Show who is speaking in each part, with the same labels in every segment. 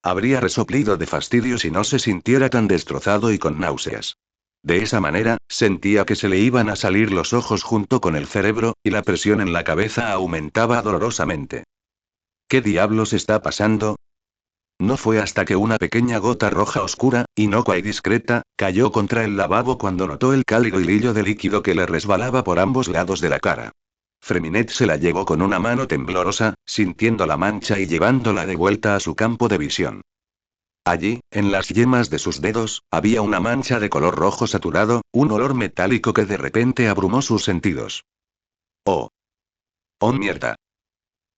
Speaker 1: Habría resoplido de fastidio si no se sintiera tan destrozado y con náuseas. De esa manera, sentía que se le iban a salir los ojos junto con el cerebro, y la presión en la cabeza aumentaba dolorosamente. ¿Qué diablos está pasando? No fue hasta que una pequeña gota roja oscura, inocua y discreta, cayó contra el lavabo cuando notó el cálido hilillo de líquido que le resbalaba por ambos lados de la cara. Freminet se la llevó con una mano temblorosa, sintiendo la mancha y llevándola de vuelta a su campo de visión. Allí, en las yemas de sus dedos, había una mancha de color rojo saturado, un olor metálico que de repente abrumó sus sentidos. ¡Oh! ¡Oh mierda!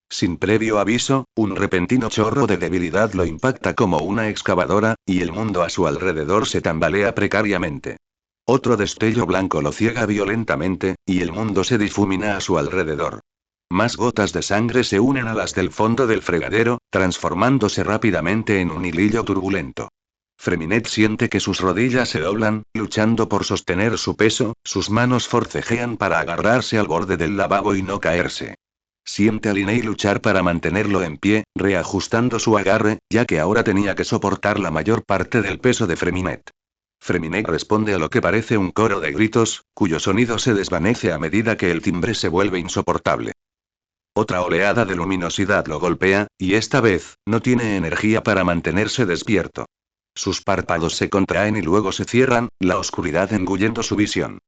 Speaker 1: Sin previo aviso, un repentino chorro de debilidad lo impacta como una excavadora, y el mundo a su alrededor se tambalea precariamente. Otro destello blanco lo ciega violentamente, y el mundo se difumina a su alrededor. Más gotas de sangre se unen a las del fondo del fregadero, transformándose rápidamente en un hilillo turbulento. Freminet siente que sus rodillas se doblan, luchando por sostener su peso, sus manos forcejean para agarrarse al borde del lavabo y no caerse. Siente a Linney luchar para mantenerlo en pie, reajustando su agarre, ya que ahora tenía que soportar la mayor parte del peso de Freminet. Freminet responde a lo que parece un coro de gritos, cuyo sonido se desvanece a medida que el timbre se vuelve insoportable. Otra oleada de luminosidad lo golpea, y esta vez, no tiene energía para mantenerse despierto. Sus párpados se contraen y luego se cierran, la oscuridad engullendo su visión.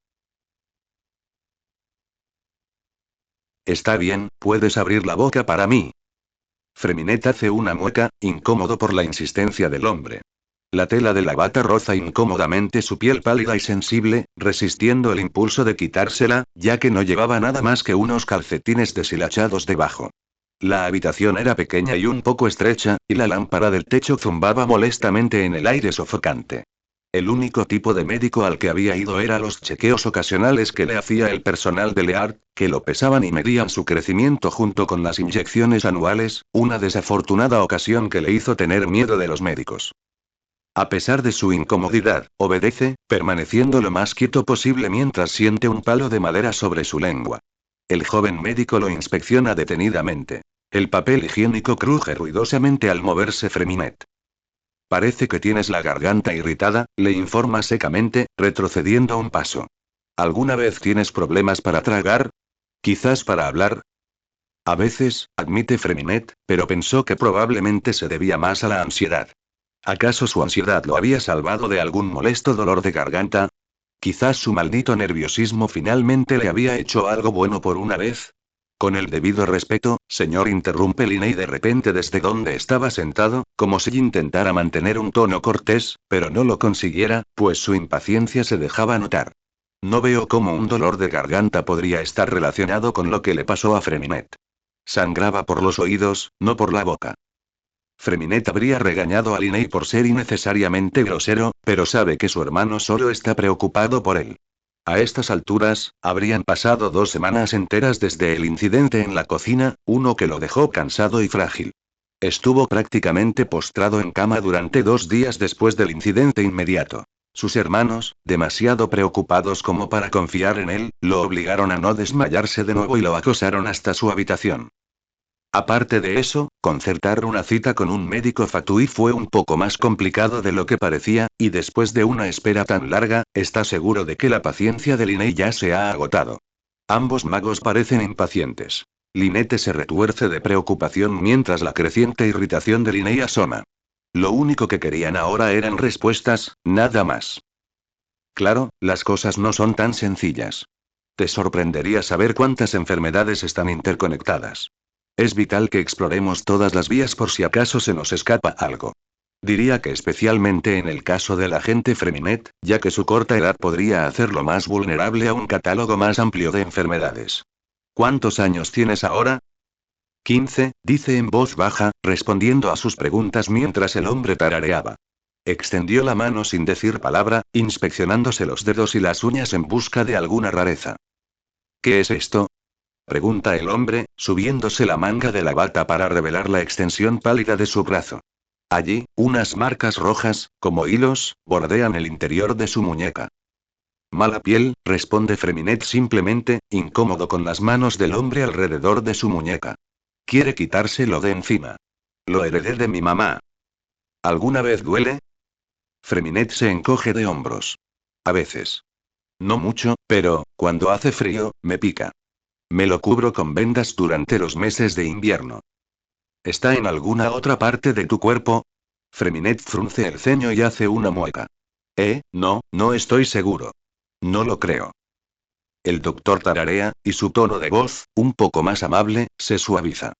Speaker 1: Está bien, puedes abrir la boca para mí. Freminet hace una mueca, incómodo por la insistencia del hombre. La tela de la bata roza incómodamente su piel pálida y sensible, resistiendo el impulso de quitársela, ya que no llevaba nada más que unos calcetines deshilachados debajo. La habitación era pequeña y un poco estrecha, y la lámpara del techo zumbaba molestamente en el aire sofocante. El único tipo de médico al que había ido era los chequeos ocasionales que le hacía el personal de Leard, que lo pesaban y medían su crecimiento junto con las inyecciones anuales, una desafortunada ocasión que le hizo tener miedo de los médicos. A pesar de su incomodidad, obedece, permaneciendo lo más quieto posible mientras siente un palo de madera sobre su lengua. El joven médico lo inspecciona detenidamente. El papel higiénico cruje ruidosamente al moverse Freminet. Parece que tienes la garganta irritada, le informa secamente, retrocediendo un paso. ¿Alguna vez tienes problemas para tragar? ¿Quizás para hablar? A veces, admite Freminet, pero pensó que probablemente se debía más a la ansiedad. ¿Acaso su ansiedad lo había salvado de algún molesto dolor de garganta? Quizás su maldito nerviosismo finalmente le había hecho algo bueno por una vez. Con el debido respeto, señor, interrumpe Linney de repente desde donde estaba sentado, como si intentara mantener un tono cortés, pero no lo consiguiera, pues su impaciencia se dejaba notar. No veo cómo un dolor de garganta podría estar relacionado con lo que le pasó a Freminet. Sangraba por los oídos, no por la boca. Freminet habría regañado a Linney por ser innecesariamente grosero, pero sabe que su hermano solo está preocupado por él. A estas alturas, habrían pasado 2 semanas enteras desde el incidente en la cocina, uno que lo dejó cansado y frágil. Estuvo prácticamente postrado en cama durante 2 días después del incidente inmediato. Sus hermanos, demasiado preocupados como para confiar en él, lo obligaron a no desmayarse de nuevo y lo acosaron hasta su habitación. Aparte de eso, concertar una cita con un médico fatui fue un poco más complicado de lo que parecía, y después de una espera tan larga, está seguro de que la paciencia de Linney ya se ha agotado. Ambos magos parecen impacientes. Lynette se retuerce de preocupación mientras la creciente irritación de Linney asoma. Lo único que querían ahora eran respuestas, nada más. Claro, las cosas no son tan sencillas. Te sorprendería saber cuántas enfermedades están interconectadas. Es vital que exploremos todas las vías por si acaso se nos escapa algo. Diría que especialmente en el caso del agente Freminet, ya que su corta edad podría hacerlo más vulnerable a un catálogo más amplio de enfermedades. ¿Cuántos años tienes ahora? 15, dice en voz baja, respondiendo a sus preguntas mientras el hombre tarareaba. Extendió la mano sin decir palabra, inspeccionándose los dedos y las uñas en busca de alguna rareza. ¿Qué es esto? Pregunta el hombre, subiéndose la manga de la bata para revelar la extensión pálida de su brazo. Allí, unas marcas rojas, como hilos, bordean el interior de su muñeca. Mala piel, responde Freminet simplemente, incómodo con las manos del hombre alrededor de su muñeca. Quiere quitárselo de encima. Lo heredé de mi mamá. ¿Alguna vez duele? Freminet se encoge de hombros. A veces. No mucho, pero, cuando hace frío, me pica. Me lo cubro con vendas durante los meses de invierno. ¿Está en alguna otra parte de tu cuerpo? Freminet frunce el ceño y hace una mueca. No, no estoy seguro. No lo creo. El doctor tararea, y su tono de voz, un poco más amable, se suaviza.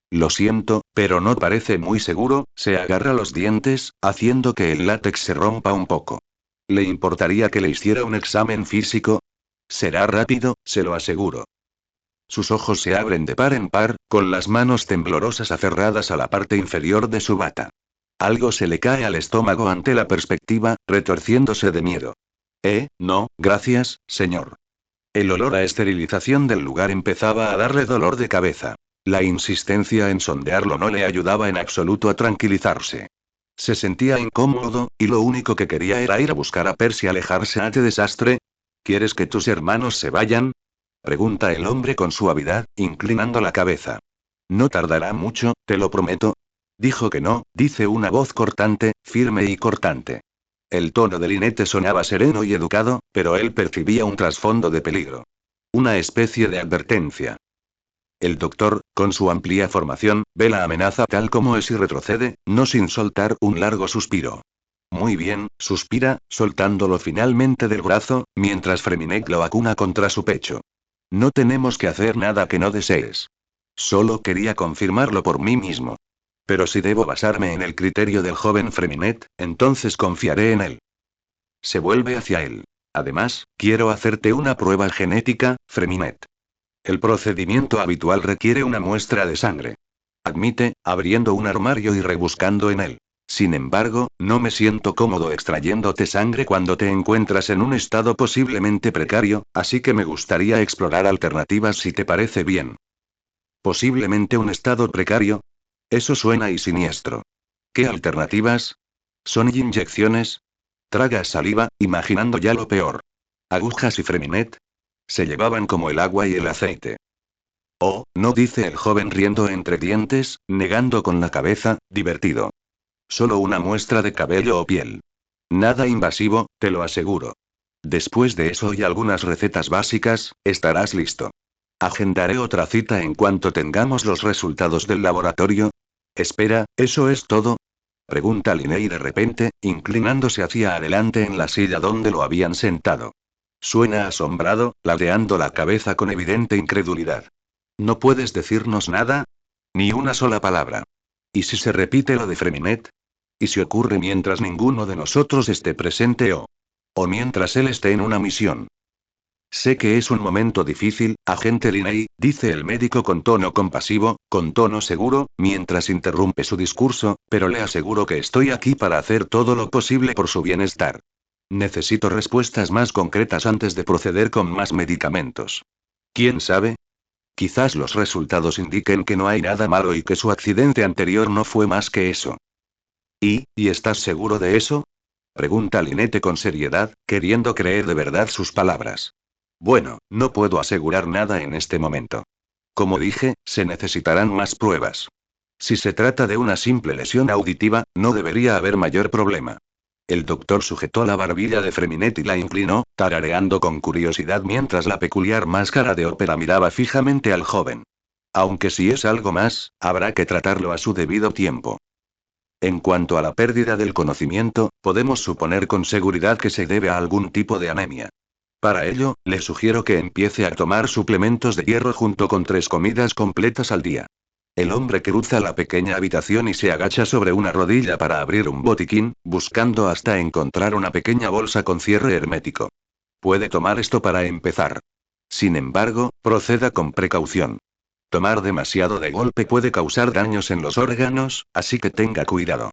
Speaker 1: Lo siento, pero no parece muy seguro. Se agarra los dientes, haciendo que el látex se rompa un poco. ¿Le importaría que le hiciera un examen físico? Será rápido, se lo aseguro. Sus ojos se abren de par en par, con las manos temblorosas aferradas a la parte inferior de su bata. Algo se le cae al estómago ante la perspectiva, retorciéndose de miedo. No, gracias, señor. El olor a esterilización del lugar empezaba a darle dolor de cabeza. La insistencia en sondearlo no le ayudaba en absoluto a tranquilizarse. Se sentía incómodo, y lo único que quería era ir a buscar a Percy y alejarse de este desastre. ¿Quieres que tus hermanos se vayan? Pregunta el hombre con suavidad, inclinando la cabeza. No tardará mucho, te lo prometo. Dijo que no, dice una voz cortante, firme y cortante. El tono de Lynette sonaba sereno y educado, pero él percibía un trasfondo de peligro. Una especie de advertencia. El doctor, con su amplia formación, ve la amenaza tal como es y retrocede, no sin soltar un largo suspiro. Muy bien, suspira, soltándolo finalmente del brazo, mientras Freminet lo acuna contra su pecho. No tenemos que hacer nada que no desees. Solo quería confirmarlo por mí mismo. Pero si debo basarme en el criterio del joven Freminet, entonces confiaré en él. Se vuelve hacia él. Además, quiero hacerte una prueba genética, Freminet. El procedimiento habitual requiere una muestra de sangre. Admite, abriendo un armario y rebuscando en él. Sin embargo, no me siento cómodo extrayéndote sangre cuando te encuentras en un estado posiblemente precario, así que me gustaría explorar alternativas si te parece bien. ¿Posiblemente un estado precario? Eso suena y siniestro. ¿Qué alternativas? ¿Son inyecciones? Traga saliva, imaginando ya lo peor. ¿Agujas y Freminet? Se llevaban como el agua y el aceite. Oh, no, dice el joven riendo entre dientes, negando con la cabeza, divertido. Solo una muestra de cabello o piel. Nada invasivo, te lo aseguro. Después de eso y algunas recetas básicas, estarás listo. Agendaré otra cita en cuanto tengamos los resultados del laboratorio. Espera, ¿eso es todo? Pregunta Linney de repente, inclinándose hacia adelante en la silla donde lo habían sentado. Suena asombrado, ladeando la cabeza con evidente incredulidad. ¿No puedes decirnos nada? Ni una sola palabra. ¿Y si se repite lo de Freminet? ¿Y si ocurre mientras ninguno de nosotros esté presente o mientras él esté en una misión? Sé que es un momento difícil, agente Linney, dice el médico con tono compasivo, con tono seguro, mientras interrumpe su discurso, pero le aseguro que estoy aquí para hacer todo lo posible por su bienestar. Necesito respuestas más concretas antes de proceder con más medicamentos. ¿Quién sabe? Quizás los resultados indiquen que no hay nada malo y que su accidente anterior no fue más que eso. ¿Y estás seguro de eso? Pregunta Lynette con seriedad, queriendo creer de verdad sus palabras. Bueno, no puedo asegurar nada en este momento. Como dije, se necesitarán más pruebas. Si se trata de una simple lesión auditiva, no debería haber mayor problema. El doctor sujetó la barbilla de Freminet y la inclinó, tarareando con curiosidad mientras la peculiar máscara de ópera miraba fijamente al joven. Aunque si es algo más, habrá que tratarlo a su debido tiempo. En cuanto a la pérdida del conocimiento, podemos suponer con seguridad que se debe a algún tipo de anemia. Para ello, le sugiero que empiece a tomar suplementos de hierro junto con 3 comidas completas al día. El hombre cruza la pequeña habitación y se agacha sobre una rodilla para abrir un botiquín, buscando hasta encontrar una pequeña bolsa con cierre hermético. Puede tomar esto para empezar. Sin embargo, proceda con precaución. Tomar demasiado de golpe puede causar daños en los órganos, así que tenga cuidado.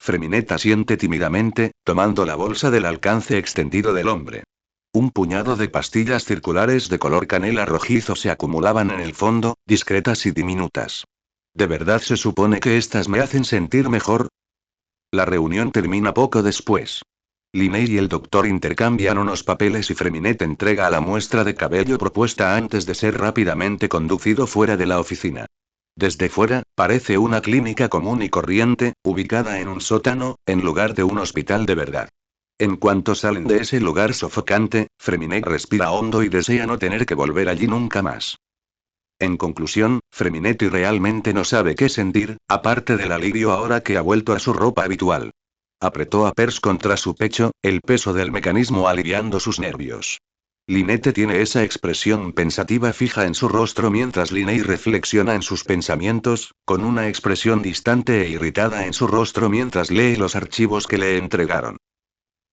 Speaker 1: Freminet asiente tímidamente, tomando la bolsa del alcance extendido del hombre. Un puñado de pastillas circulares de color canela rojizo se acumulaban en el fondo, discretas y diminutas. ¿De verdad se supone que estas me hacen sentir mejor? La reunión termina poco después. Linney y el doctor intercambian unos papeles y Freminet entrega la muestra de cabello propuesta antes de ser rápidamente conducido fuera de la oficina. Desde fuera, parece una clínica común y corriente, ubicada en un sótano, en lugar de un hospital de verdad. En cuanto salen de ese lugar sofocante, Freminet respira hondo y desea no tener que volver allí nunca más. En conclusión, Freminetti realmente no sabe qué sentir, aparte del alivio ahora que ha vuelto a su ropa habitual. Apretó a Pers contra su pecho, el peso del mecanismo aliviando sus nervios. Lynette tiene esa expresión pensativa fija en su rostro mientras Linney reflexiona en sus pensamientos, con una expresión distante e irritada en su rostro mientras lee los archivos que le entregaron.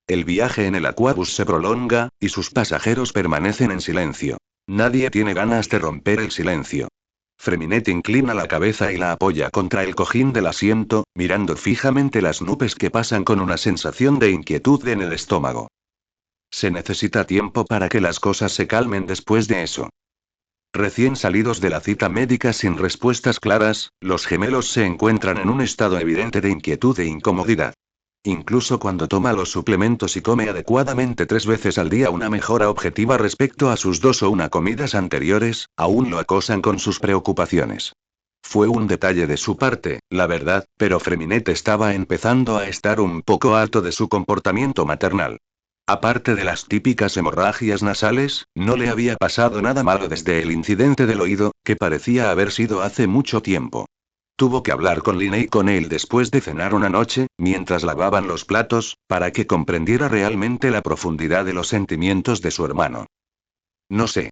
Speaker 1: El viaje en el Aquabus se prolonga, y sus pasajeros permanecen en silencio. Nadie tiene ganas de romper el silencio. Freminet inclina la cabeza y la apoya contra el cojín del asiento, mirando fijamente las nubes que pasan con una sensación de inquietud en el estómago. Se necesita tiempo para que las cosas se calmen después de eso. Recién salidos de la cita médica sin respuestas claras, los gemelos se encuentran en un estado evidente de inquietud e incomodidad. Incluso cuando toma los suplementos y come adecuadamente 3 veces al día una mejora objetiva respecto a sus 2 o 1 comidas anteriores, aún lo acosan con sus preocupaciones. Fue un detalle de su parte, la verdad, pero Freminet estaba empezando a estar un poco harto de su comportamiento maternal. Aparte de las típicas hemorragias nasales, no le había pasado nada malo desde el incidente del oído, que parecía haber sido hace mucho tiempo. Tuvo que hablar con Linney con él después de cenar una noche, mientras lavaban los platos, para que comprendiera realmente la profundidad de los sentimientos de su hermano. No sé.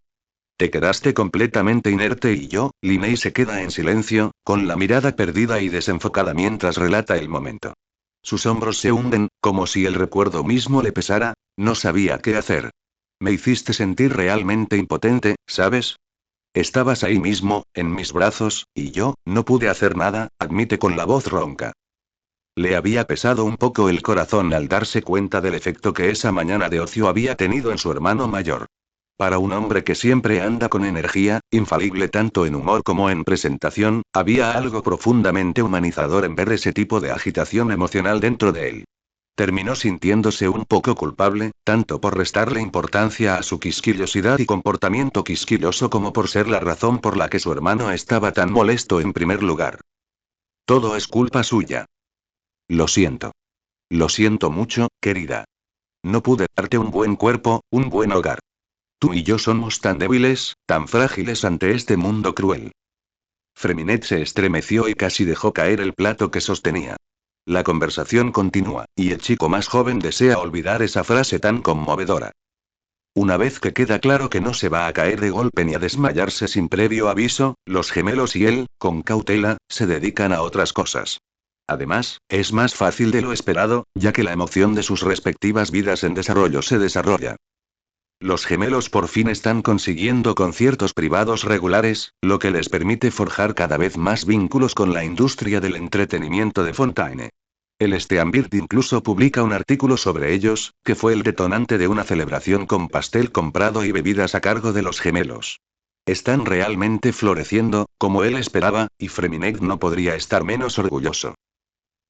Speaker 1: Te quedaste completamente inerte y Linney se queda en silencio, con la mirada perdida y desenfocada mientras relata el momento. Sus hombros se hunden, como si el recuerdo mismo le pesara, no sabía qué hacer. Me hiciste sentir realmente impotente, ¿sabes? Estabas ahí mismo, en mis brazos, y yo, no pude hacer nada, admite con la voz ronca. Le había pesado un poco el corazón al darse cuenta del efecto que esa mañana de ocio había tenido en su hermano mayor. Para un hombre que siempre anda con energía, infalible tanto en humor como en presentación, había algo profundamente humanizador en ver ese tipo de agitación emocional dentro de él. Terminó sintiéndose un poco culpable, tanto por restarle importancia a su quisquillosidad y comportamiento quisquilloso como por ser la razón por la que su hermano estaba tan molesto en primer lugar. Todo es culpa suya. Lo siento. Lo siento mucho, querida. No pude darte un buen cuerpo, un buen hogar. Tú y yo somos tan débiles, tan frágiles ante este mundo cruel. Freminet se estremeció y casi dejó caer el plato que sostenía. La conversación continúa, y el chico más joven desea olvidar esa frase tan conmovedora. Una vez que queda claro que no se va a caer de golpe ni a desmayarse sin previo aviso, los gemelos y él, con cautela, se dedican a otras cosas. Además, es más fácil de lo esperado, ya que la emoción de sus respectivas vidas en desarrollo se desarrolla. Los gemelos por fin están consiguiendo conciertos privados regulares, lo que les permite forjar cada vez más vínculos con la industria del entretenimiento de Fontaine. El Steambird incluso publica un artículo sobre ellos, que fue el detonante de una celebración con pastel comprado y bebidas a cargo de los gemelos. Están realmente floreciendo, como él esperaba, y Freminet no podría estar menos orgulloso.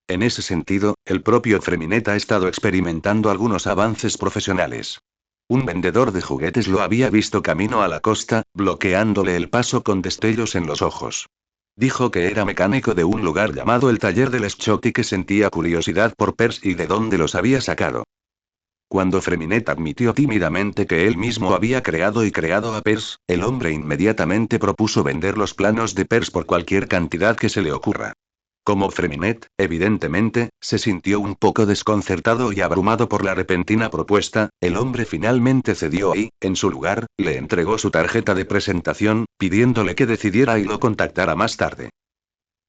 Speaker 1: En ese sentido, el propio Freminet ha estado experimentando algunos avances profesionales. Un vendedor de juguetes lo había visto camino a la costa, bloqueándole el paso con destellos en los ojos. Dijo que era mecánico de un lugar llamado el Taller del Schott y que sentía curiosidad por Pers y de dónde los había sacado. Cuando Freminet admitió tímidamente que él mismo había creado a Pers, el hombre inmediatamente propuso vender los planos de Pers por cualquier cantidad que se le ocurra. Como Freminet, evidentemente, se sintió un poco desconcertado y abrumado por la repentina propuesta, el hombre finalmente cedió y, en su lugar, le entregó su tarjeta de presentación, pidiéndole que decidiera y lo contactara más tarde.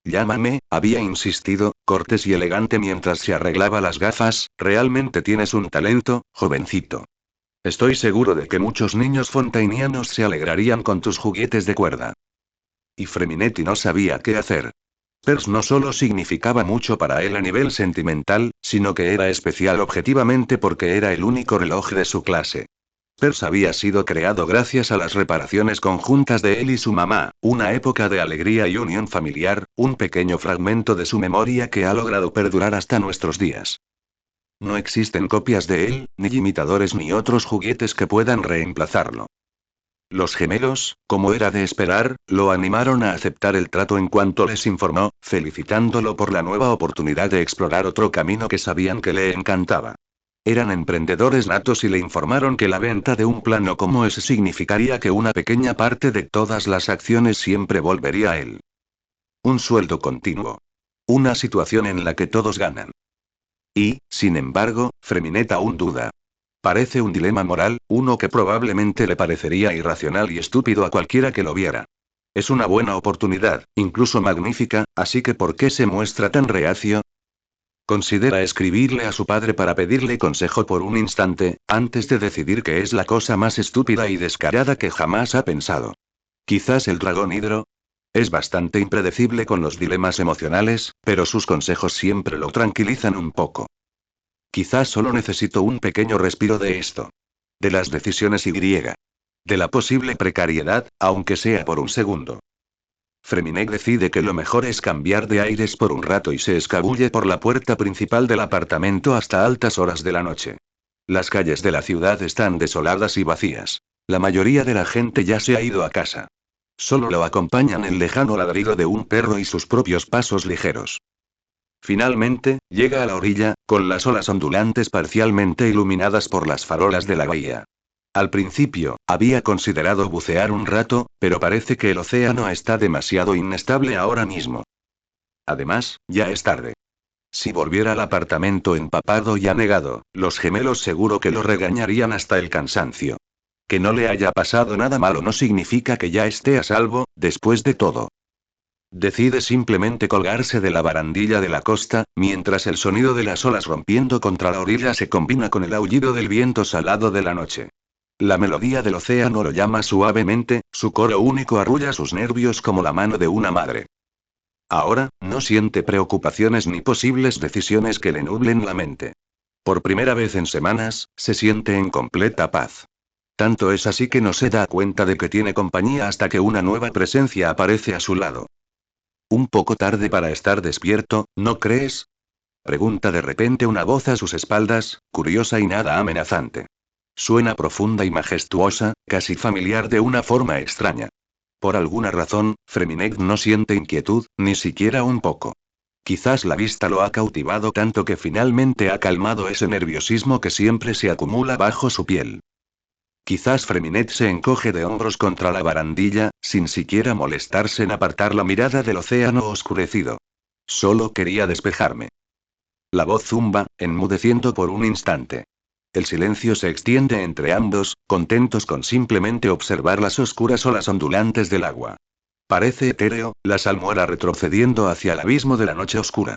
Speaker 1: Llámame, había insistido, cortés y elegante mientras se arreglaba las gafas, realmente tienes un talento, jovencito. Estoy seguro de que muchos niños fontainianos se alegrarían con tus juguetes de cuerda. Y Freminetti no sabía qué hacer. Pers no solo significaba mucho para él a nivel sentimental, sino que era especial objetivamente porque era el único reloj de su clase. Pers había sido creado gracias a las reparaciones conjuntas de él y su mamá, una época de alegría y unión familiar, un pequeño fragmento de su memoria que ha logrado perdurar hasta nuestros días. No existen copias de él, ni imitadores ni otros juguetes que puedan reemplazarlo. Los gemelos, como era de esperar, lo animaron a aceptar el trato en cuanto les informó, felicitándolo por la nueva oportunidad de explorar otro camino que sabían que le encantaba. Eran emprendedores natos y le informaron que la venta de un plano como ese significaría que una pequeña parte de todas las acciones siempre volvería a él. Un sueldo continuo. Una situación en la que todos ganan. Y, sin embargo, Freminet aún duda. Parece un dilema moral, uno que probablemente le parecería irracional y estúpido a cualquiera que lo viera. Es una buena oportunidad, incluso magnífica, así que ¿por qué se muestra tan reacio? Considera escribirle a su padre para pedirle consejo por un instante, antes de decidir que es la cosa más estúpida y descarada que jamás ha pensado. Quizás el dragón hidro. Es bastante impredecible con los dilemas emocionales, pero sus consejos siempre lo tranquilizan un poco. Quizás solo necesito un pequeño respiro de esto. De las decisiones y. De la posible precariedad, aunque sea por un segundo. Freminet decide que lo mejor es cambiar de aires por un rato y se escabulle por la puerta principal del apartamento hasta altas horas de la noche. Las calles de la ciudad están desoladas y vacías. La mayoría de la gente ya se ha ido a casa. Solo lo acompañan el lejano ladrido de un perro y sus propios pasos ligeros. Finalmente, llega a la orilla, con las olas ondulantes parcialmente iluminadas por las farolas de la bahía. Al principio, había considerado bucear un rato, pero parece que el océano está demasiado inestable ahora mismo. Además, ya es tarde. Si volviera al apartamento empapado y anegado, los gemelos seguro que lo regañarían hasta el cansancio. Que no le haya pasado nada malo no significa que ya esté a salvo, después de todo. Decide simplemente colgarse de la barandilla de la costa, mientras el sonido de las olas rompiendo contra la orilla se combina con el aullido del viento salado de la noche. La melodía del océano lo llama suavemente, su coro único arrulla sus nervios como la mano de una madre. Ahora, no siente preocupaciones ni posibles decisiones que le nublen la mente. Por primera vez en semanas, se siente en completa paz. Tanto es así que no se da cuenta de que tiene compañía hasta que una nueva presencia aparece a su lado. Un poco tarde para estar despierto, ¿no crees? Pregunta de repente una voz a sus espaldas, curiosa y nada amenazante. Suena profunda y majestuosa, casi familiar de una forma extraña. Por alguna razón, Freminet no siente inquietud, ni siquiera un poco. Quizás la vista lo ha cautivado tanto que finalmente ha calmado ese nerviosismo que siempre se acumula bajo su piel. Quizás Freminet se encoge de hombros contra la barandilla, sin siquiera molestarse en apartar la mirada del océano oscurecido. Solo quería despejarme. La voz zumba, enmudeciendo por un instante. El silencio se extiende entre ambos, contentos con simplemente observar las oscuras olas ondulantes del agua. Parece etéreo, la salmuera retrocediendo hacia el abismo de la noche oscura.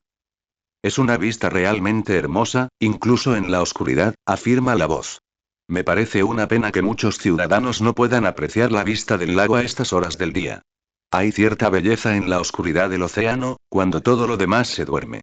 Speaker 1: Es una vista realmente hermosa, incluso en la oscuridad, afirma la voz. Me parece una pena que muchos ciudadanos no puedan apreciar la vista del lago a estas horas del día. Hay cierta belleza en la oscuridad del océano, cuando todo lo demás se duerme.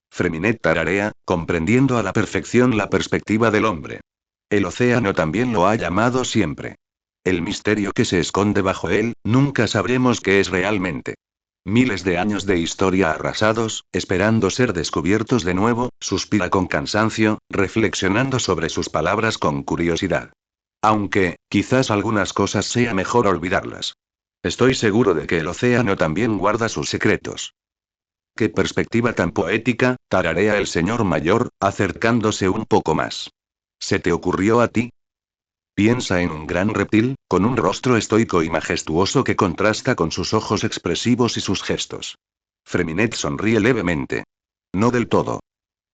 Speaker 1: Freminet tararea, comprendiendo a la perfección la perspectiva del hombre. El océano también lo ha llamado siempre. El misterio que se esconde bajo él, nunca sabremos qué es realmente. Miles de años de historia arrasados, esperando ser descubiertos de nuevo, suspira con cansancio, reflexionando sobre sus palabras con curiosidad. Aunque, quizás algunas cosas sea mejor olvidarlas. Estoy seguro de que el océano también guarda sus secretos. Qué perspectiva tan poética, tararea el señor mayor, acercándose un poco más. ¿Se te ocurrió a ti? Piensa en un gran reptil, con un rostro estoico y majestuoso que contrasta con sus ojos expresivos y sus gestos. Freminet sonríe levemente. No del todo.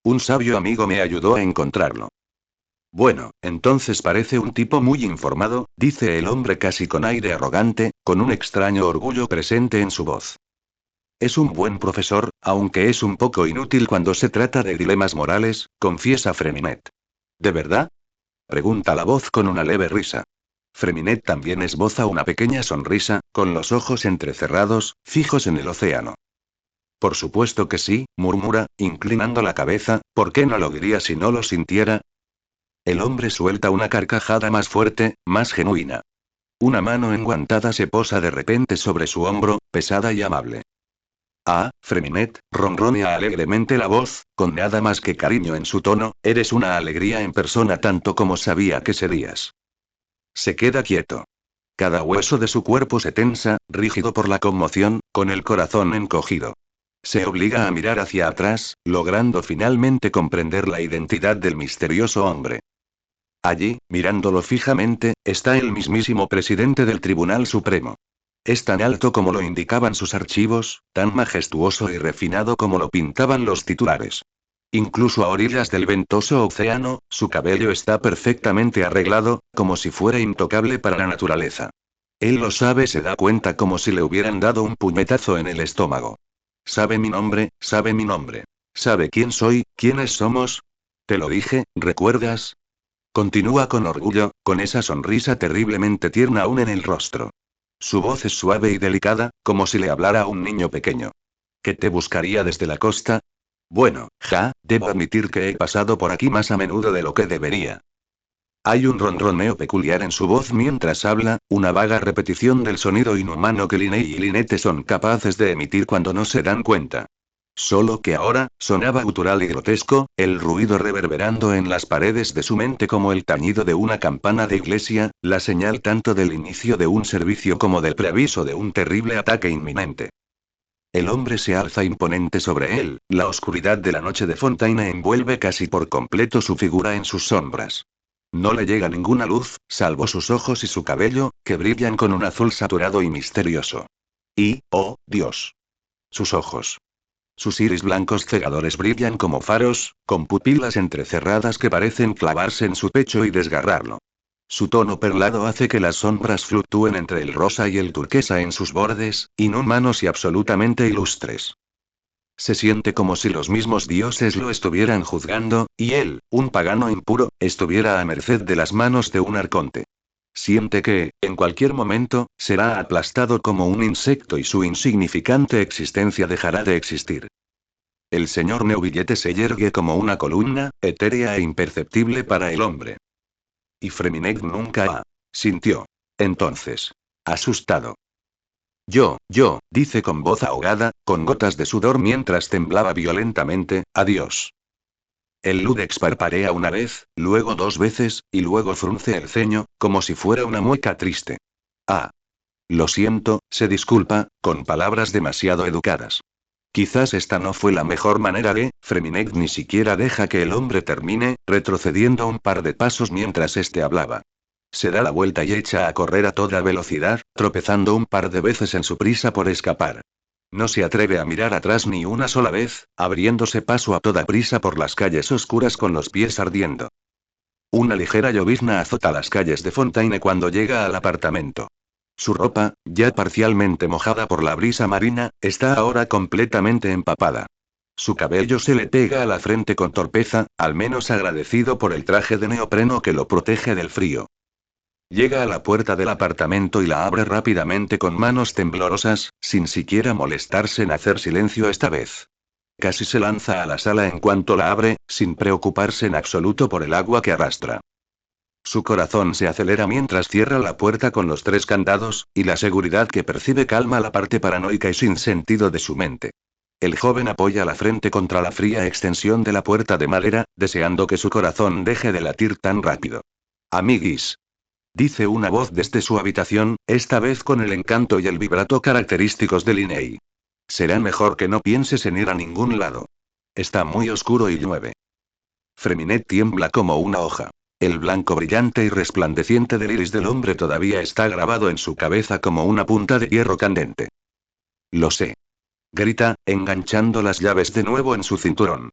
Speaker 1: Un sabio amigo me ayudó a encontrarlo. Bueno, entonces parece un tipo muy informado, dice el hombre casi con aire arrogante, con un extraño orgullo presente en su voz. Es un buen profesor, aunque es un poco inútil cuando se trata de dilemas morales, confiesa Freminet. ¿De verdad? Pregunta la voz con una leve risa. Freminet también esboza una pequeña sonrisa, con los ojos entrecerrados, fijos en el océano. Por supuesto que sí, murmura, inclinando la cabeza, ¿por qué no lo diría si no lo sintiera? El hombre suelta una carcajada más fuerte, más genuina. Una mano enguantada se posa de repente sobre su hombro, pesada y amable. Ah, Freminet, ronronea alegremente la voz, con nada más que cariño en su tono, eres una alegría en persona tanto como sabía que serías. Se queda quieto. Cada hueso de su cuerpo se tensa, rígido por la conmoción, con el corazón encogido. Se obliga a mirar hacia atrás, logrando finalmente comprender la identidad del misterioso hombre. Allí, mirándolo fijamente, está el mismísimo presidente del Tribunal Supremo. Es tan alto como lo indicaban sus archivos, tan majestuoso y refinado como lo pintaban los titulares. Incluso a orillas del ventoso océano, su cabello está perfectamente arreglado, como si fuera intocable para la naturaleza. Él lo sabe, se da cuenta como si le hubieran dado un puñetazo en el estómago. Sabe mi nombre, sabe mi nombre. Sabe quién soy, quiénes somos. Te lo dije, ¿recuerdas? Continúa con orgullo, con esa sonrisa terriblemente tierna aún en el rostro. Su voz es suave y delicada, como si le hablara a un niño pequeño. ¿Que te buscaría desde la costa? Bueno, debo admitir que he pasado por aquí más a menudo de lo que debería. Hay un ronroneo peculiar en su voz mientras habla, una vaga repetición del sonido inhumano que Linney y Lynette son capaces de emitir cuando no se dan cuenta. Solo que ahora, sonaba gutural y grotesco, el ruido reverberando en las paredes de su mente como el tañido de una campana de iglesia, la señal tanto del inicio de un servicio como del preaviso de un terrible ataque inminente. El hombre se alza imponente sobre él, la oscuridad de la noche de Fontaine envuelve casi por completo su figura en sus sombras. No le llega ninguna luz, salvo sus ojos y su cabello, que brillan con un azul saturado y misterioso. Y, oh, Dios. Sus ojos. Sus iris blancos cegadores brillan como faros, con pupilas entrecerradas que parecen clavarse en su pecho y desgarrarlo. Su tono perlado hace que las sombras fluctúen entre el rosa y el turquesa en sus bordes, inhumanos y absolutamente ilustres. Se siente como si los mismos dioses lo estuvieran juzgando, y él, un pagano impuro, estuviera a merced de las manos de un arconte. Siente que, en cualquier momento, será aplastado como un insecto y su insignificante existencia dejará de existir. El señor Neuvillette se yergue como una columna, etérea e imperceptible para el hombre. Y Freminet nunca sintió. Entonces. Asustado. Dice con voz ahogada, con gotas de sudor mientras temblaba violentamente, adiós. El Ludex parparea una vez, luego dos veces, y luego frunce el ceño, como si fuera una mueca triste. Ah. Lo siento, se disculpa, con palabras demasiado educadas. Quizás esta no fue la mejor manera de. Freminet ni siquiera deja que el hombre termine, retrocediendo un par de pasos mientras éste hablaba. Se da la vuelta y echa a correr a toda velocidad, tropezando un par de veces en su prisa por escapar. No se atreve a mirar atrás ni una sola vez, abriéndose paso a toda prisa por las calles oscuras con los pies ardiendo. Una ligera llovizna azota las calles de Fontaine cuando llega al apartamento. Su ropa, ya parcialmente mojada por la brisa marina, está ahora completamente empapada. Su cabello se le pega a la frente con torpeza, al menos agradecido por el traje de neopreno que lo protege del frío. Llega a la puerta del apartamento y la abre rápidamente con manos temblorosas, sin siquiera molestarse en hacer silencio esta vez. Casi se lanza a la sala en cuanto la abre, sin preocuparse en absoluto por el agua que arrastra. Su corazón se acelera mientras cierra la puerta con los tres candados, y la seguridad que percibe calma la parte paranoica y sin sentido de su mente. El joven apoya la frente contra la fría extensión de la puerta de madera, deseando que su corazón deje de latir tan rápido. Amiguis. Dice una voz desde su habitación, esta vez con el encanto y el vibrato característicos de Linney. Será mejor que no pienses en ir a ningún lado. Está muy oscuro y llueve. Freminet tiembla como una hoja. El blanco brillante y resplandeciente del iris del hombre todavía está grabado en su cabeza como una punta de hierro candente. Lo sé. Grita, enganchando las llaves de nuevo en su cinturón.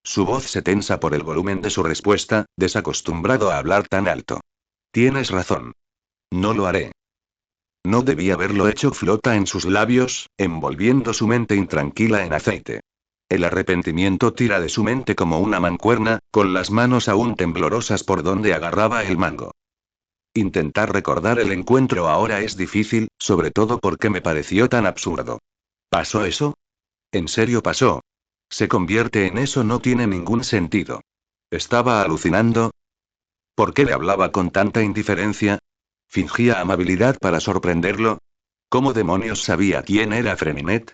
Speaker 1: Su voz se tensa por el volumen de su respuesta, desacostumbrado a hablar tan alto. Tienes razón. No lo haré. No debí haberlo hecho, flota en sus labios, envolviendo su mente intranquila en aceite. El arrepentimiento tira de su mente como una mancuerna, con las manos aún temblorosas por donde agarraba el mango. Intentar recordar el encuentro ahora es difícil, sobre todo porque me pareció tan absurdo. ¿Pasó eso? ¿En serio pasó? Se convierte en eso, no tiene ningún sentido. ¿Estaba alucinando? ¿Por qué le hablaba con tanta indiferencia? ¿Fingía amabilidad para sorprenderlo? ¿Cómo demonios sabía quién era Freminet?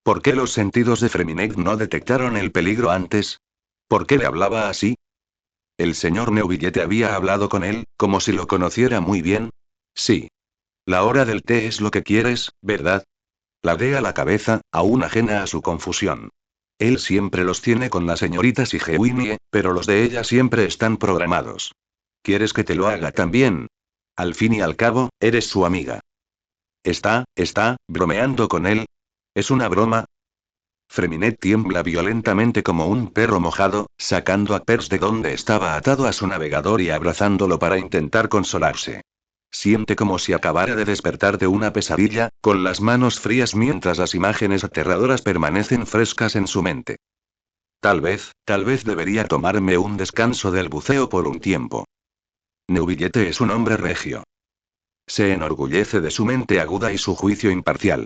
Speaker 1: ¿Por qué los sentidos de Freminet no detectaron el peligro antes? ¿Por qué le hablaba así? ¿El señor Neuvillette había hablado con él, como si lo conociera muy bien? Sí. La hora del té es lo que quieres, ¿verdad? Ladea la cabeza, aún ajena a su confusión. Él siempre los tiene con la señorita Sigewinnie, pero los de ella siempre están programados. ¿Quieres que te lo haga también? Al fin y al cabo, eres su amiga. ¿Está bromeando con él? ¿Es una broma? Freminet tiembla violentamente como un perro mojado, sacando a Pers de donde estaba atado a su navegador y abrazándolo para intentar consolarse. Siente como si acabara de despertar de una pesadilla, con las manos frías mientras las imágenes aterradoras permanecen frescas en su mente. Tal vez debería tomarme un descanso del buceo por un tiempo. Neuvillette es un hombre regio. Se enorgullece de su mente aguda y su juicio imparcial.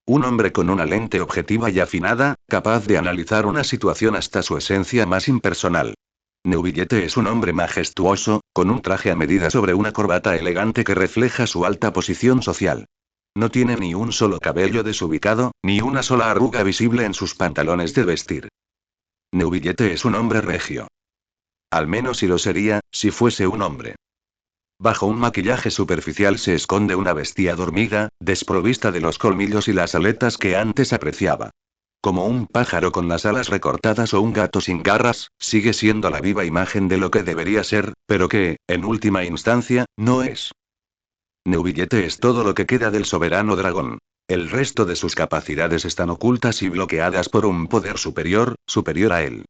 Speaker 1: Un hombre con una lente objetiva y afinada, capaz de analizar una situación hasta su esencia más impersonal. Neuvillette es un hombre majestuoso, con un traje a medida sobre una corbata elegante que refleja su alta posición social. No tiene ni un solo cabello desubicado, ni una sola arruga visible en sus pantalones de vestir. Neuvillette es un hombre regio. Al menos si lo sería, si fuese un hombre. Bajo un maquillaje superficial se esconde una bestia dormida, desprovista de los colmillos y las aletas que antes apreciaba. Como un pájaro con las alas recortadas o un gato sin garras, sigue siendo la viva imagen de lo que debería ser, pero que, en última instancia, no es. Neuvillette es todo lo que queda del soberano dragón. El resto de sus capacidades están ocultas y bloqueadas por un poder superior a él.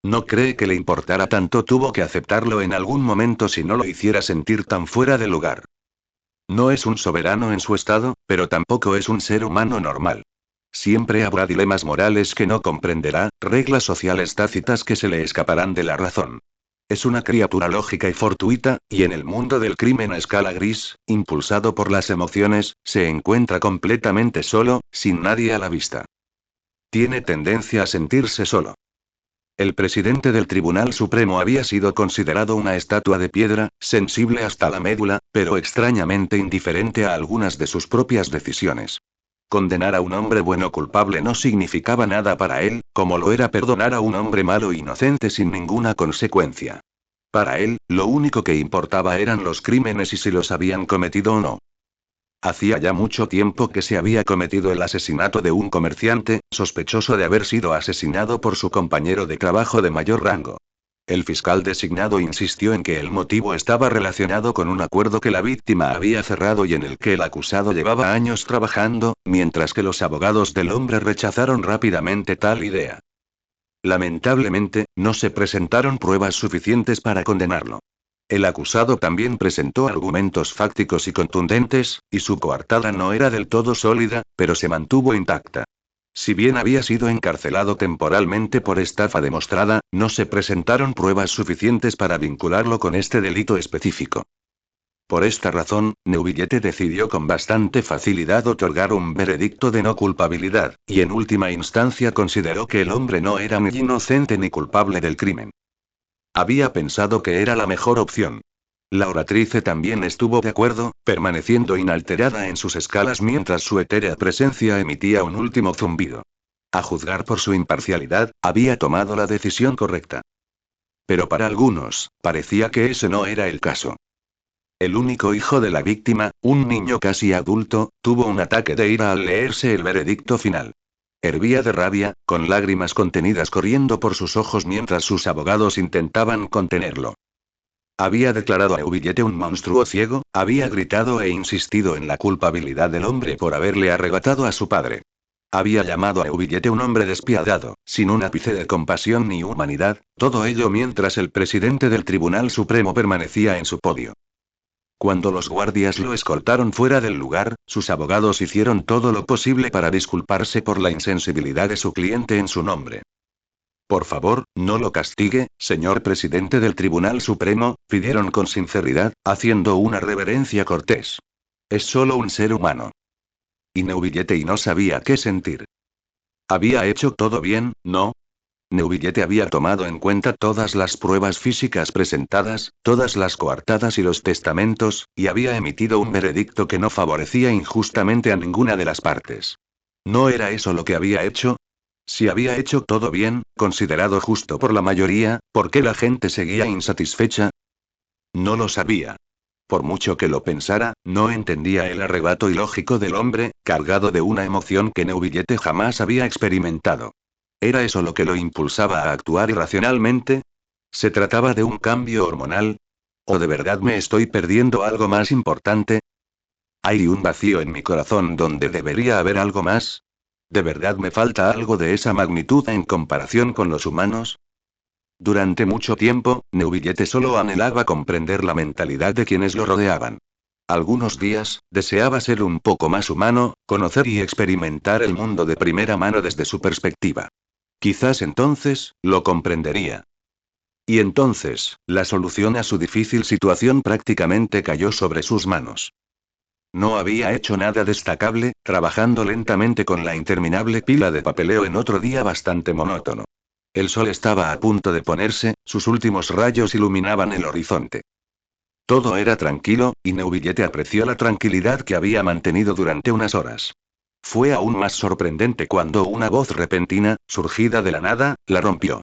Speaker 1: No cree que le importara tanto, tuvo que aceptarlo en algún momento si no lo hiciera sentir tan fuera de lugar. No es un soberano en su estado, pero tampoco es un ser humano normal. Siempre habrá dilemas morales que no comprenderá, reglas sociales tácitas que se le escaparán de la razón. Es una criatura lógica y fortuita, y en el mundo del crimen a escala gris, impulsado por las emociones, se encuentra completamente solo, sin nadie a la vista. Tiene tendencia a sentirse solo. El presidente del Tribunal Supremo había sido considerado una estatua de piedra, sensible hasta la médula, pero extrañamente indiferente a algunas de sus propias decisiones. Condenar a un hombre bueno culpable no significaba nada para él, como lo era perdonar a un hombre malo inocente sin ninguna consecuencia. Para él, lo único que importaba eran los crímenes y si los habían cometido o no. Hacía ya mucho tiempo que se había cometido el asesinato de un comerciante, sospechoso de haber sido asesinado por su compañero de trabajo de mayor rango. El fiscal designado insistió en que el motivo estaba relacionado con un acuerdo que la víctima había cerrado y en el que el acusado llevaba años trabajando, mientras que los abogados del hombre rechazaron rápidamente tal idea. Lamentablemente, no se presentaron pruebas suficientes para condenarlo. El acusado también presentó argumentos fácticos y contundentes, y su coartada no era del todo sólida, pero se mantuvo intacta. Si bien había sido encarcelado temporalmente por estafa demostrada, no se presentaron pruebas suficientes para vincularlo con este delito específico. Por esta razón, Neuvillette decidió con bastante facilidad otorgar un veredicto de no culpabilidad, y en última instancia consideró que el hombre no era ni inocente ni culpable del crimen. Había pensado que era la mejor opción. La oratrice también estuvo de acuerdo, permaneciendo inalterada en sus escalas mientras su etérea presencia emitía un último zumbido. A juzgar por su imparcialidad, había tomado la decisión correcta. Pero para algunos, parecía que ese no era el caso. El único hijo de la víctima, un niño casi adulto, tuvo un ataque de ira al leerse el veredicto final. Hervía de rabia, con lágrimas contenidas corriendo por sus ojos mientras sus abogados intentaban contenerlo. Había declarado a Neuvillette un monstruo ciego, había gritado e insistido en la culpabilidad del hombre por haberle arrebatado a su padre. Había llamado a Neuvillette un hombre despiadado, sin un ápice de compasión ni humanidad, todo ello mientras el presidente del Tribunal Supremo permanecía en su podio. Cuando los guardias lo escoltaron fuera del lugar, sus abogados hicieron todo lo posible para disculparse por la insensibilidad de su cliente en su nombre. Por favor, no lo castigue, señor presidente del Tribunal Supremo, pidieron con sinceridad, haciendo una reverencia cortés. Es solo un ser humano. Y Neuvillette no sabía qué sentir. Había hecho todo bien, ¿no? Neuvillette había tomado en cuenta todas las pruebas físicas presentadas, todas las coartadas y los testamentos, y había emitido un veredicto que no favorecía injustamente a ninguna de las partes. ¿No era eso lo que había hecho? Si había hecho todo bien, considerado justo por la mayoría, ¿por qué la gente seguía insatisfecha? No lo sabía. Por mucho que lo pensara, no entendía el arrebato ilógico del hombre, cargado de una emoción que Neuvillette jamás había experimentado. ¿Era eso lo que lo impulsaba a actuar irracionalmente? ¿Se trataba de un cambio hormonal? ¿O de verdad me estoy perdiendo algo más importante? ¿Hay un vacío en mi corazón donde debería haber algo más? ¿De verdad me falta algo de esa magnitud en comparación con los humanos? Durante mucho tiempo, Neuvillette solo anhelaba comprender la mentalidad de quienes lo rodeaban. Algunos días, deseaba ser un poco más humano, conocer y experimentar el mundo de primera mano desde su perspectiva. Quizás entonces, lo comprendería. Y entonces, la solución a su difícil situación prácticamente cayó sobre sus manos. No había hecho nada destacable, trabajando lentamente con la interminable pila de papeleo en otro día bastante monótono. El sol estaba a punto de ponerse, sus últimos rayos iluminaban el horizonte. Todo era tranquilo, y Neuvillette apreció la tranquilidad que había mantenido durante unas horas. Fue aún más sorprendente cuando una voz repentina, surgida de la nada, la rompió.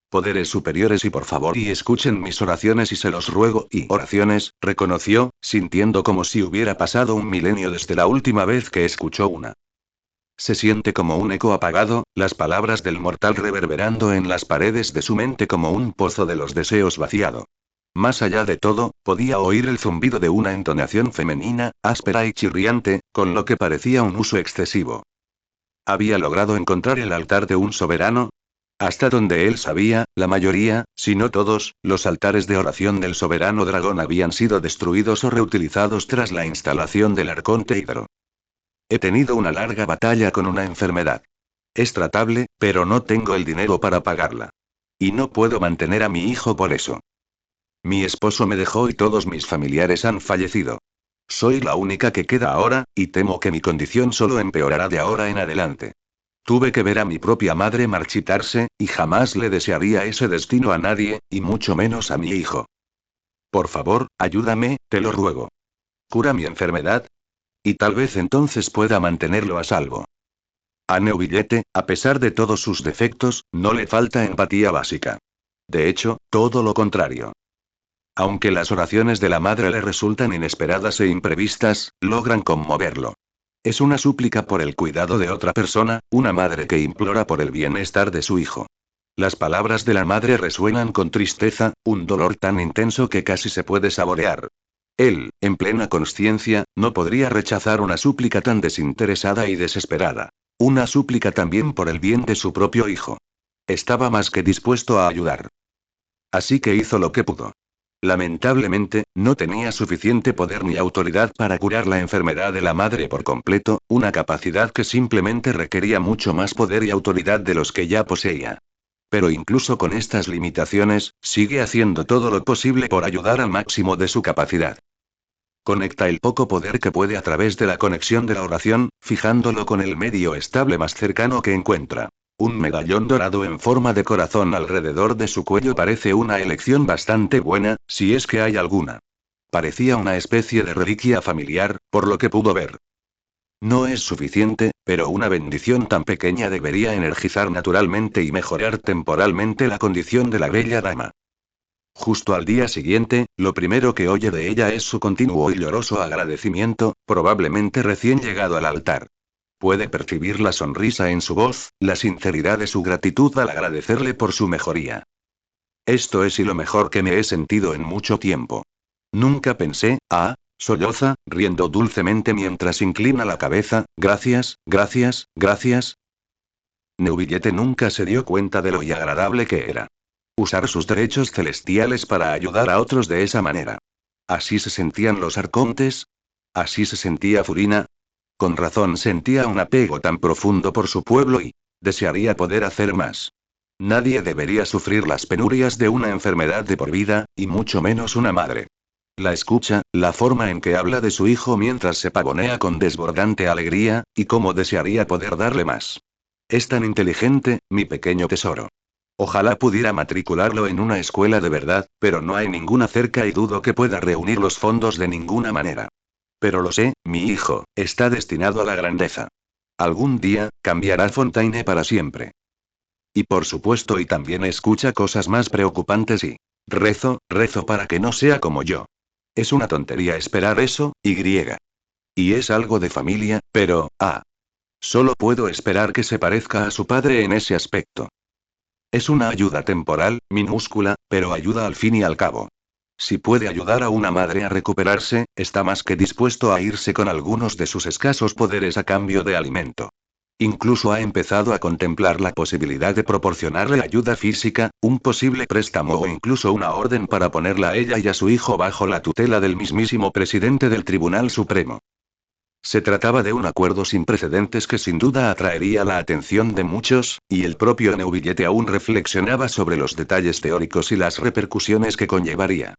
Speaker 1: Poderes superiores y por favor y escuchen mis oraciones y se los ruego y oraciones, reconoció, sintiendo como si hubiera pasado un milenio desde la última vez que escuchó una. Se siente como un eco apagado, las palabras del mortal reverberando en las paredes de su mente como un pozo de los deseos vaciado. Más allá de todo, podía oír el zumbido de una entonación femenina, áspera y chirriante, con lo que parecía un uso excesivo. Había logrado encontrar el altar de un soberano. Hasta donde él sabía, la mayoría, si no todos, los altares de oración del soberano dragón habían sido destruidos o reutilizados tras la instalación del arconte Hidro. He tenido una larga batalla con una enfermedad. Es tratable, pero no tengo el dinero para pagarla. Y no puedo mantener a mi hijo por eso. Mi esposo me dejó y todos mis familiares han fallecido. Soy la única que queda ahora, y temo que mi condición solo empeorará de ahora en adelante. Tuve que ver a mi propia madre marchitarse, y jamás le desearía ese destino a nadie, y mucho menos a mi hijo. Por favor, ayúdame, te lo ruego. Cura mi enfermedad, y tal vez entonces pueda mantenerlo a salvo. A Neuvillette, a pesar de todos sus defectos, no le falta empatía básica. De hecho, todo lo contrario. Aunque las oraciones de la madre le resultan inesperadas e imprevistas, logran conmoverlo. Es una súplica por el cuidado de otra persona, una madre que implora por el bienestar de su hijo. Las palabras de la madre resuenan con tristeza, un dolor tan intenso que casi se puede saborear. Él, en plena consciencia, no podría rechazar una súplica tan desinteresada y desesperada. Una súplica también por el bien de su propio hijo. Estaba más que dispuesto a ayudar. Así que hizo lo que pudo. Lamentablemente, no tenía suficiente poder ni autoridad para curar la enfermedad de la madre por completo, una capacidad que simplemente requería mucho más poder y autoridad de los que ya poseía. Pero incluso con estas limitaciones, sigue haciendo todo lo posible por ayudar al máximo de su capacidad. Conecta el poco poder que puede a través de la conexión de la oración, fijándolo con el medio estable más cercano que encuentra. Un medallón dorado en forma de corazón alrededor de su cuello parece una elección bastante buena, si es que hay alguna. Parecía una especie de reliquia familiar, por lo que pudo ver. No es suficiente, pero una bendición tan pequeña debería energizar naturalmente y mejorar temporalmente la condición de la bella dama. Justo al día siguiente, lo primero que oye de ella es su continuo y lloroso agradecimiento, probablemente recién llegado al altar. Puede percibir la sonrisa en su voz, la sinceridad de su gratitud al agradecerle por su mejoría. Esto es y lo mejor que me he sentido en mucho tiempo. Nunca pensé, solloza, riendo dulcemente mientras inclina la cabeza, gracias, gracias, gracias. Neuvillette nunca se dio cuenta de lo agradable que era. Usar sus derechos celestiales para ayudar a otros de esa manera. Así se sentían los arcontes. Así se sentía Furina. Con razón sentía un apego tan profundo por su pueblo y desearía poder hacer más. Nadie debería sufrir las penurias de una enfermedad de por vida, y mucho menos una madre. La escucha, la forma en que habla de su hijo mientras se pavonea con desbordante alegría, y cómo desearía poder darle más. Es tan inteligente, mi pequeño tesoro. Ojalá pudiera matricularlo en una escuela de verdad, pero no hay ninguna cerca y dudo que pueda reunir los fondos de ninguna manera. Pero lo sé, mi hijo, está destinado a la grandeza. Algún día, cambiará Fontaine para siempre. Y por supuesto y también escucha cosas más preocupantes y rezo para que no sea como yo. Es una tontería esperar eso, y. Y es algo de familia, pero, solo puedo esperar que se parezca a su padre en ese aspecto. Es una ayuda temporal, minúscula, pero ayuda al fin y al cabo. Si puede ayudar a una madre a recuperarse, está más que dispuesto a irse con algunos de sus escasos poderes a cambio de alimento. Incluso ha empezado a contemplar la posibilidad de proporcionarle ayuda física, un posible préstamo o incluso una orden para ponerla a ella y a su hijo bajo la tutela del mismísimo presidente del Tribunal Supremo. Se trataba de un acuerdo sin precedentes que sin duda atraería la atención de muchos, y el propio Neuvillette aún reflexionaba sobre los detalles teóricos y las repercusiones que conllevaría.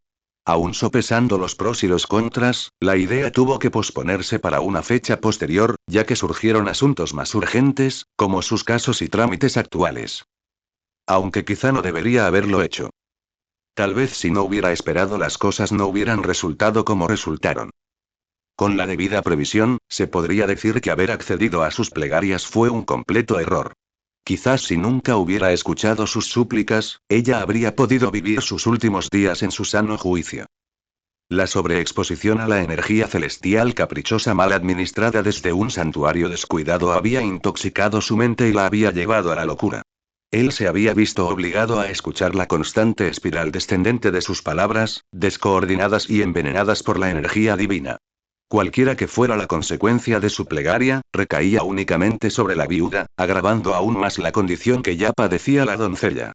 Speaker 1: Aún sopesando los pros y los contras, la idea tuvo que posponerse para una fecha posterior, ya que surgieron asuntos más urgentes, como sus casos y trámites actuales. Aunque quizá no debería haberlo hecho. Tal vez si no hubiera esperado las cosas no hubieran resultado como resultaron. Con la debida previsión, se podría decir que haber accedido a sus plegarias fue un completo error. Quizás si nunca hubiera escuchado sus súplicas, ella habría podido vivir sus últimos días en su sano juicio. La sobreexposición a la energía celestial caprichosa mal administrada desde un santuario descuidado había intoxicado su mente y la había llevado a la locura. Él se había visto obligado a escuchar la constante espiral descendente de sus palabras, descoordinadas y envenenadas por la energía divina. Cualquiera que fuera la consecuencia de su plegaria, recaía únicamente sobre la viuda, agravando aún más la condición que ya padecía la doncella.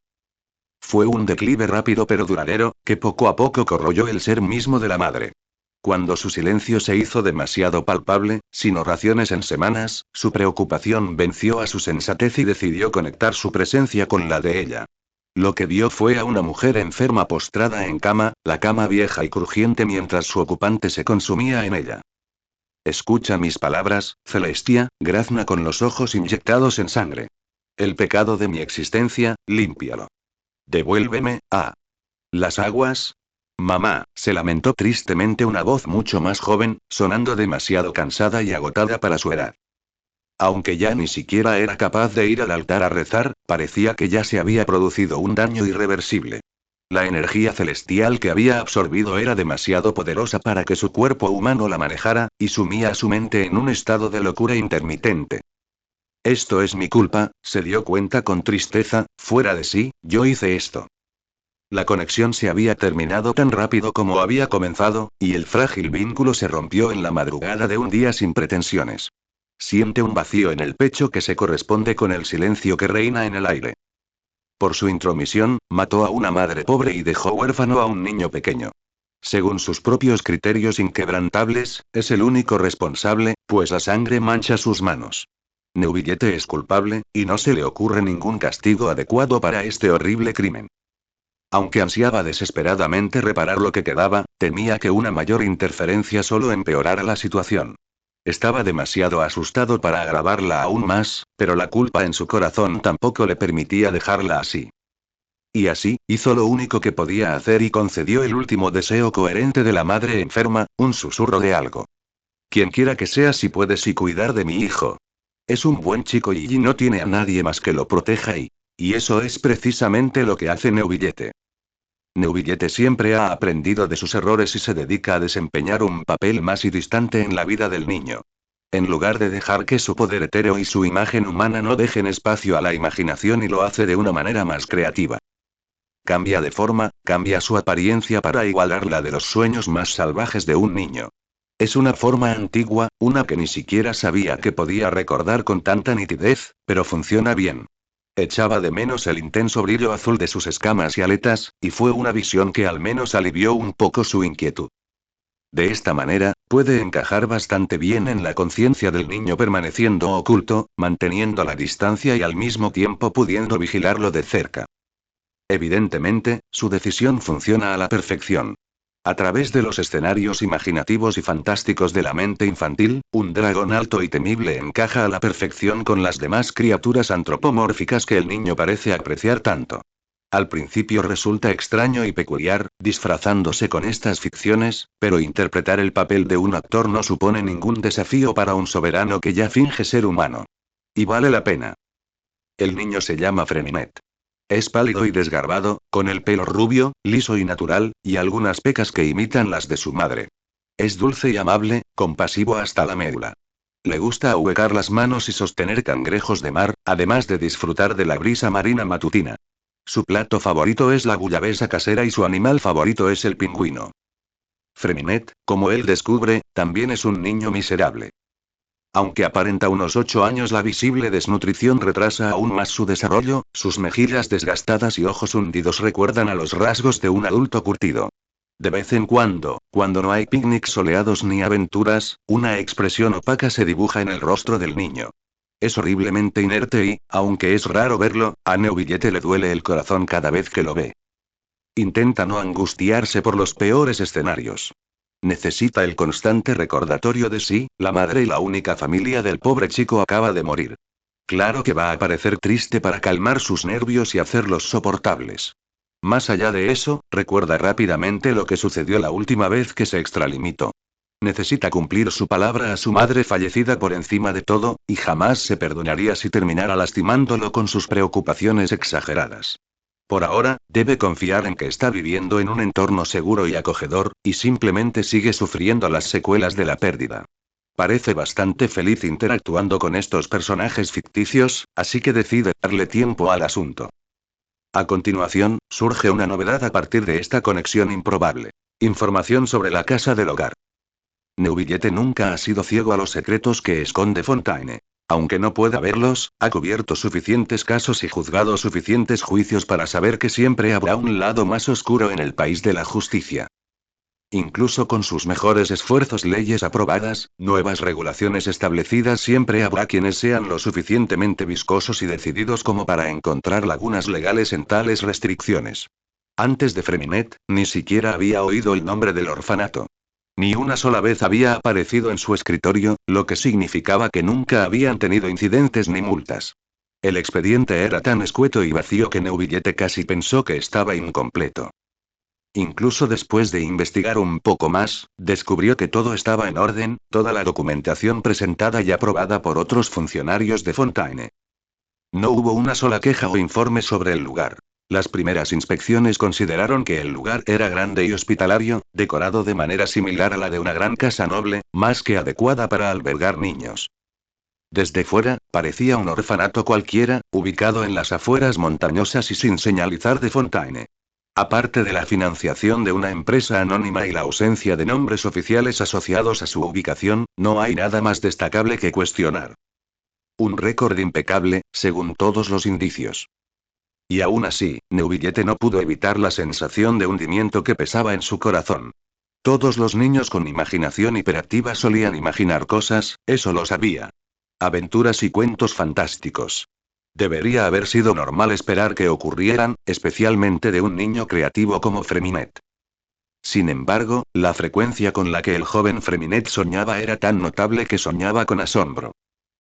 Speaker 1: Fue un declive rápido pero duradero, que poco a poco corroyó el ser mismo de la madre. Cuando su silencio se hizo demasiado palpable, sin oraciones en semanas, su preocupación venció a su sensatez y decidió conectar su presencia con la de ella. Lo que vio fue a una mujer enferma postrada en cama, la cama vieja y crujiente mientras su ocupante se consumía en ella. Escucha mis palabras, Celestia, grazna con los ojos inyectados en sangre. El pecado de mi existencia, límpialo. Devuélveme, las aguas. Mamá, se lamentó tristemente una voz mucho más joven, sonando demasiado cansada y agotada para su edad. Aunque ya ni siquiera era capaz de ir al altar a rezar, parecía que ya se había producido un daño irreversible. La energía celestial que había absorbido era demasiado poderosa para que su cuerpo humano la manejara, y sumía a su mente en un estado de locura intermitente. Esto es mi culpa, se dio cuenta con tristeza, fuera de sí, yo hice esto. La conexión se había terminado tan rápido como había comenzado, y el frágil vínculo se rompió en la madrugada de un día sin pretensiones. Siente un vacío en el pecho que se corresponde con el silencio que reina en el aire. Por su intromisión, mató a una madre pobre y dejó huérfano a un niño pequeño. Según sus propios criterios inquebrantables, es el único responsable, pues la sangre mancha sus manos. Neuvillette es culpable, y no se le ocurre ningún castigo adecuado para este horrible crimen. Aunque ansiaba desesperadamente reparar lo que quedaba, temía que una mayor interferencia solo empeorara la situación. Estaba demasiado asustado para agravarla aún más, pero la culpa en su corazón tampoco le permitía dejarla así. Y así, hizo lo único que podía hacer y concedió el último deseo coherente de la madre enferma, un susurro de algo. Quien quiera que sea, si puedes y cuidar de mi hijo. Es un buen chico y no tiene a nadie más que lo proteja y eso es precisamente lo que hace Neuvillette. Neuvillette siempre ha aprendido de sus errores y se dedica a desempeñar un papel más y distante en la vida del niño. En lugar de dejar que su poder etéreo y su imagen humana no dejen espacio a la imaginación y lo hace de una manera más creativa. Cambia de forma, cambia su apariencia para igualar la de los sueños más salvajes de un niño. Es una forma antigua, una que ni siquiera sabía que podía recordar con tanta nitidez, pero funciona bien. Echaba de menos el intenso brillo azul de sus escamas y aletas, y fue una visión que al menos alivió un poco su inquietud. De esta manera, puede encajar bastante bien en la conciencia del niño permaneciendo oculto, manteniendo la distancia y al mismo tiempo pudiendo vigilarlo de cerca. Evidentemente, su decisión funciona a la perfección. A través de los escenarios imaginativos y fantásticos de la mente infantil, un dragón alto y temible encaja a la perfección con las demás criaturas antropomórficas que el niño parece apreciar tanto. Al principio resulta extraño y peculiar, disfrazándose con estas ficciones, pero interpretar el papel de un actor no supone ningún desafío para un soberano que ya finge ser humano. Y vale la pena. El niño se llama Freminet. Es pálido y desgarbado, con el pelo rubio, liso y natural, y algunas pecas que imitan las de su madre. Es dulce y amable, compasivo hasta la médula. Le gusta ahuecar las manos y sostener cangrejos de mar, además de disfrutar de la brisa marina matutina. Su plato favorito es la bullabesa casera y su animal favorito es el pingüino. Freminet, como él descubre, también es un niño miserable. Aunque aparenta unos 8 años, la visible desnutrición retrasa aún más su desarrollo, sus mejillas desgastadas y ojos hundidos recuerdan a los rasgos de un adulto curtido. De vez en cuando no hay picnics soleados ni aventuras, una expresión opaca se dibuja en el rostro del niño. Es horriblemente inerte y, aunque es raro verlo, a Neuvillette le duele el corazón cada vez que lo ve. Intenta no angustiarse por los peores escenarios. Necesita el constante recordatorio de sí, la madre y la única familia del pobre chico acaba de morir. Claro que va a parecer triste para calmar sus nervios y hacerlos soportables. Más allá de eso, recuerda rápidamente lo que sucedió la última vez que se extralimitó. Necesita cumplir su palabra a su madre fallecida por encima de todo, y jamás se perdonaría si terminara lastimándolo con sus preocupaciones exageradas. Por ahora, debe confiar en que está viviendo en un entorno seguro y acogedor, y simplemente sigue sufriendo las secuelas de la pérdida. Parece bastante feliz interactuando con estos personajes ficticios, así que decide darle tiempo al asunto. A continuación, surge una novedad a partir de esta conexión improbable. Información sobre la casa del hogar. Neuvillette nunca ha sido ciego a los secretos que esconde Fontaine. Aunque no pueda verlos, ha cubierto suficientes casos y juzgado suficientes juicios para saber que siempre habrá un lado más oscuro en el país de la justicia. Incluso con sus mejores esfuerzos, leyes aprobadas, nuevas regulaciones establecidas, siempre habrá quienes sean lo suficientemente viscosos y decididos como para encontrar lagunas legales en tales restricciones. Antes de Freminet, ni siquiera había oído el nombre del orfanato. Ni una sola vez había aparecido en su escritorio, lo que significaba que nunca habían tenido incidentes ni multas. El expediente era tan escueto y vacío que Neuvillette casi pensó que estaba incompleto. Incluso después de investigar un poco más, descubrió que todo estaba en orden, toda la documentación presentada y aprobada por otros funcionarios de Fontaine. No hubo una sola queja o informe sobre el lugar. Las primeras inspecciones consideraron que el lugar era grande y hospitalario, decorado de manera similar a la de una gran casa noble, más que adecuada para albergar niños. Desde fuera, parecía un orfanato cualquiera, ubicado en las afueras montañosas y sin señalizar de Fontaine. Aparte de la financiación de una empresa anónima y la ausencia de nombres oficiales asociados a su ubicación, no hay nada más destacable que cuestionar. Un récord impecable, según todos los indicios. Y aún así, Neuvillette no pudo evitar la sensación de hundimiento que pesaba en su corazón. Todos los niños con imaginación hiperactiva solían imaginar cosas, eso lo sabía. Aventuras y cuentos fantásticos. Debería haber sido normal esperar que ocurrieran, especialmente de un niño creativo como Freminet. Sin embargo, la frecuencia con la que el joven Freminet soñaba era tan notable que soñaba con asombro.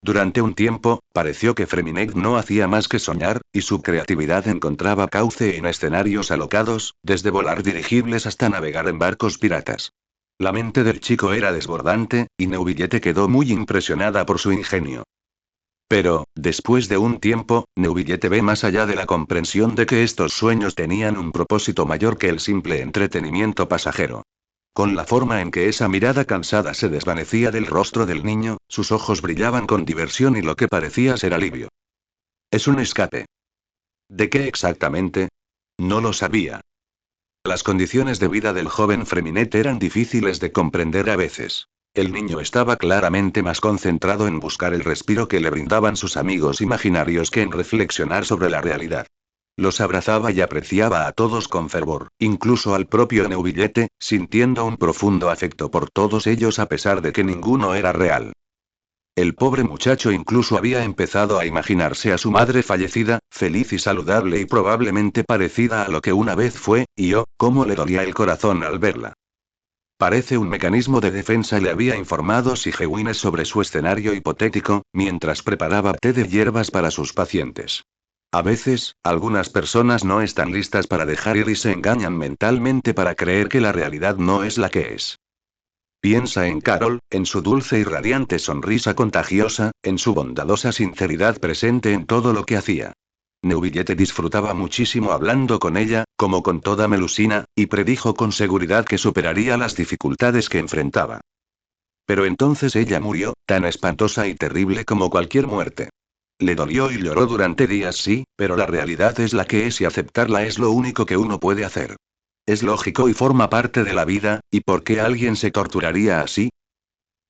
Speaker 1: Durante un tiempo, pareció que Freminet no hacía más que soñar, y su creatividad encontraba cauce en escenarios alocados, desde volar dirigibles hasta navegar en barcos piratas. La mente del chico era desbordante, y Neuvillette quedó muy impresionada por su ingenio. Pero, después de un tiempo, Neuvillette ve más allá de la comprensión de que estos sueños tenían un propósito mayor que el simple entretenimiento pasajero. Con la forma en que esa mirada cansada se desvanecía del rostro del niño, sus ojos brillaban con diversión y lo que parecía ser alivio. Es un escape. ¿De qué exactamente? No lo sabía. Las condiciones de vida del joven Freminet eran difíciles de comprender a veces. El niño estaba claramente más concentrado en buscar el respiro que le brindaban sus amigos imaginarios que en reflexionar sobre la realidad. Los abrazaba y apreciaba a todos con fervor, incluso al propio Neuvillette, sintiendo un profundo afecto por todos ellos a pesar de que ninguno era real. El pobre muchacho incluso había empezado a imaginarse a su madre fallecida, feliz y saludable y probablemente parecida a lo que una vez fue, y oh, cómo le dolía el corazón al verla. Parece un mecanismo de defensa, le había informado Sigewinne sobre su escenario hipotético, mientras preparaba té de hierbas para sus pacientes. A veces, algunas personas no están listas para dejar ir y se engañan mentalmente para creer que la realidad no es la que es. Piensa en Carol, en su dulce y radiante sonrisa contagiosa, en su bondadosa sinceridad presente en todo lo que hacía. Neuvillette disfrutaba muchísimo hablando con ella, como con toda Melusina, y predijo con seguridad que superaría las dificultades que enfrentaba. Pero entonces ella murió, tan espantosa y terrible como cualquier muerte. Le dolió y lloró durante días, sí, pero la realidad es la que es y aceptarla es lo único que uno puede hacer. Es lógico y forma parte de la vida, ¿y por qué alguien se torturaría así?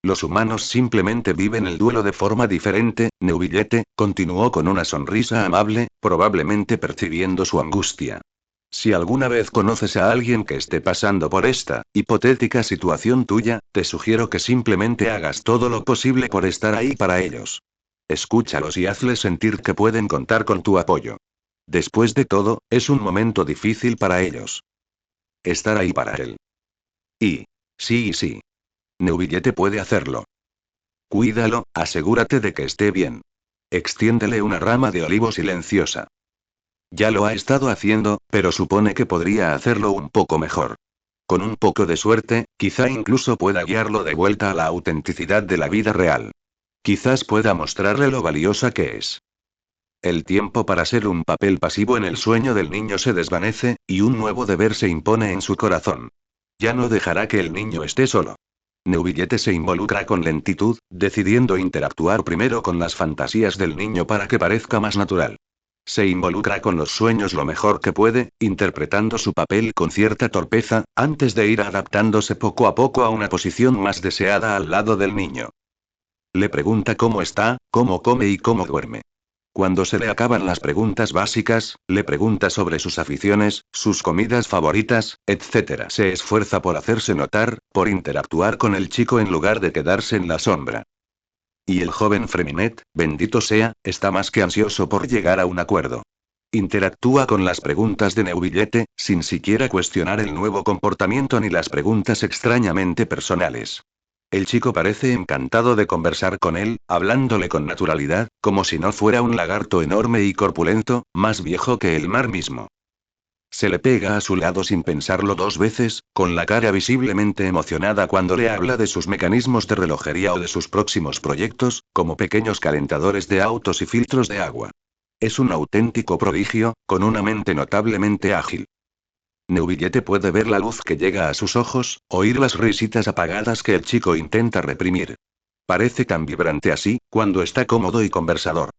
Speaker 1: Los humanos simplemente viven el duelo de forma diferente, Neuvillette, continuó con una sonrisa amable, probablemente percibiendo su angustia. Si alguna vez conoces a alguien que esté pasando por esta hipotética situación tuya, te sugiero que simplemente hagas todo lo posible por estar ahí para ellos. Escúchalos y hazles sentir que pueden contar con tu apoyo. Después de todo, es un momento difícil para ellos. Estar ahí para él. Sí. Neuvillette puede hacerlo. Cuídalo, asegúrate de que esté bien. Extiéndele una rama de olivo silenciosa. Ya lo ha estado haciendo, pero supone que podría hacerlo un poco mejor. Con un poco de suerte, quizá incluso pueda guiarlo de vuelta a la autenticidad de la vida real. Quizás pueda mostrarle lo valiosa que es. El tiempo para ser un papel pasivo en el sueño del niño se desvanece, y un nuevo deber se impone en su corazón. Ya no dejará que el niño esté solo. Neuvillette se involucra con lentitud, decidiendo interactuar primero con las fantasías del niño para que parezca más natural. Se involucra con los sueños lo mejor que puede, interpretando su papel con cierta torpeza, antes de ir adaptándose poco a poco a una posición más deseada al lado del niño. Le pregunta cómo está, cómo come y cómo duerme. Cuando se le acaban las preguntas básicas, le pregunta sobre sus aficiones, sus comidas favoritas, etc. Se esfuerza por hacerse notar, por interactuar con el chico en lugar de quedarse en la sombra. Y el joven Freminet, bendito sea, está más que ansioso por llegar a un acuerdo. Interactúa con las preguntas de Neuvillette, sin siquiera cuestionar el nuevo comportamiento ni las preguntas extrañamente personales. El chico parece encantado de conversar con él, hablándole con naturalidad, como si no fuera un lagarto enorme y corpulento, más viejo que el mar mismo. Se le pega a su lado sin pensarlo dos veces, con la cara visiblemente emocionada cuando le habla de sus mecanismos de relojería o de sus próximos proyectos, como pequeños calentadores de autos y filtros de agua. Es un auténtico prodigio, con una mente notablemente ágil. Neuvillette puede ver la luz que llega a sus ojos, oír las risitas apagadas que el chico intenta reprimir. Parece tan vibrante así, cuando está cómodo y conversador.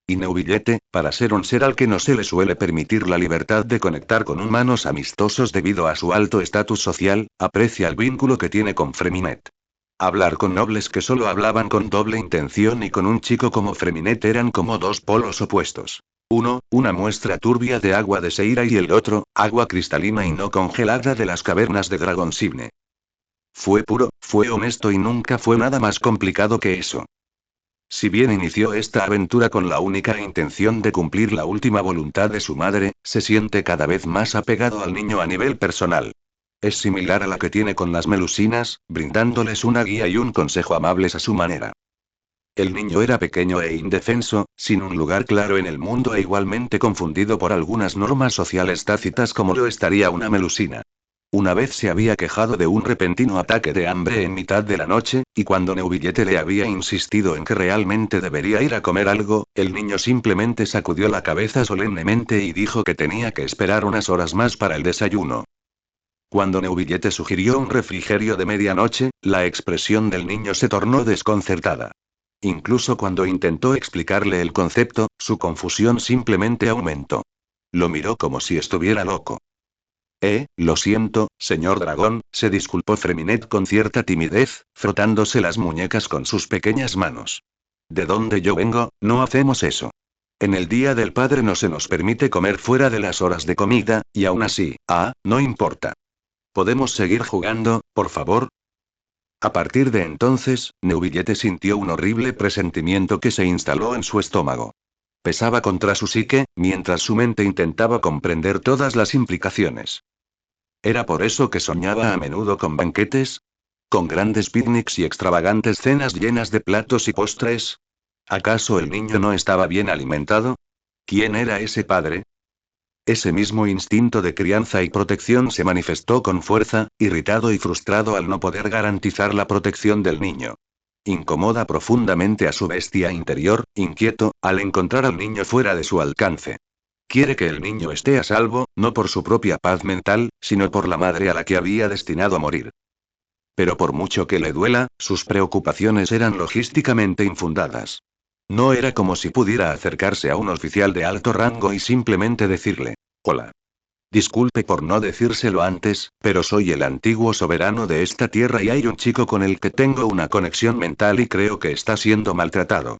Speaker 1: Y Neuvillette, para ser un ser al que no se le suele permitir la libertad de conectar con humanos amistosos debido a su alto estatus social, aprecia el vínculo que tiene con Freminet. Hablar con nobles que solo hablaban con doble intención y con un chico como Freminet eran como dos polos opuestos. Uno, una muestra turbia de agua de Seira y el otro, agua cristalina y no congelada de las cavernas de Dragonsibne. Fue puro, fue honesto y nunca fue nada más complicado que eso. Si bien inició esta aventura con la única intención de cumplir la última voluntad de su madre, se siente cada vez más apegado al niño a nivel personal. Es similar a la que tiene con las Melusinas, brindándoles una guía y un consejo amables a su manera. El niño era pequeño e indefenso, sin un lugar claro en el mundo e igualmente confundido por algunas normas sociales tácitas como lo estaría una Melusina. Una vez se había quejado de un repentino ataque de hambre en mitad de la noche, y cuando Neuvillette le había insistido en que realmente debería ir a comer algo, el niño simplemente sacudió la cabeza solemnemente y dijo que tenía que esperar unas horas más para el desayuno. Cuando Neuvillette sugirió un refrigerio de medianoche, la expresión del niño se tornó desconcertada. Incluso cuando intentó explicarle el concepto, su confusión simplemente aumentó. Lo miró como si estuviera loco. Lo siento, señor dragón, se disculpó Freminet con cierta timidez, frotándose las muñecas con sus pequeñas manos. De donde yo vengo, no hacemos eso. En el Día del Padre no se nos permite comer fuera de las horas de comida, y aún así, no importa. ¿Podemos seguir jugando, por favor? A partir de entonces, Neuvillette sintió un horrible presentimiento que se instaló en su estómago. Pesaba contra su psique, mientras su mente intentaba comprender todas las implicaciones. ¿Era por eso que soñaba a menudo con banquetes? ¿Con grandes picnics y extravagantes cenas llenas de platos y postres? ¿Acaso el niño no estaba bien alimentado? ¿Quién era ese padre? Ese mismo instinto de crianza y protección se manifestó con fuerza, irritado y frustrado al no poder garantizar la protección del niño. incomoda profundamente a su bestia interior, inquieto, al encontrar al niño fuera de su alcance. Quiere que el niño esté a salvo, no por su propia paz mental, sino por la madre a la que había destinado a morir. Pero por mucho que le duela, sus preocupaciones eran logísticamente infundadas. No era como si pudiera acercarse a un oficial de alto rango y simplemente decirle, hola. Disculpe por no decírselo antes, pero soy el antiguo soberano de esta tierra y hay un chico con el que tengo una conexión mental y creo que está siendo maltratado.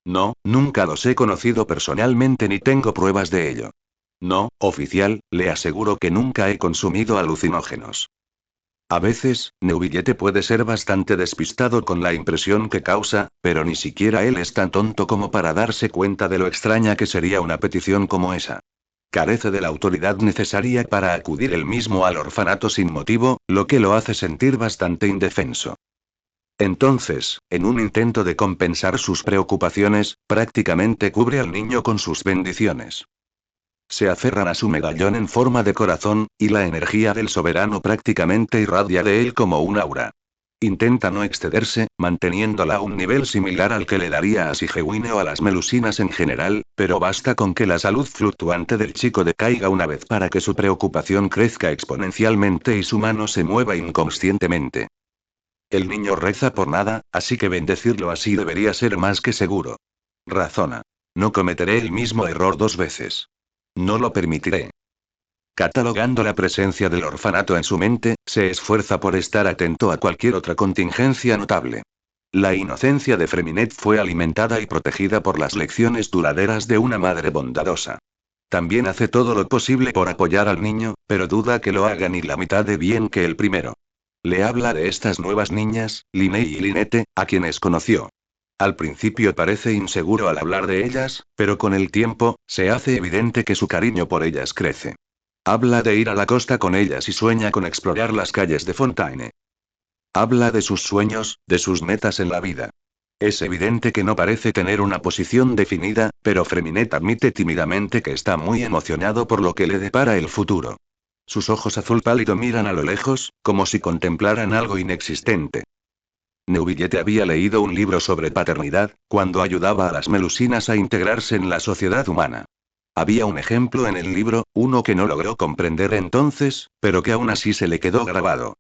Speaker 1: No, nunca los he conocido personalmente ni tengo pruebas de ello. No, oficial, le aseguro que nunca he consumido alucinógenos. A veces, Neuvillette puede ser bastante despistado con la impresión que causa, pero ni siquiera él es tan tonto como para darse cuenta de lo extraña que sería una petición como esa. Carece de la autoridad necesaria para acudir él mismo al orfanato sin motivo, lo que lo hace sentir bastante indefenso. Entonces, en un intento de compensar sus preocupaciones, prácticamente cubre al niño con sus bendiciones. Se aferran a su medallón en forma de corazón, y la energía del soberano prácticamente irradia de él como un aura. Intenta no excederse, manteniéndola a un nivel similar al que le daría a Sigewinne o a las melusinas en general, pero basta con que la salud fluctuante del chico decaiga una vez para que su preocupación crezca exponencialmente y su mano se mueva inconscientemente. El niño reza por nada, así que bendecirlo así debería ser más que seguro. Razona. No cometeré el mismo error 2 veces. No lo permitiré. Catalogando la presencia del orfanato en su mente, se esfuerza por estar atento a cualquier otra contingencia notable. La inocencia de Freminet fue alimentada y protegida por las lecciones duraderas de una madre bondadosa. También hace todo lo posible por apoyar al niño, pero duda que lo haga ni la mitad de bien que el primero. Le habla de estas nuevas niñas, Linnea y Lynette, a quienes conoció. Al principio parece inseguro al hablar de ellas, pero con el tiempo, se hace evidente que su cariño por ellas crece. Habla de ir a la costa con ellas y sueña con explorar las calles de Fontaine. Habla de sus sueños, de sus metas en la vida. Es evidente que no parece tener una posición definida, pero Freminet admite tímidamente que está muy emocionado por lo que le depara el futuro. Sus ojos azul pálido miran a lo lejos, como si contemplaran algo inexistente. Neuvillette había leído un libro sobre paternidad, cuando ayudaba a las melusinas a integrarse en la sociedad humana. Había un ejemplo en el libro, uno que no logró comprender entonces, pero que aún así se le quedó grabado.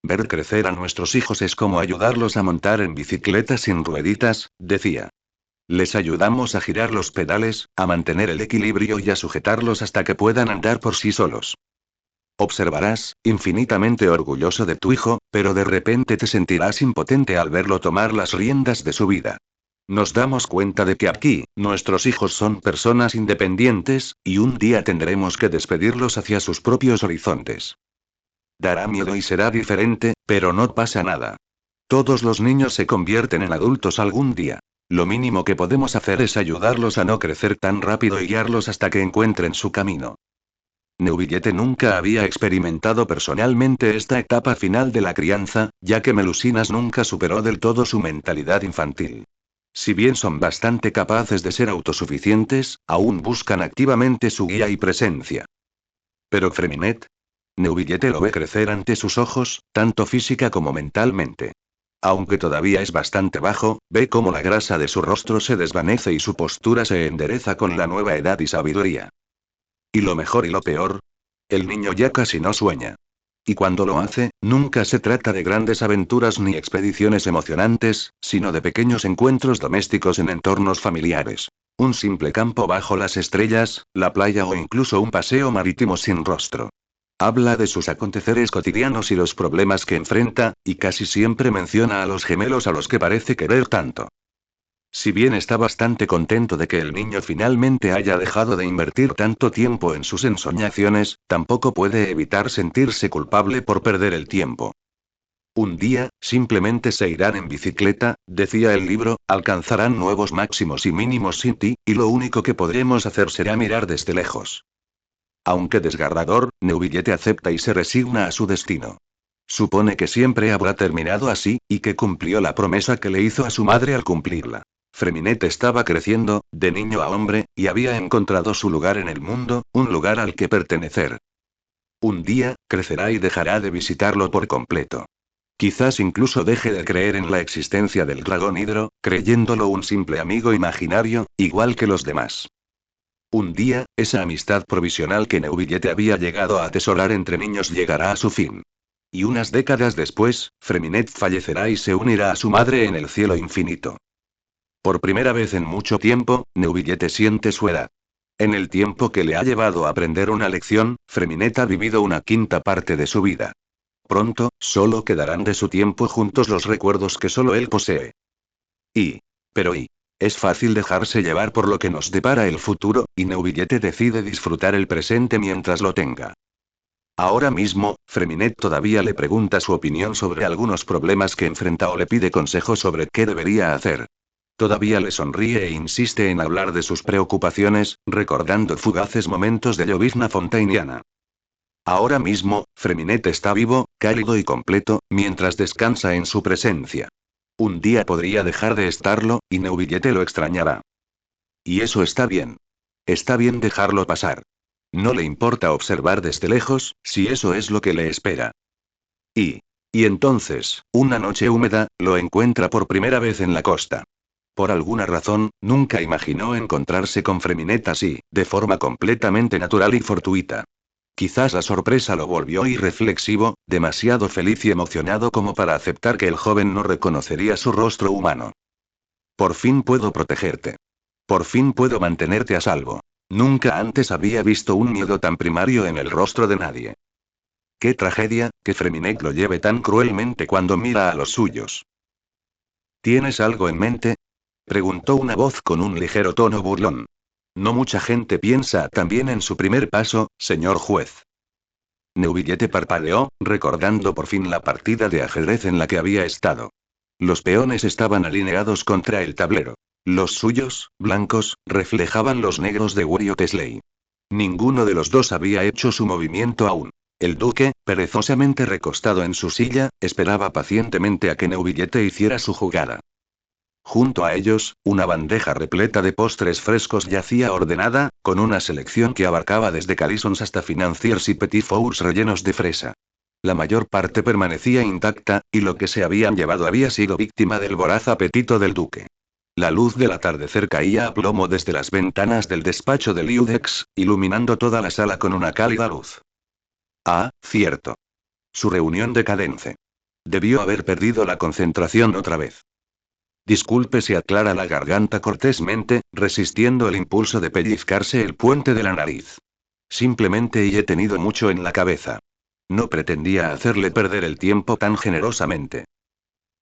Speaker 1: Ver crecer a nuestros hijos es como ayudarlos a montar en bicicletas sin rueditas, decía. Les ayudamos a girar los pedales, a mantener el equilibrio y a sujetarlos hasta que puedan andar por sí solos. Observarás, infinitamente orgulloso de tu hijo, pero de repente te sentirás impotente al verlo tomar las riendas de su vida. Nos damos cuenta de que aquí, nuestros hijos son personas independientes, y un día tendremos que despedirlos hacia sus propios horizontes. Dará miedo y será diferente, pero no pasa nada. Todos los niños se convierten en adultos algún día. Lo mínimo que podemos hacer es ayudarlos a no crecer tan rápido y guiarlos hasta que encuentren su camino. Neuvillette nunca había experimentado personalmente esta etapa final de la crianza, ya que Melusinas nunca superó del todo su mentalidad infantil. Si bien son bastante capaces de ser autosuficientes, aún buscan activamente su guía y presencia. Pero Freminet. Neuvillette lo ve crecer ante sus ojos, tanto física como mentalmente. Aunque todavía es bastante bajo, ve cómo la grasa de su rostro se desvanece y su postura se endereza con la nueva edad y sabiduría. Y lo mejor y lo peor, el niño ya casi no sueña. Y cuando lo hace, nunca se trata de grandes aventuras ni expediciones emocionantes, sino de pequeños encuentros domésticos en entornos familiares. Un simple campo bajo las estrellas, la playa o incluso un paseo marítimo sin rostro. Habla de sus aconteceres cotidianos y los problemas que enfrenta, y casi siempre menciona a los gemelos a los que parece querer tanto. Si bien está bastante contento de que el niño finalmente haya dejado de invertir tanto tiempo en sus ensoñaciones, tampoco puede evitar sentirse culpable por perder el tiempo. Un día, simplemente se irán en bicicleta, decía el libro, alcanzarán nuevos máximos y mínimos sin ti, y lo único que podremos hacer será mirar desde lejos. Aunque desgarrador, Neuvillette acepta y se resigna a su destino. Supone que siempre habrá terminado así, y que cumplió la promesa que le hizo a su madre al cumplirla. Freminet estaba creciendo, de niño a hombre, y había encontrado su lugar en el mundo, un lugar al que pertenecer. Un día, crecerá y dejará de visitarlo por completo. Quizás incluso deje de creer en la existencia del dragón Hidro, creyéndolo un simple amigo imaginario, igual que los demás. Un día, esa amistad provisional que Neuvillette había llegado a atesorar entre niños llegará a su fin. Y unas décadas después, Freminet fallecerá y se unirá a su madre en el cielo infinito. Por primera vez en mucho tiempo, Neuvillette siente su edad. En el tiempo que le ha llevado a aprender una lección, Freminet ha vivido una quinta parte de su vida. Pronto, solo quedarán de su tiempo juntos los recuerdos que solo él posee. Pero es fácil dejarse llevar por lo que nos depara el futuro, y Neuvillette decide disfrutar el presente mientras lo tenga. Ahora mismo, Freminet todavía le pregunta su opinión sobre algunos problemas que enfrenta o le pide consejos sobre qué debería hacer. Todavía le sonríe e insiste en hablar de sus preocupaciones, recordando fugaces momentos de llovizna fontainiana. Ahora mismo, Freminet está vivo, cálido y completo, mientras descansa en su presencia. Un día podría dejar de estarlo, y Neuvillette lo extrañará. Y eso está bien. Está bien dejarlo pasar. No le importa observar desde lejos, si eso es lo que le espera. Y entonces, una noche húmeda, lo encuentra por primera vez en la costa. Por alguna razón, nunca imaginó encontrarse con Freminet así, de forma completamente natural y fortuita. Quizás la sorpresa lo volvió irreflexivo, demasiado feliz y emocionado como para aceptar que el joven no reconocería su rostro humano. Por fin puedo protegerte. Por fin puedo mantenerte a salvo. Nunca antes había visto un miedo tan primario en el rostro de nadie. Qué tragedia, que Freminet lo lleve tan cruelmente cuando mira a los suyos. ¿Tienes algo en mente? Preguntó una voz con un ligero tono burlón. No mucha gente piensa también en su primer paso, señor juez. Neuvillette parpadeó, recordando por fin la partida de ajedrez en la que había estado. Los peones estaban alineados contra el tablero. Los suyos, blancos, reflejaban los negros de Wario Tesley. Ninguno de los dos había hecho su movimiento aún. El duque, perezosamente recostado en su silla, esperaba pacientemente a que Neuvillette hiciera su jugada. Junto a ellos, una bandeja repleta de postres frescos yacía ordenada, con una selección que abarcaba desde calisons hasta financiers y petit fours rellenos de fresa. La mayor parte permanecía intacta, y lo que se habían llevado había sido víctima del voraz apetito del duque. La luz del atardecer caía a plomo desde las ventanas del despacho de Liudex, iluminando toda la sala con una cálida luz. Ah, cierto. Su reunión decadente. Debió haber perdido la concentración otra vez. Disculpe, se aclara la garganta cortésmente, resistiendo el impulso de pellizcarse el puente de la nariz. Simplemente he tenido mucho en la cabeza. No pretendía hacerle perder el tiempo tan generosamente.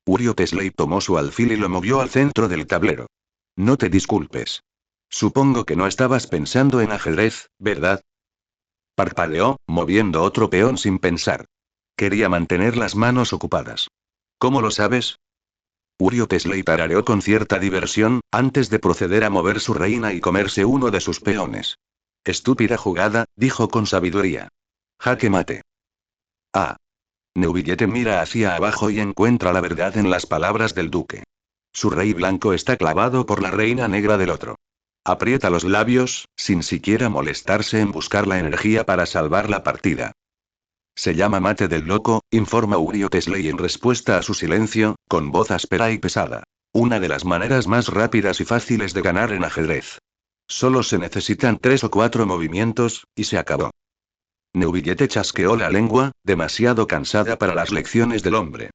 Speaker 1: Wario Tesley tomó su alfil y lo movió al centro del tablero. No te disculpes. Supongo que no estabas pensando en ajedrez, ¿verdad? Parpadeó, moviendo otro peón sin pensar. Quería mantener las manos ocupadas. ¿Cómo lo sabes? Wario Tesley tarareó con cierta diversión, antes de proceder a mover su reina y comerse uno de sus peones. Estúpida jugada, dijo con sabiduría. Jaque mate. Ah. Neuvillette mira hacia abajo y encuentra la verdad en las palabras del duque. Su rey blanco está clavado por la reina negra del otro. Aprieta los labios, sin siquiera molestarse en buscar la energía para salvar la partida. Se llama mate del loco, informa Wario Tesley en respuesta a su silencio, con voz áspera y pesada. Una de las maneras más rápidas y fáciles de ganar en ajedrez. Solo se necesitan 3 o 4 movimientos, y se acabó. Neuvillette chasqueó la lengua, demasiado cansada para las lecciones del hombre.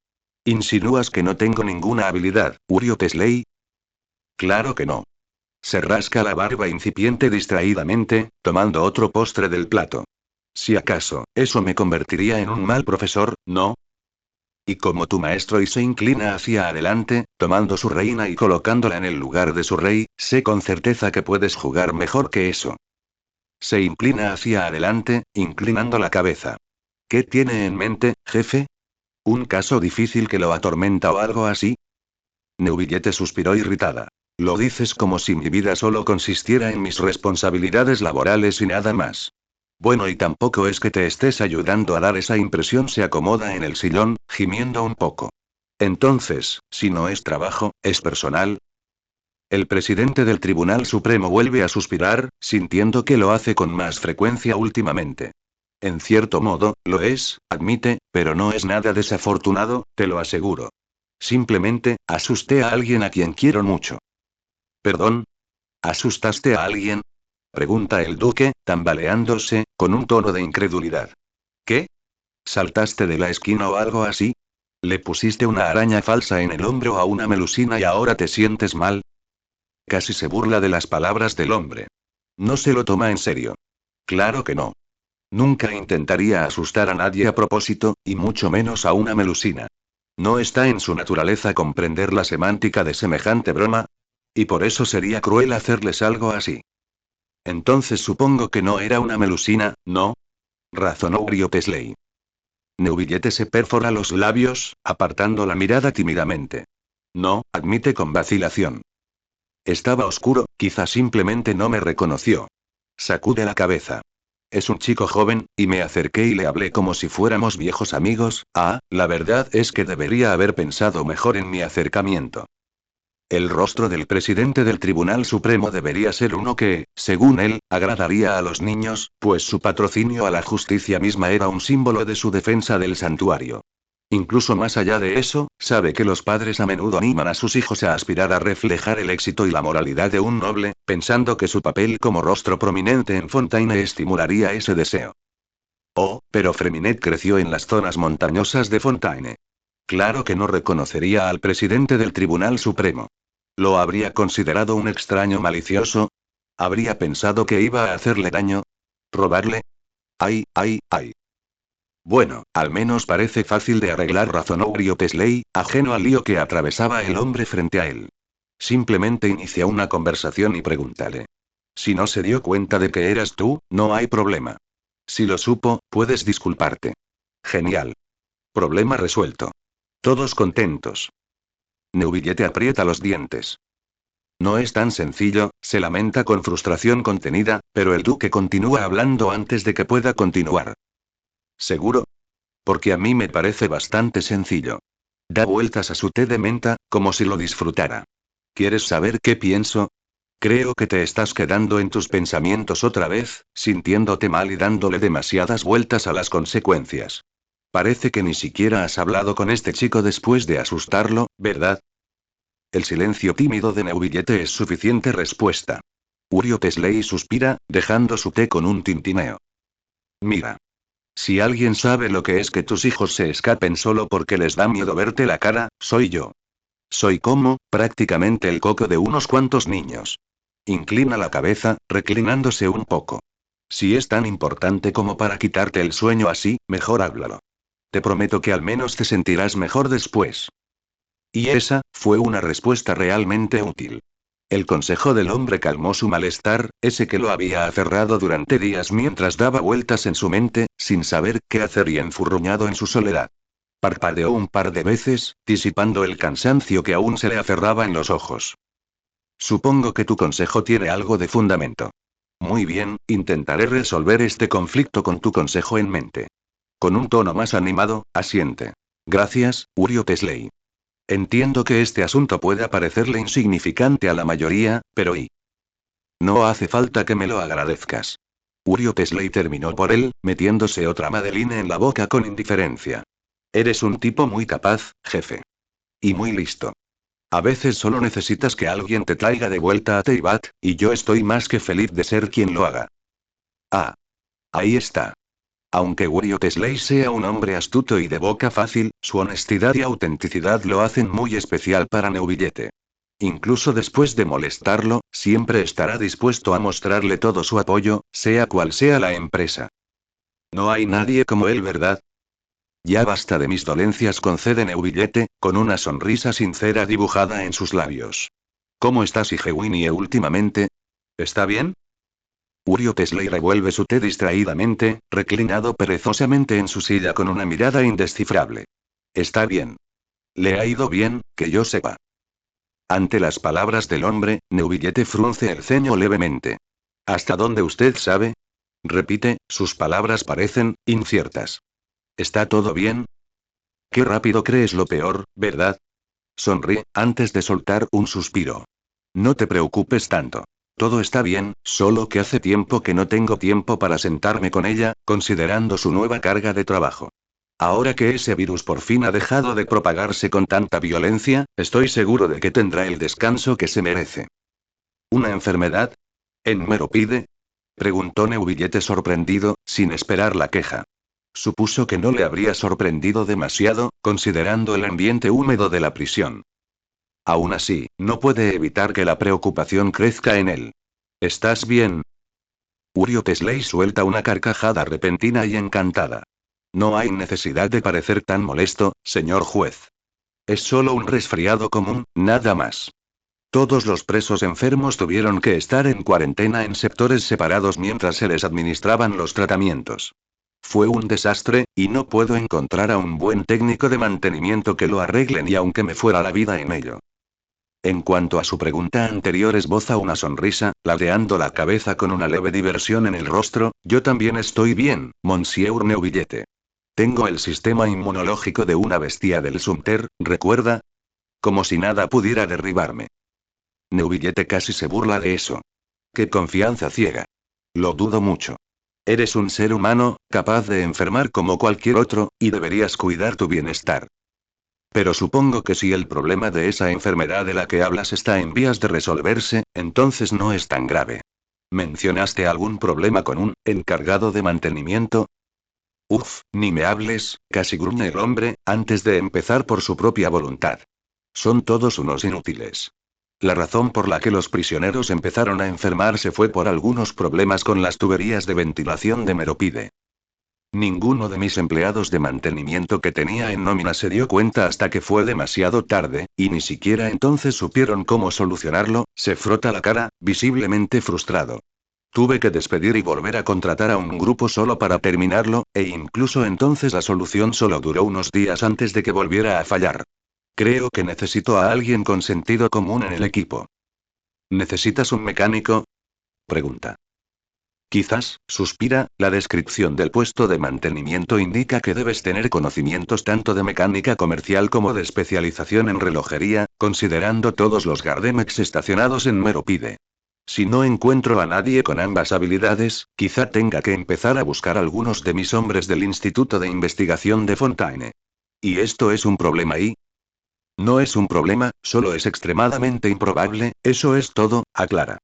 Speaker 1: ¿Insinúas que no tengo ninguna habilidad, Wario Tesley? Claro que no. Se rasca la barba incipiente distraídamente, tomando otro postre del plato. Si acaso, eso me convertiría en un mal profesor, ¿no? Y como tu maestro, y se inclina hacia adelante, tomando su reina y colocándola en el lugar de su rey, sé con certeza que puedes jugar mejor que eso. Se inclina hacia adelante, inclinando la cabeza. ¿Qué tiene en mente, jefe? ¿Un caso difícil que lo atormenta o algo así? Neuvillette suspiró irritada. Lo dices como si mi vida solo consistiera en mis responsabilidades laborales y nada más. Bueno, y tampoco es que te estés ayudando a dar esa impresión. Se acomoda en el sillón, gimiendo un poco. Entonces, si no es trabajo, ¿es personal? El presidente del Tribunal Supremo vuelve a suspirar, sintiendo que lo hace con más frecuencia últimamente. En cierto modo, lo es, admite, pero no es nada desafortunado, te lo aseguro. Simplemente, asusté a alguien a quien quiero mucho. ¿Perdón? ¿Asustaste a alguien? Pregunta el duque, tambaleándose, con un tono de incredulidad. ¿Qué? ¿Saltaste de la esquina o algo así? ¿Le pusiste una araña falsa en el hombro a una melusina y ahora te sientes mal? Casi se burla de las palabras del hombre. No se lo toma en serio. Claro que no. Nunca intentaría asustar a nadie a propósito, y mucho menos a una melusina. No está en su naturaleza comprender la semántica de semejante broma. Y por eso sería cruel hacerles algo así. Entonces supongo que no era una melusina, ¿no? Razonó Uriah Pesley. Neuvillette se perfora los labios, apartando la mirada tímidamente. No, admite con vacilación. Estaba oscuro, quizá simplemente no me reconoció. Sacude la cabeza. Es un chico joven, y me acerqué y le hablé como si fuéramos viejos amigos. La verdad es que debería haber pensado mejor en mi acercamiento. El rostro del presidente del Tribunal Supremo debería ser uno que, según él, agradaría a los niños, pues su patrocinio a la justicia misma era un símbolo de su defensa del santuario. Incluso más allá de eso, sabe que los padres a menudo animan a sus hijos a aspirar a reflejar el éxito y la moralidad de un noble, pensando que su papel como rostro prominente en Fontaine estimularía ese deseo. Oh, pero Freminet creció en las zonas montañosas de Fontaine. Claro que no reconocería al presidente del Tribunal Supremo. ¿Lo habría considerado un extraño malicioso? ¿Habría pensado que iba a hacerle daño? ¿Robarle? ¡Ay, ay, ay! Bueno, al menos parece fácil de arreglar, razonó Uriah Pesley, ajeno al lío que atravesaba el hombre frente a él. Simplemente inicia una conversación y pregúntale. Si no se dio cuenta de que eras tú, no hay problema. Si lo supo, puedes disculparte. Genial. Problema resuelto. Todos contentos. Neuvillette aprieta los dientes. No es tan sencillo, se lamenta con frustración contenida, pero el duque continúa hablando antes de que pueda continuar. ¿Seguro? Porque a mí me parece bastante sencillo. Da vueltas a su té de menta, como si lo disfrutara. ¿Quieres saber qué pienso? Creo que te estás quedando en tus pensamientos otra vez, sintiéndote mal y dándole demasiadas vueltas a las consecuencias. Parece que ni siquiera has hablado con este chico después de asustarlo, ¿verdad? El silencio tímido de Neuvillette es suficiente respuesta. Uriah Pesley suspira, dejando su té con un tintineo. Mira. Si alguien sabe lo que es que tus hijos se escapen solo porque les da miedo verte la cara, soy yo. Soy como, prácticamente el coco de unos cuantos niños. Inclina la cabeza, reclinándose un poco. Si es tan importante como para quitarte el sueño así, mejor háblalo. Te prometo que al menos te sentirás mejor después. Y esa, fue una respuesta realmente útil. El consejo del hombre calmó su malestar, ese que lo había aferrado durante días mientras daba vueltas en su mente, sin saber qué hacer y enfurruñado en su soledad. Parpadeó un par de veces, disipando el cansancio que aún se le aferraba en los ojos. Supongo que tu consejo tiene algo de fundamento. Muy bien, intentaré resolver este conflicto con tu consejo en mente. Con un tono más animado, asiente. Gracias, Uriah Pesley. Entiendo que este asunto pueda parecerle insignificante a la mayoría, pero no hace falta que me lo agradezcas. Uriah Pesley terminó por él, metiéndose otra Madeline en la boca con indiferencia. Eres un tipo muy capaz, jefe. Y muy listo. A veces solo necesitas que alguien te traiga de vuelta a Teyvat, y yo estoy más que feliz de ser quien lo haga. Ah. Ahí está. Aunque Uriah Pesley sea un hombre astuto y de boca fácil, su honestidad y autenticidad lo hacen muy especial para Neuvillette. Incluso después de molestarlo, siempre estará dispuesto a mostrarle todo su apoyo, sea cual sea la empresa. No hay nadie como él, ¿verdad? Ya basta de mis dolencias, concede Neuvillette, con una sonrisa sincera dibujada en sus labios. ¿Cómo estás, Igewinie, últimamente? ¿Está bien? Uriah Pesley revuelve su té distraídamente, reclinado perezosamente en su silla con una mirada indescifrable. Está bien. Le ha ido bien, que yo sepa. Ante las palabras del hombre, Neuvillette frunce el ceño levemente. ¿Hasta dónde usted sabe? Repite, sus palabras parecen inciertas. ¿Está todo bien? Qué rápido crees lo peor, ¿verdad? Sonríe, antes de soltar un suspiro. No te preocupes tanto. Todo está bien, solo que hace tiempo que no tengo tiempo para sentarme con ella, considerando su nueva carga de trabajo. Ahora que ese virus por fin ha dejado de propagarse con tanta violencia, estoy seguro de que tendrá el descanso que se merece. ¿Una enfermedad? ¿En Meropide? Preguntó Neubillete sorprendido, sin esperar la queja. Supuso que no le habría sorprendido demasiado, considerando el ambiente húmedo de la prisión. Aún así, no puede evitar que la preocupación crezca en él. ¿Estás bien? Uriel Tesley suelta una carcajada repentina y encantada. No hay necesidad de parecer tan molesto, señor juez. Es solo un resfriado común, nada más. Todos los presos enfermos tuvieron que estar en cuarentena en sectores separados mientras se les administraban los tratamientos. Fue un desastre, y no puedo encontrar a un buen técnico de mantenimiento que lo arregle ni aunque me fuera la vida en ello. En cuanto a su pregunta anterior, esboza una sonrisa, ladeando la cabeza con una leve diversión en el rostro. Yo también estoy bien, Monsieur Neuvillette. Tengo el sistema inmunológico de una bestia del Sumter, ¿recuerda? Como si nada pudiera derribarme. Neuvillette casi se burla de eso. ¡Qué confianza ciega! Lo dudo mucho. Eres un ser humano, capaz de enfermar como cualquier otro, y deberías cuidar tu bienestar. Pero supongo que si el problema de esa enfermedad de la que hablas está en vías de resolverse, entonces no es tan grave. ¿Mencionaste algún problema con un encargado de mantenimiento? Uf, ni me hables, casi gruñe el hombre, antes de empezar por su propia voluntad. Son todos unos inútiles. La razón por la que los prisioneros empezaron a enfermarse fue por algunos problemas con las tuberías de ventilación de Meropide. Ninguno de mis empleados de mantenimiento que tenía en nómina se dio cuenta hasta que fue demasiado tarde, y ni siquiera entonces supieron cómo solucionarlo. Se frota la cara, visiblemente frustrado. Tuve que despedir y volver a contratar a un grupo solo para terminarlo, e incluso entonces la solución solo duró unos días antes de que volviera a fallar. Creo que necesito a alguien con sentido común en el equipo. ¿Necesitas un mecánico? Pregunta. Quizás, suspira, la descripción del puesto de mantenimiento indica que debes tener conocimientos tanto de mecánica comercial como de especialización en relojería, considerando todos los Gardemex estacionados en Meropide. Si no encuentro a nadie con ambas habilidades, quizá tenga que empezar a buscar algunos de mis hombres del Instituto de Investigación de Fontaine. ¿Y esto es un problema y? No es un problema, solo es extremadamente improbable, eso es todo, aclara.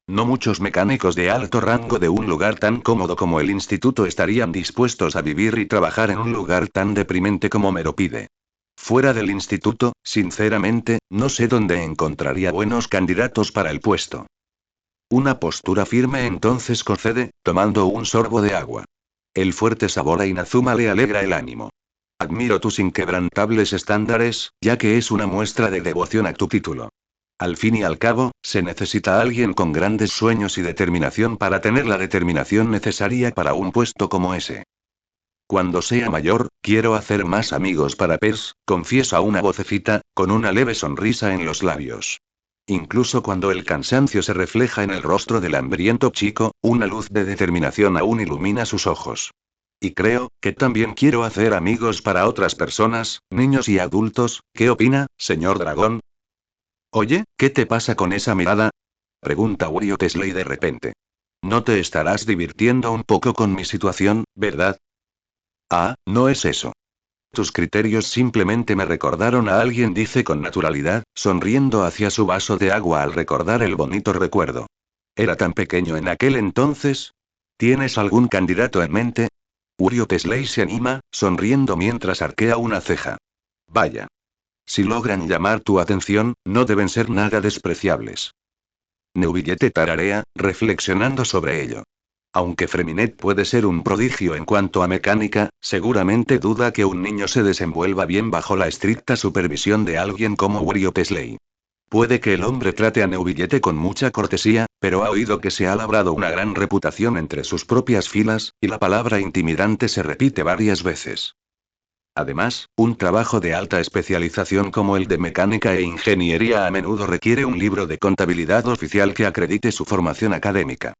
Speaker 1: No muchos mecánicos de alto rango de un lugar tan cómodo como el instituto estarían dispuestos a vivir y trabajar en un lugar tan deprimente como Meropide. Fuera del instituto, sinceramente, no sé dónde encontraría buenos candidatos para el puesto. Una postura firme entonces concede, tomando un sorbo de agua. El fuerte sabor a Inazuma le alegra el ánimo. Admiro tus inquebrantables estándares, ya que es una muestra de devoción a tu título. Al fin y al cabo, se necesita alguien con grandes sueños y determinación para tener la determinación necesaria para un puesto como ese. Cuando sea mayor, quiero hacer más amigos para Pers, confiesa una vocecita, con una leve sonrisa en los labios. Incluso cuando el cansancio se refleja en el rostro del hambriento chico, una luz de determinación aún ilumina sus ojos. Y creo, que también quiero hacer amigos para otras personas, niños y adultos. ¿Qué opina, señor dragón? Oye, ¿qué te pasa con esa mirada? Pregunta Uriel Tesley de repente. No te estarás divirtiendo un poco con mi situación, ¿verdad? Ah, no es eso. Tus criterios simplemente me recordaron a alguien, dice con naturalidad, sonriendo hacia su vaso de agua al recordar el bonito recuerdo. Era tan pequeño en aquel entonces. ¿Tienes algún candidato en mente? Uriel Tesley se anima, sonriendo mientras arquea una ceja. Vaya. Si logran llamar tu atención, no deben ser nada despreciables. Neuvillette tararea, reflexionando sobre ello. Aunque Freminet puede ser un prodigio en cuanto a mecánica, seguramente duda que un niño se desenvuelva bien bajo la estricta supervisión de alguien como Uriel Tesley. Puede que el hombre trate a Neuvillette con mucha cortesía, pero ha oído que se ha labrado una gran reputación entre sus propias filas, y la palabra intimidante se repite varias veces. Además, un trabajo de alta especialización como el de mecánica e ingeniería a menudo requiere un libro de contabilidad oficial que acredite su formación académica.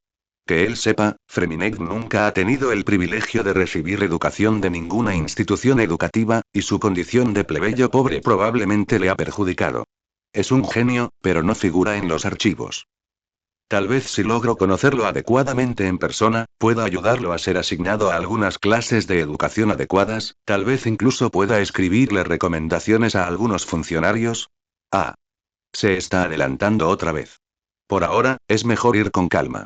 Speaker 1: Que él sepa, Freminet nunca ha tenido el privilegio de recibir educación de ninguna institución educativa, y su condición de plebeyo pobre probablemente le ha perjudicado. Es un genio, pero no figura en los archivos. Tal vez si logro conocerlo adecuadamente en persona, pueda ayudarlo a ser asignado a algunas clases de educación adecuadas, tal vez incluso pueda escribirle recomendaciones a algunos funcionarios. Ah, se está adelantando otra vez. Por ahora, es mejor ir con calma.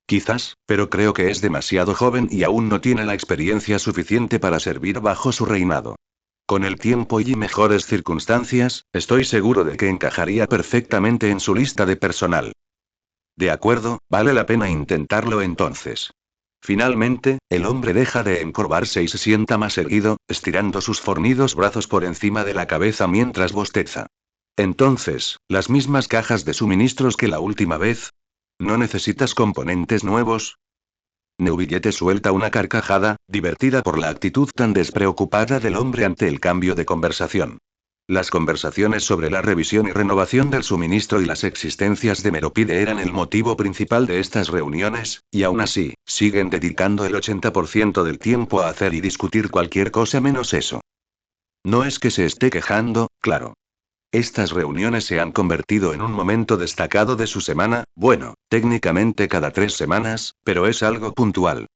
Speaker 1: Quizás, pero creo que es demasiado joven y aún no tiene la experiencia suficiente para servir bajo su reinado. Con el tiempo y mejores circunstancias, estoy seguro de que encajaría perfectamente en su lista de personal. De acuerdo, vale la pena intentarlo entonces. Finalmente, el hombre deja de encorvarse y se sienta más erguido, estirando sus fornidos brazos por encima de la cabeza mientras bosteza. Entonces, las mismas cajas de suministros que la última vez. ¿No necesitas componentes nuevos? Neubillete suelta una carcajada, divertida por la actitud tan despreocupada del hombre ante el cambio de conversación. Las conversaciones sobre la revisión y renovación del suministro y las existencias de Meropide eran el motivo principal de estas reuniones, y aún así, siguen dedicando el 80% del tiempo a hacer y discutir cualquier cosa menos eso. No es que se esté quejando, claro. Estas reuniones se han convertido en un momento destacado de su semana, bueno, técnicamente cada 3 semanas, pero es algo puntual.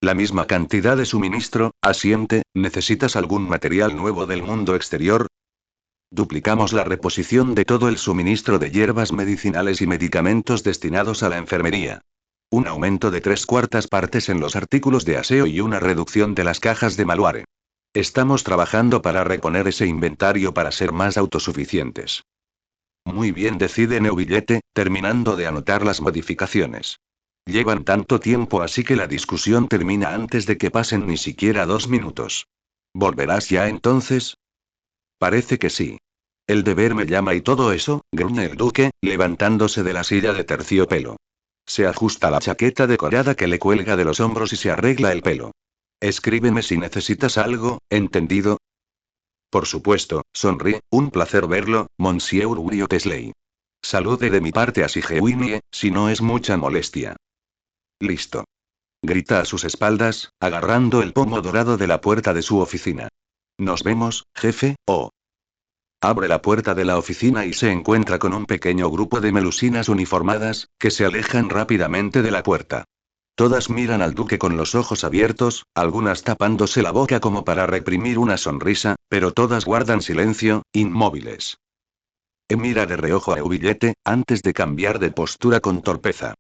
Speaker 1: La misma cantidad de suministro, asiente, ¿necesitas algún material nuevo del mundo exterior? Duplicamos la reposición de todo el suministro de hierbas medicinales y medicamentos destinados a la enfermería. Un aumento de 3/4 partes en los artículos de aseo y una reducción de las cajas de maluare. Estamos trabajando para reponer ese inventario para ser más autosuficientes. Muy bien, decide Neubillete, terminando de anotar las modificaciones. Llevan tanto tiempo así que la discusión termina antes de que pasen ni siquiera 2 minutos. ¿Volverás ya entonces? Parece que sí. El deber me llama y todo eso, gruñe el duque, levantándose de la silla de terciopelo. Se ajusta la chaqueta decorada que le cuelga de los hombros y se arregla el pelo. Escríbeme si necesitas algo, ¿entendido? Por supuesto, sonríe, un placer verlo, Monsieur Uriotesley. Salude de mi parte a Sigewinnie, si no es mucha molestia. Listo. Grita a sus espaldas, agarrando el pomo dorado de la puerta de su oficina. Nos vemos, jefe, oh. Abre la puerta de la oficina y se encuentra con un pequeño grupo de melusinas uniformadas, que se alejan rápidamente de la puerta. Todas miran al duque con los ojos abiertos, algunas tapándose la boca como para reprimir una sonrisa, pero todas guardan silencio, inmóviles. Mira de reojo a Eubillete, antes de cambiar de postura con torpeza.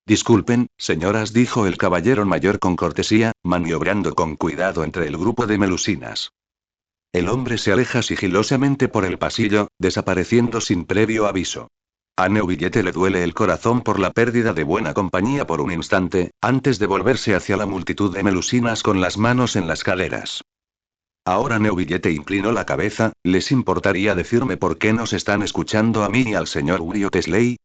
Speaker 1: Disculpen, señoras, dijo el caballero mayor con cortesía, maniobrando con cuidado entre el grupo de melusinas. El hombre se aleja sigilosamente por el pasillo, desapareciendo sin previo aviso. A Neubillete le duele el corazón por la pérdida de buena compañía por un instante, antes de volverse hacia la multitud de melusinas con las manos en las caderas. Ahora Neubillete inclinó la cabeza, ¿les importaría decirme por qué nos están escuchando a mí y al señor Uriotesley?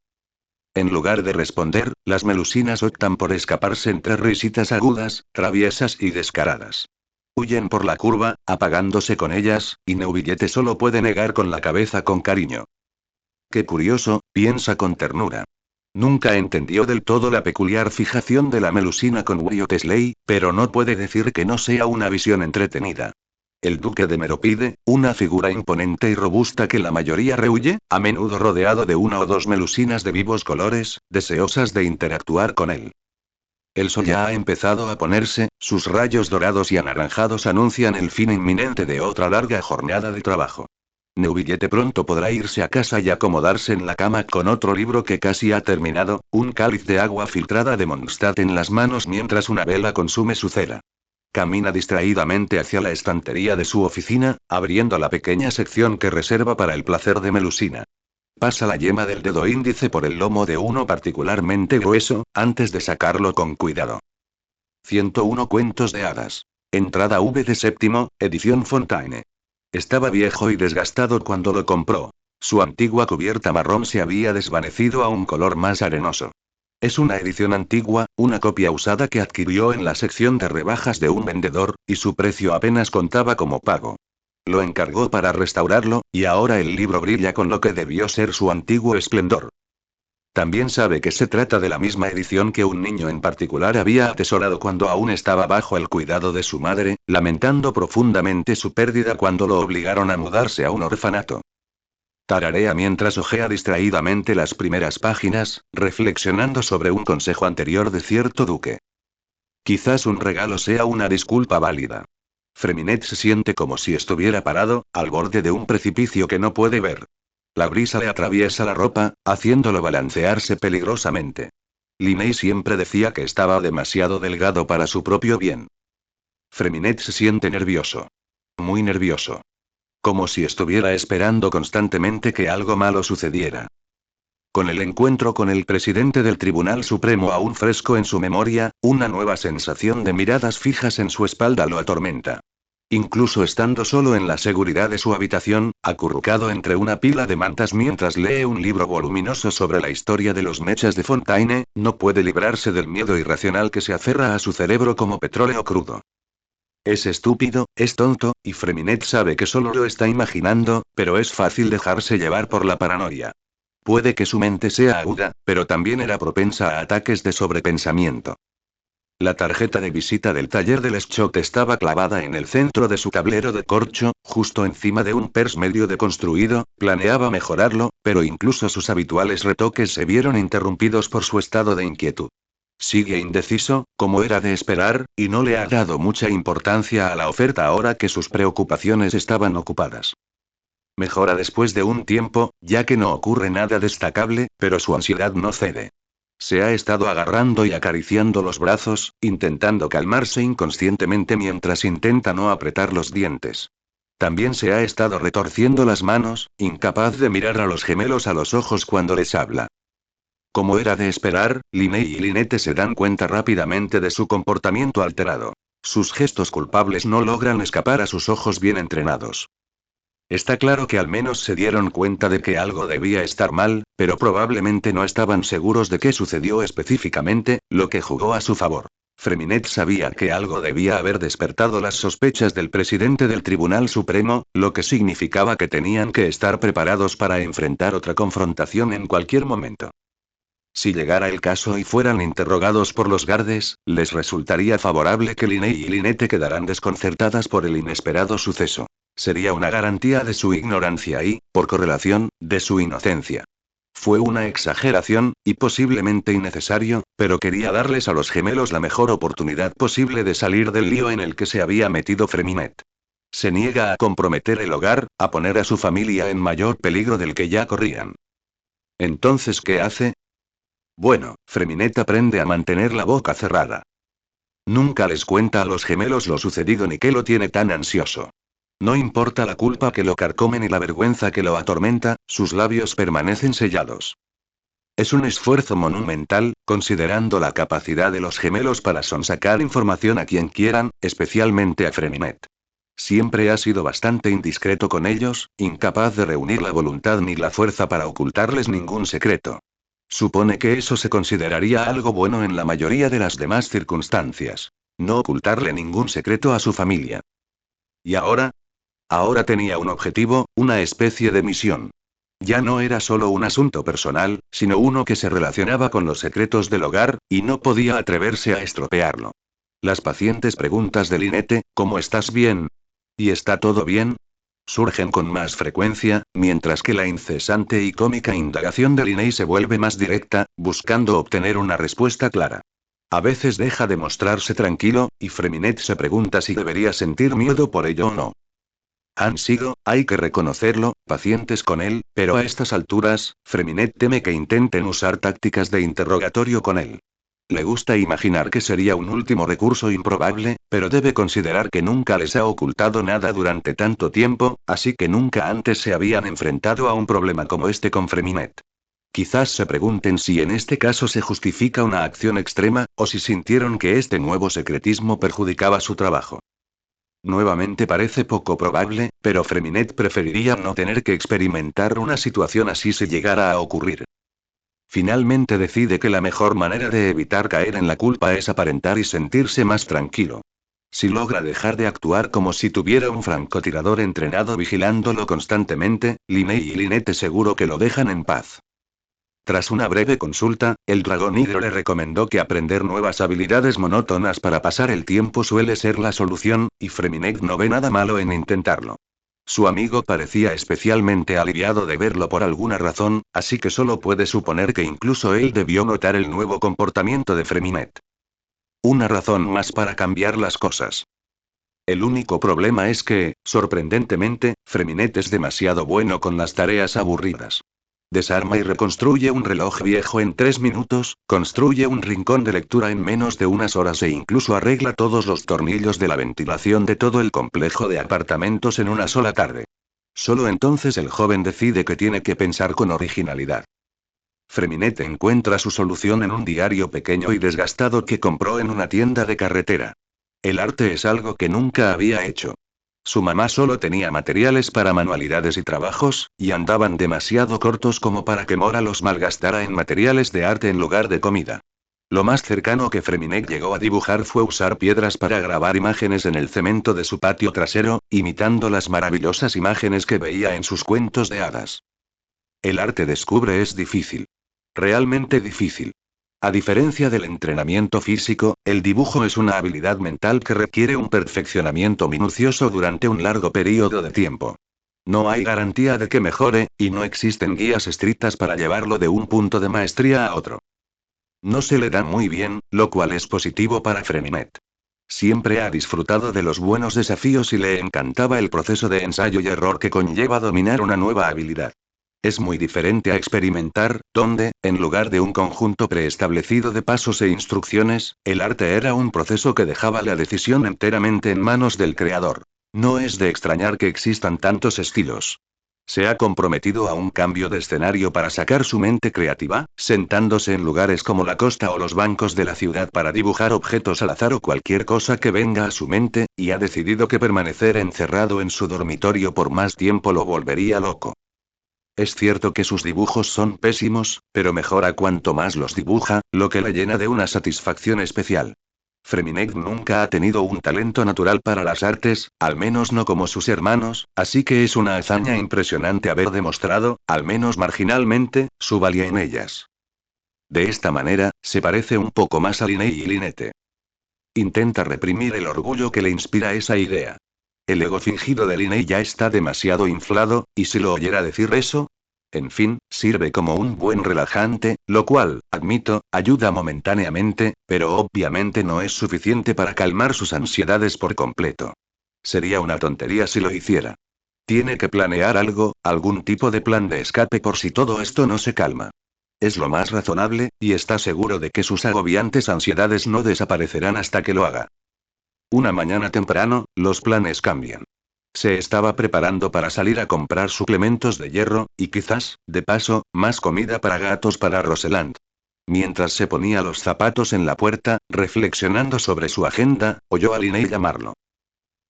Speaker 1: En lugar de responder, las melusinas optan por escaparse entre risitas agudas, traviesas y descaradas. Huyen por la curva, apagándose con ellas, y Neubillete solo puede negar con la cabeza con cariño. Qué curioso, piensa con ternura. Nunca entendió del todo la peculiar fijación de la melusina con Uriotesley, pero no puede decir que no sea una visión entretenida. El duque de Meropide, una figura imponente y robusta que la mayoría rehuye, a menudo rodeado de una o dos melusinas de vivos colores, deseosas de interactuar con él. El sol ya ha empezado a ponerse, sus rayos dorados y anaranjados anuncian el fin inminente de otra larga jornada de trabajo. Neubillete pronto podrá irse a casa y acomodarse en la cama con otro libro que casi ha terminado, un cáliz de agua filtrada de Mondstadt en las manos mientras una vela consume su cera. Camina distraídamente hacia la estantería de su oficina, abriendo la pequeña sección que reserva para el placer de Melusina. Pasa la yema del dedo índice por el lomo de uno particularmente grueso, antes de sacarlo con cuidado. 101 cuentos de hadas. Entrada V de séptimo, edición Fontaine. Estaba viejo y desgastado cuando lo compró. Su antigua cubierta marrón se había desvanecido a un color más arenoso. Es una edición antigua, una copia usada que adquirió en la sección de rebajas de un vendedor, y su precio apenas contaba como pago. Lo encargó para restaurarlo, y ahora el libro brilla con lo que debió ser su antiguo esplendor. También sabe que se trata de la misma edición que un niño en particular había atesorado cuando aún estaba bajo el cuidado de su madre, lamentando profundamente su pérdida cuando lo obligaron a mudarse a un orfanato. Tararea mientras hojea distraídamente las primeras páginas, reflexionando sobre un consejo anterior de cierto duque. Quizás un regalo sea una disculpa válida. Freminet se siente como si estuviera parado, al borde de un precipicio que no puede ver. La brisa le atraviesa la ropa, haciéndolo balancearse peligrosamente. Linney siempre decía que estaba demasiado delgado para su propio bien. Freminet se siente nervioso. Muy nervioso. Como si estuviera esperando constantemente que algo malo sucediera. Con el encuentro con el presidente del Tribunal Supremo aún fresco en su memoria, una nueva sensación de miradas fijas en su espalda lo atormenta. Incluso estando solo en la seguridad de su habitación, acurrucado entre una pila de mantas mientras lee un libro voluminoso sobre la historia de los mechas de Fontaine, no puede librarse del miedo irracional que se aferra a su cerebro como petróleo crudo. Es estúpido, es tonto, y Freminet sabe que solo lo está imaginando, pero es fácil dejarse llevar por la paranoia. Puede que su mente sea aguda, pero también era propensa a ataques de sobrepensamiento. La tarjeta de visita del taller del Schott estaba clavada en el centro de su tablero de corcho, justo encima de un pers medio deconstruido. Planeaba mejorarlo, pero incluso sus habituales retoques se vieron interrumpidos por su estado de inquietud. Sigue indeciso, como era de esperar, y no le ha dado mucha importancia a la oferta ahora que sus preocupaciones estaban ocupadas. Mejora después de un tiempo, ya que no ocurre nada destacable, pero su ansiedad no cede. Se ha estado agarrando y acariciando los brazos, intentando calmarse inconscientemente mientras intenta no apretar los dientes. También se ha estado retorciendo las manos, incapaz de mirar a los gemelos a los ojos cuando les habla. Como era de esperar, Linney y Lynette se dan cuenta rápidamente de su comportamiento alterado. Sus gestos culpables no logran escapar a sus ojos bien entrenados. Está claro que al menos se dieron cuenta de que algo debía estar mal, pero probablemente no estaban seguros de qué sucedió específicamente, lo que jugó a su favor. Freminet sabía que algo debía haber despertado las sospechas del presidente del Tribunal Supremo, lo que significaba que tenían que estar preparados para enfrentar otra confrontación en cualquier momento. Si llegara el caso y fueran interrogados por los guardes, les resultaría favorable que Linney y Lynette quedaran desconcertadas por el inesperado suceso. Sería una garantía de su ignorancia y, por correlación, de su inocencia. Fue una exageración, y posiblemente innecesario, pero quería darles a los gemelos la mejor oportunidad posible de salir del lío en el que se había metido Freminet. Se niega a comprometer el hogar, a poner a su familia en mayor peligro del que ya corrían. Entonces, ¿qué hace? Bueno, Freminet aprende a mantener la boca cerrada. Nunca les cuenta a los gemelos lo sucedido ni qué lo tiene tan ansioso. No importa la culpa que lo carcome ni la vergüenza que lo atormenta, sus labios permanecen sellados. Es un esfuerzo monumental, considerando la capacidad de los gemelos para sonsacar información a quien quieran, especialmente a Freminet. Siempre ha sido bastante indiscreto con ellos, incapaz de reunir la voluntad ni la fuerza para ocultarles ningún secreto. Supone que eso se consideraría algo bueno en la mayoría de las demás circunstancias. No ocultarle ningún secreto a su familia. ¿Y ahora? Ahora tenía un objetivo, una especie de misión. Ya no era solo un asunto personal, sino uno que se relacionaba con los secretos del hogar, y no podía atreverse a estropearlo. Las pacientes preguntas de Lynette, ¿cómo estás bien? ¿Y está todo bien? Surgen con más frecuencia, mientras que la incesante y cómica indagación de Linney se vuelve más directa, buscando obtener una respuesta clara. A veces deja de mostrarse tranquilo, y Freminet se pregunta si debería sentir miedo por ello o no. Han sido, hay que reconocerlo, pacientes con él, pero a estas alturas, Freminet teme que intenten usar tácticas de interrogatorio con él. Le gusta imaginar que sería un último recurso improbable, pero debe considerar que nunca les ha ocultado nada durante tanto tiempo, así que nunca antes se habían enfrentado a un problema como este con Freminet. Quizás se pregunten si en este caso se justifica una acción extrema, o si sintieron que este nuevo secretismo perjudicaba su trabajo. Nuevamente parece poco probable, pero Freminet preferiría no tener que experimentar una situación así si llegara a ocurrir. Finalmente decide que la mejor manera de evitar caer en la culpa es aparentar y sentirse más tranquilo. Si logra dejar de actuar como si tuviera un francotirador entrenado vigilándolo constantemente, Linney y Lynette seguro que lo dejan en paz. Tras una breve consulta, el dragón hidro le recomendó que aprender nuevas habilidades monótonas para pasar el tiempo suele ser la solución, y Freminet no ve nada malo en intentarlo. Su amigo parecía especialmente aliviado de verlo por alguna razón, así que solo puede suponer que incluso él debió notar el nuevo comportamiento de Freminet. Una razón más para cambiar las cosas. El único problema es que, sorprendentemente, Freminet es demasiado bueno con las tareas aburridas. Desarma y reconstruye un reloj viejo en 3 minutos, construye un rincón de lectura en menos de unas horas e incluso arregla todos los tornillos de la ventilación de todo el complejo de apartamentos en una sola tarde. Solo entonces el joven decide que tiene que pensar con originalidad. Freminet encuentra su solución en un diario pequeño y desgastado que compró en una tienda de carretera. El arte es algo que nunca había hecho. Su mamá solo tenía materiales para manualidades y trabajos, y andaban demasiado cortos como para que Mora los malgastara en materiales de arte en lugar de comida. Lo más cercano que Freminet llegó a dibujar fue usar piedras para grabar imágenes en el cemento de su patio trasero, imitando las maravillosas imágenes que veía en sus cuentos de hadas. El arte descubre es difícil. Realmente difícil. A diferencia del entrenamiento físico, el dibujo es una habilidad mental que requiere un perfeccionamiento minucioso durante un largo periodo de tiempo. No hay garantía de que mejore, y no existen guías estrictas para llevarlo de un punto de maestría a otro. No se le da muy bien, lo cual es positivo para Freminet. Siempre ha disfrutado de los buenos desafíos y le encantaba el proceso de ensayo y error que conlleva dominar una nueva habilidad. Es muy diferente a experimentar, donde, en lugar de un conjunto preestablecido de pasos e instrucciones, el arte era un proceso que dejaba la decisión enteramente en manos del creador. No es de extrañar que existan tantos estilos. Se ha comprometido a un cambio de escenario para sacar su mente creativa, sentándose en lugares como la costa o los bancos de la ciudad para dibujar objetos al azar o cualquier cosa que venga a su mente, y ha decidido que permanecer encerrado en su dormitorio por más tiempo lo volvería loco. Es cierto que sus dibujos son pésimos, pero mejora cuanto más los dibuja, lo que le llena de una satisfacción especial. Freminet nunca ha tenido un talento natural para las artes, al menos no como sus hermanos, así que es una hazaña impresionante haber demostrado, al menos marginalmente, su valía en ellas. De esta manera, se parece un poco más a Linney y Lynette. Intenta reprimir el orgullo que le inspira esa idea. El ego fingido de Linney ya está demasiado inflado, y si lo oyera decir eso, en fin, sirve como un buen relajante, lo cual, admito, ayuda momentáneamente, pero obviamente no es suficiente para calmar sus ansiedades por completo. Sería una tontería si lo hiciera. Tiene que planear algo, algún tipo de plan de escape por si todo esto no se calma. Es lo más razonable, y está seguro de que sus agobiantes ansiedades no desaparecerán hasta que lo haga. Una mañana temprano, los planes cambian. Se estaba preparando para salir a comprar suplementos de hierro, y quizás, de paso, más comida para gatos para Roseland. Mientras se ponía los zapatos en la puerta, reflexionando sobre su agenda, oyó a Linney llamarlo.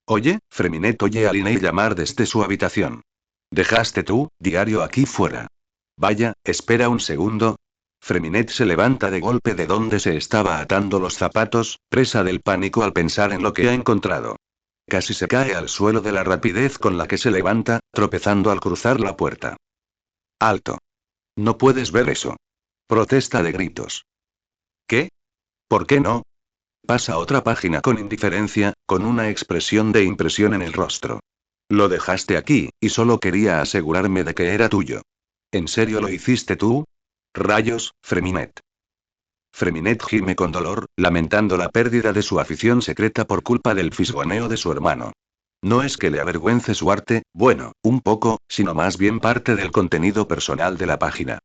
Speaker 1: Oye, Freminet oye a Linney llamar desde su habitación. ¿Dejaste tu diario aquí fuera? Vaya, espera un segundo. Freminet se levanta de golpe de donde se estaba atando los zapatos, presa del pánico al pensar en lo que ha encontrado. Casi se cae al suelo de la rapidez con la que se levanta, tropezando al cruzar la puerta. ¡Alto! No puedes ver eso. Protesta de gritos. ¿Qué? ¿Por qué no? Pasa otra página con indiferencia, con una expresión de impresión en el rostro. Lo dejaste aquí, y solo quería asegurarme de que era tuyo. ¿En serio lo hiciste tú? Rayos, Freminet. Freminet gime con dolor, lamentando la pérdida de su afición secreta por culpa del fisgoneo de su hermano. No es que le avergüence su arte, bueno, un poco, sino más bien parte del contenido personal de la página.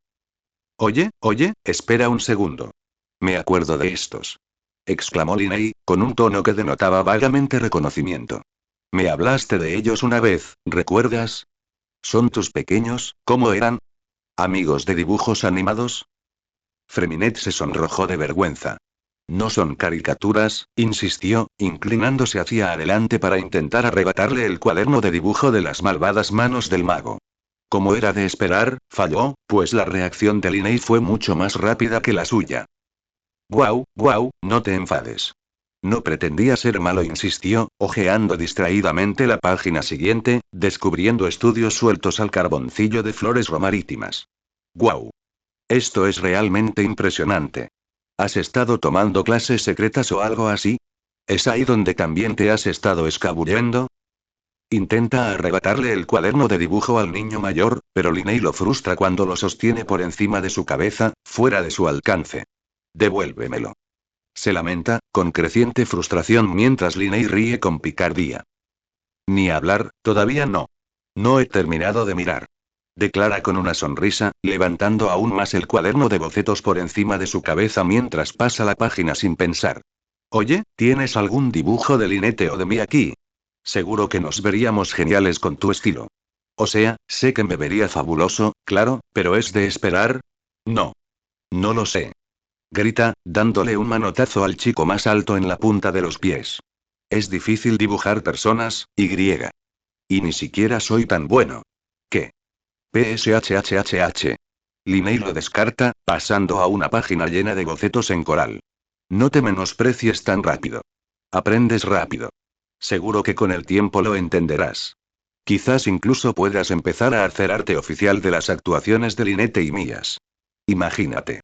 Speaker 1: Oye, espera un segundo. Me acuerdo de estos. Exclamó Linney, con un tono que denotaba vagamente reconocimiento. Me hablaste de ellos una vez, ¿recuerdas? ¿Son tus pequeños? ¿Cómo eran? ¿Amigos de dibujos animados? Freminet se sonrojó de vergüenza. No son caricaturas, insistió, inclinándose hacia adelante para intentar arrebatarle el cuaderno de dibujo de las malvadas manos del mago. Como era de esperar, falló, pues la reacción de Linney fue mucho más rápida que la suya. Guau, no te enfades. No pretendía ser malo, insistió, hojeando distraídamente la página siguiente, descubriendo estudios sueltos al carboncillo de flores romarítimas. Guau. Esto es realmente impresionante. ¿Has estado tomando clases secretas o algo así? ¿Es ahí donde también te has estado escabullendo? Intenta arrebatarle el cuaderno de dibujo al niño mayor, pero Linney lo frustra cuando lo sostiene por encima de su cabeza, fuera de su alcance. Devuélvemelo. Se lamenta, con creciente frustración mientras Linney ríe con picardía. Ni hablar, todavía no. No he terminado de mirar. Declara con una sonrisa, levantando aún más el cuaderno de bocetos por encima de su cabeza mientras pasa la página sin pensar. Oye, ¿tienes algún dibujo de Linette o de mí aquí? Seguro que nos veríamos geniales con tu estilo. O sea, sé que me vería fabuloso, claro, pero ¿es de esperar? No. No lo sé. Grita, dándole un manotazo al chico más alto en la punta de los pies. Es difícil dibujar personas, y. Y ni siquiera soy tan bueno. ¿Qué? PSHHHH. Linney lo descarta, pasando a una página llena de bocetos en coral. No te menosprecies tan rápido. Aprendes rápido. Seguro que con el tiempo lo entenderás. Quizás incluso puedas empezar a hacer arte oficial de las actuaciones de Linette y mías. Imagínate.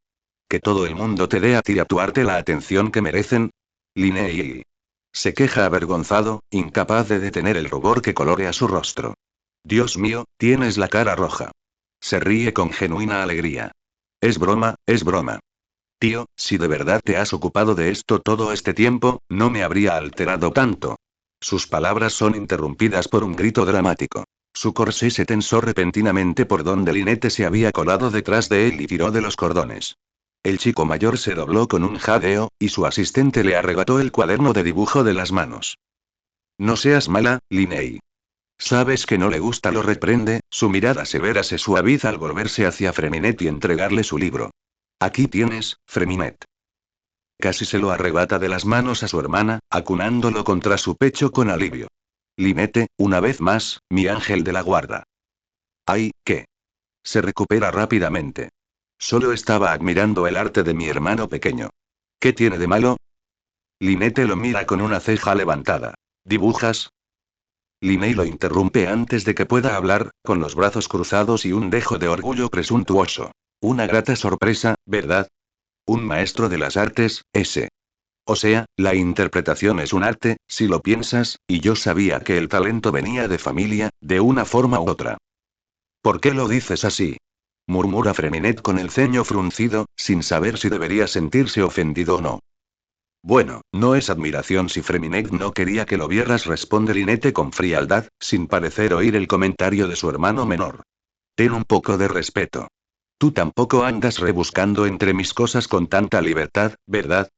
Speaker 1: Que todo el mundo te dé a ti y a tu arte la atención que merecen. Linney. Se queja avergonzado, incapaz de detener el rubor que colorea su rostro. Dios mío, tienes la cara roja. Se ríe con genuina alegría. Es broma, es broma. Tío, si de verdad te has ocupado de esto todo este tiempo, no me habría alterado tanto. Sus palabras son interrumpidas por un grito dramático. Su corsé se tensó repentinamente por donde Linette se había colado detrás de él y tiró de los cordones. El chico mayor se dobló con un jadeo, y su asistente le arrebató el cuaderno de dibujo de las manos. No seas mala, Linney. Sabes que no le gusta, lo reprende, su mirada severa se suaviza al volverse hacia Freminet y entregarle su libro. Aquí tienes, Freminet. Casi se lo arrebata de las manos a su hermana, acunándolo contra su pecho con alivio. Linette, una vez más, mi ángel de la guarda. ¡Ay, qué! Se recupera rápidamente. Solo estaba admirando el arte de mi hermano pequeño. ¿Qué tiene de malo? Linette lo mira con una ceja levantada. ¿Dibujas? Linney lo interrumpe antes de que pueda hablar, con los brazos cruzados y un dejo de orgullo presuntuoso. Una grata sorpresa, ¿verdad? Un maestro de las artes, ese. O sea, la interpretación es un arte, si lo piensas, y yo sabía que el talento venía de familia, de una forma u otra. ¿Por qué lo dices así? Murmura Freminet con el ceño fruncido, sin saber si debería sentirse ofendido o no. Bueno, no es admiración si Freminet no quería que lo vieras, responde Linette con frialdad, sin parecer oír el comentario de su hermano menor. Ten un poco de respeto. Tú tampoco andas rebuscando entre mis cosas con tanta libertad, ¿verdad?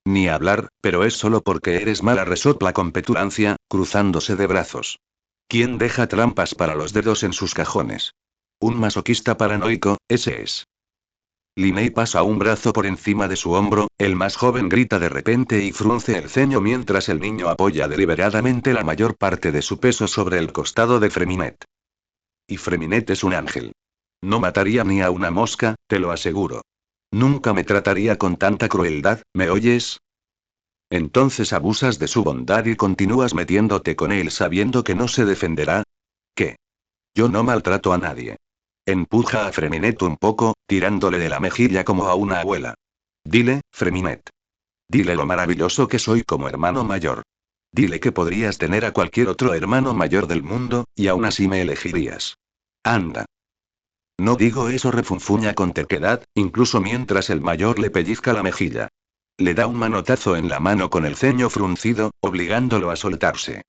Speaker 1: Ni hablar, pero es solo porque eres mala, resopla con petulancia, cruzándose de brazos. ¿Quién deja trampas para los dedos en sus cajones? Un masoquista paranoico, ese es. Linney pasa un brazo por encima de su hombro, el más joven grita de repente y frunce el ceño mientras el niño apoya deliberadamente la mayor parte de su peso sobre el costado de Freminet. Y Freminet es un ángel. No mataría ni a una mosca, te lo aseguro. Nunca me trataría con tanta crueldad, ¿me oyes? Entonces abusas de su bondad y continúas metiéndote con él sabiendo que no se defenderá. ¿Qué? Yo no maltrato a nadie. Empuja a Freminet un poco, tirándole de la mejilla como a una abuela. Dile, Freminet. Dile lo maravilloso que soy como hermano mayor. Dile que podrías tener a cualquier otro hermano mayor del mundo, y aún así me elegirías. Anda. No digo eso, refunfuña con terquedad, incluso mientras el mayor le pellizca la mejilla. Le da un manotazo en la mano con el ceño fruncido, obligándolo a soltarse.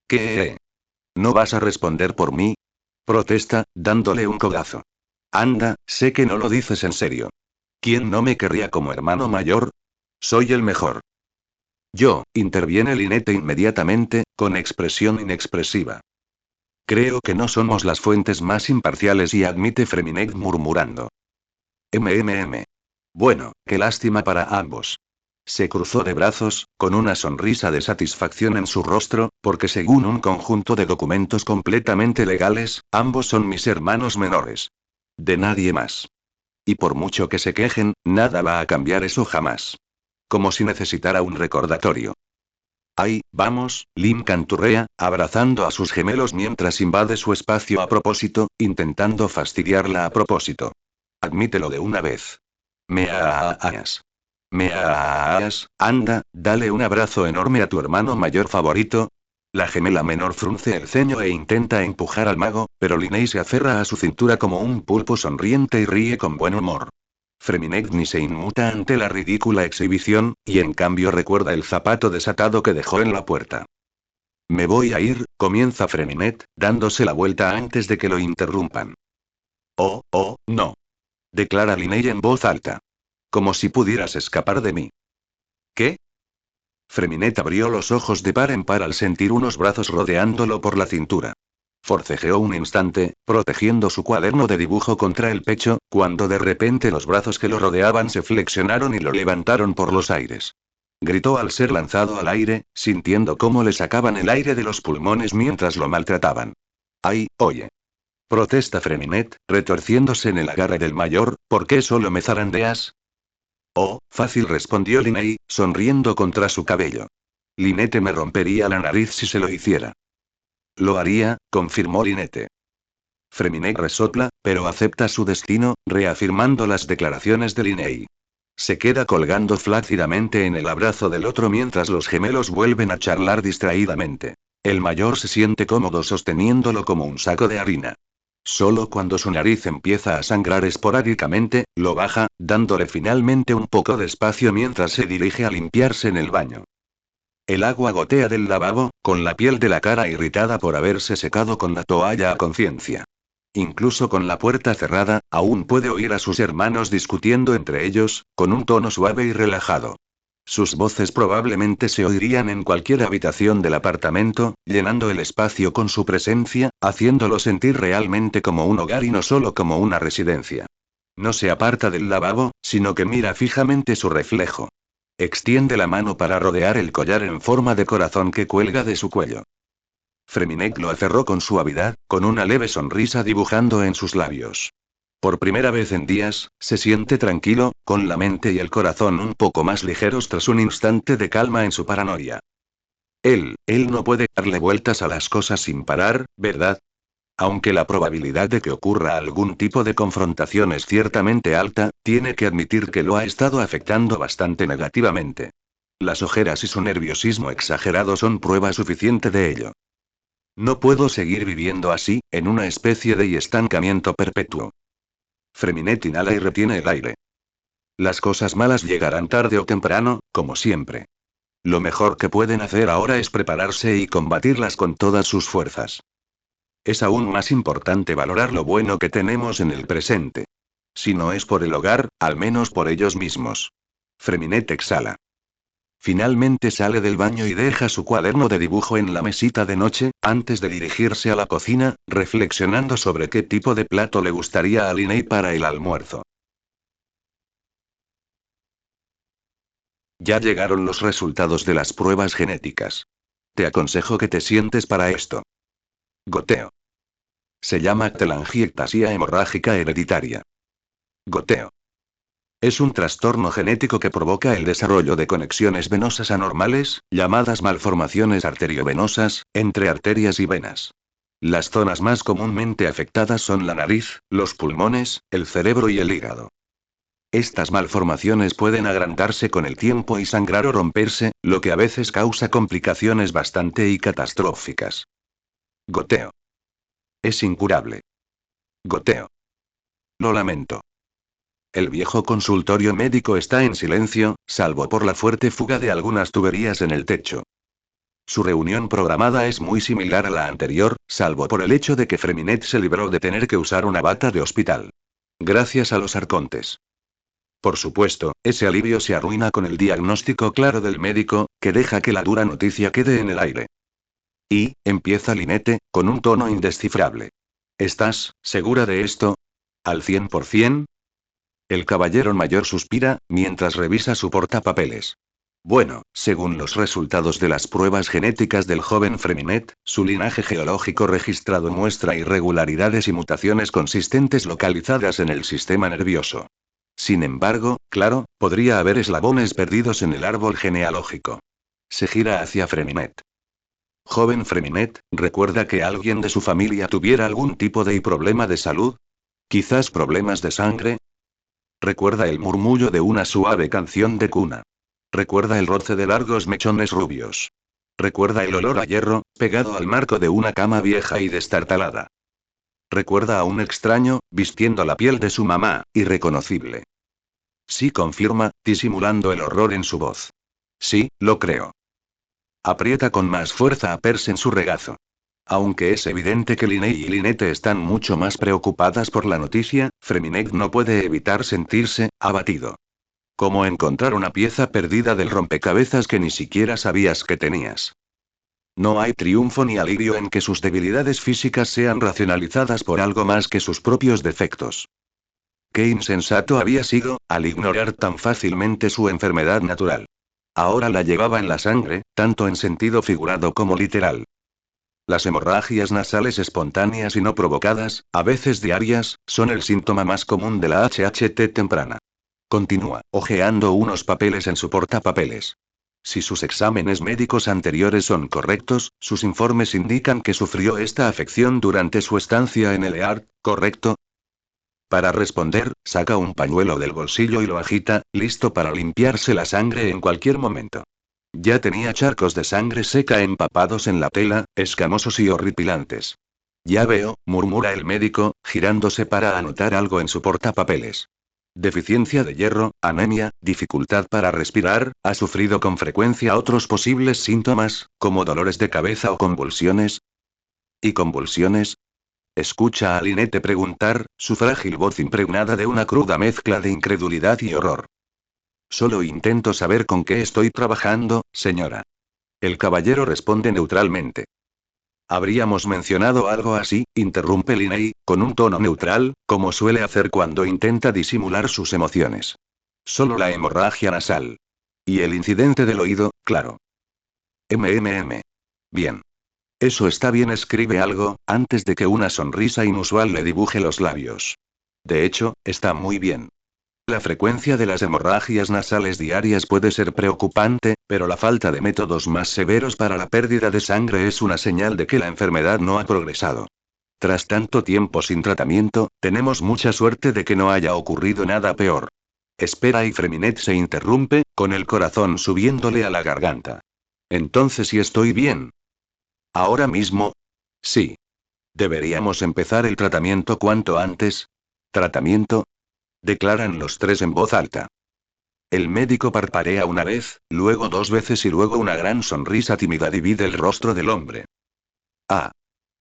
Speaker 1: ¿Qué? ¿No vas a responder por mí? Protesta, dándole un codazo. Anda, sé que no lo dices en serio. ¿Quién no me querría como hermano mayor? Soy el mejor. Yo, interviene Linette inmediatamente, con expresión inexpresiva. Creo que no somos las fuentes más imparciales, y admite Freminet murmurando. Bueno, qué lástima para ambos. Se cruzó de brazos, con una sonrisa de satisfacción en su rostro, porque según un conjunto de documentos completamente legales, ambos son mis hermanos menores. De nadie más. Y por mucho que se quejen, nada va a cambiar eso jamás. Como si necesitara un recordatorio. Ahí, vamos, Lim canturrea, abrazando a sus gemelos mientras invade su espacio a propósito, intentando fastidiarla a propósito. Admítelo de una vez. Anda, dale un abrazo enorme a tu hermano mayor favorito. La gemela menor frunce el ceño e intenta empujar al mago, pero Linney se aferra a su cintura como un pulpo sonriente y ríe con buen humor. Freminet ni se inmuta ante la ridícula exhibición, y en cambio recuerda el zapato desatado que dejó en la puerta. Me voy a ir, comienza Freminet, dándose la vuelta antes de que lo interrumpan. Oh, no. Declara Linney en voz alta. Como si pudieras escapar de mí. ¿Qué? Freminet abrió los ojos de par en par al sentir unos brazos rodeándolo por la cintura. Forcejeó un instante, protegiendo su cuaderno de dibujo contra el pecho, cuando de repente los brazos que lo rodeaban se flexionaron y lo levantaron por los aires. Gritó al ser lanzado al aire, sintiendo cómo le sacaban el aire de los pulmones mientras lo maltrataban. ¡Ay, oye! Protesta Freminet, retorciéndose en el agarre del mayor, ¿por qué solo me zarandeas? Oh, fácil respondió Linney, sonriendo contra su cabello. Lynette me rompería la nariz si se lo hiciera. Lo haría, confirmó Lynette. Freminet resopla, pero acepta su destino, reafirmando las declaraciones de Linney. Se queda colgando flácidamente en el abrazo del otro mientras los gemelos vuelven a charlar distraídamente. El mayor se siente cómodo sosteniéndolo como un saco de harina. Solo cuando su nariz empieza a sangrar esporádicamente, lo baja, dándole finalmente un poco de espacio mientras se dirige a limpiarse en el baño. El agua gotea del lavabo, con la piel de la cara irritada por haberse secado con la toalla a conciencia. Incluso con la puerta cerrada, aún puede oír a sus hermanos discutiendo entre ellos, con un tono suave y relajado. Sus voces probablemente se oirían en cualquier habitación del apartamento, llenando el espacio con su presencia, haciéndolo sentir realmente como un hogar y no solo como una residencia. No se aparta del lavabo, sino que mira fijamente su reflejo. Extiende la mano para rodear el collar en forma de corazón que cuelga de su cuello. Freminet lo aferró con suavidad, con una leve sonrisa dibujando en sus labios. Por primera vez en días, se siente tranquilo, con la mente y el corazón un poco más ligeros tras un instante de calma en su paranoia. Él no puede darle vueltas a las cosas sin parar, ¿verdad? Aunque la probabilidad de que ocurra algún tipo de confrontación es ciertamente alta, tiene que admitir que lo ha estado afectando bastante negativamente. Las ojeras y su nerviosismo exagerado son prueba suficiente de ello. No puedo seguir viviendo así, en una especie de estancamiento perpetuo. Freminet inhala y retiene el aire. Las cosas malas llegarán tarde o temprano, como siempre. Lo mejor que pueden hacer ahora es prepararse y combatirlas con todas sus fuerzas. Es aún más importante valorar lo bueno que tenemos en el presente. Si no es por el hogar, al menos por ellos mismos. Freminet exhala. Finalmente sale del baño y deja su cuaderno de dibujo en la mesita de noche, antes de dirigirse a la cocina, reflexionando sobre qué tipo de plato le gustaría a Linney para el almuerzo. Ya llegaron los resultados de las pruebas genéticas. Te aconsejo que te sientes para esto. Goteo. Se llama telangiectasia hemorrágica hereditaria. Goteo. Es un trastorno genético que provoca el desarrollo de conexiones venosas anormales, llamadas malformaciones arteriovenosas, entre arterias y venas. Las zonas más comúnmente afectadas son la nariz, los pulmones, el cerebro y el hígado. Estas malformaciones pueden agrandarse con el tiempo y sangrar o romperse, lo que a veces causa complicaciones bastante y catastróficas. Goteo. Es incurable. Goteo. Lo lamento. El viejo consultorio médico está en silencio, salvo por la fuerte fuga de algunas tuberías en el techo. Su reunión programada es muy similar a la anterior, salvo por el hecho de que Freminet se libró de tener que usar una bata de hospital. Gracias a los arcontes. Por supuesto, ese alivio se arruina con el diagnóstico claro del médico, que deja que la dura noticia quede en el aire. Y, empieza Lynette, con un tono indescifrable. ¿Estás segura de esto? ¿Al 100%? El caballero mayor suspira, mientras revisa su portapapeles. Bueno, según los resultados de las pruebas genéticas del joven Freminet, su linaje geológico registrado muestra irregularidades y mutaciones consistentes localizadas en el sistema nervioso. Sin embargo, claro, podría haber eslabones perdidos en el árbol genealógico. Se gira hacia Freminet. Joven Freminet, ¿recuerda que alguien de su familia tuviera algún tipo de problema de salud? ¿Quizás problemas de sangre? Recuerda el murmullo de una suave canción de cuna. Recuerda el roce de largos mechones rubios. Recuerda el olor a hierro, pegado al marco de una cama vieja y destartalada. Recuerda a un extraño, vistiendo la piel de su mamá, irreconocible. Sí, confirma, disimulando el horror en su voz. Sí, lo creo. Aprieta con más fuerza a Percy en su regazo. Aunque es evidente que Linney y Lynette están mucho más preocupadas por la noticia, Freminet no puede evitar sentirse abatido. Como encontrar una pieza perdida del rompecabezas que ni siquiera sabías que tenías. No hay triunfo ni alivio en que sus debilidades físicas sean racionalizadas por algo más que sus propios defectos. Qué insensato había sido, al ignorar tan fácilmente su enfermedad natural. Ahora la llevaba en la sangre, tanto en sentido figurado como literal. Las hemorragias nasales espontáneas y no provocadas, a veces diarias, son el síntoma más común de la HHT temprana. Continúa, hojeando unos papeles en su portapapeles. Si sus exámenes médicos anteriores son correctos, sus informes indican que sufrió esta afección durante su estancia en el EARD, ¿correcto? Para responder, saca un pañuelo del bolsillo y lo agita, listo para limpiarse la sangre en cualquier momento. Ya tenía charcos de sangre seca empapados en la tela, escamosos y horripilantes. Ya veo, murmura el médico, girándose para anotar algo en su portapapeles. Deficiencia de hierro, anemia, dificultad para respirar, ha sufrido con frecuencia otros posibles síntomas, como dolores de cabeza o convulsiones. ¿Y convulsiones? Escucha a Lynette preguntar, su frágil voz impregnada de una cruda mezcla de incredulidad y horror. Solo intento saber con qué estoy trabajando, señora. El caballero responde neutralmente. Habríamos mencionado algo así, interrumpe Linney, con un tono neutral, como suele hacer cuando intenta disimular sus emociones. Solo la hemorragia nasal. Y el incidente del oído, claro. Bien. Eso está bien, escribe algo, antes de que una sonrisa inusual le dibuje los labios. De hecho, está muy bien. La frecuencia de las hemorragias nasales diarias puede ser preocupante, pero la falta de métodos más severos para la pérdida de sangre es una señal de que la enfermedad no ha progresado. Tras tanto tiempo sin tratamiento, tenemos mucha suerte de que no haya ocurrido nada peor. Espera, y Freminet se interrumpe, con el corazón subiéndole a la garganta. Entonces, ¿sí estoy bien? ¿Ahora mismo? Sí. ¿Deberíamos empezar el tratamiento cuanto antes? ¿Tratamiento? Declaran los tres en voz alta. El médico parparea una vez, luego dos veces y luego una gran sonrisa tímida divide el rostro del hombre. Ah.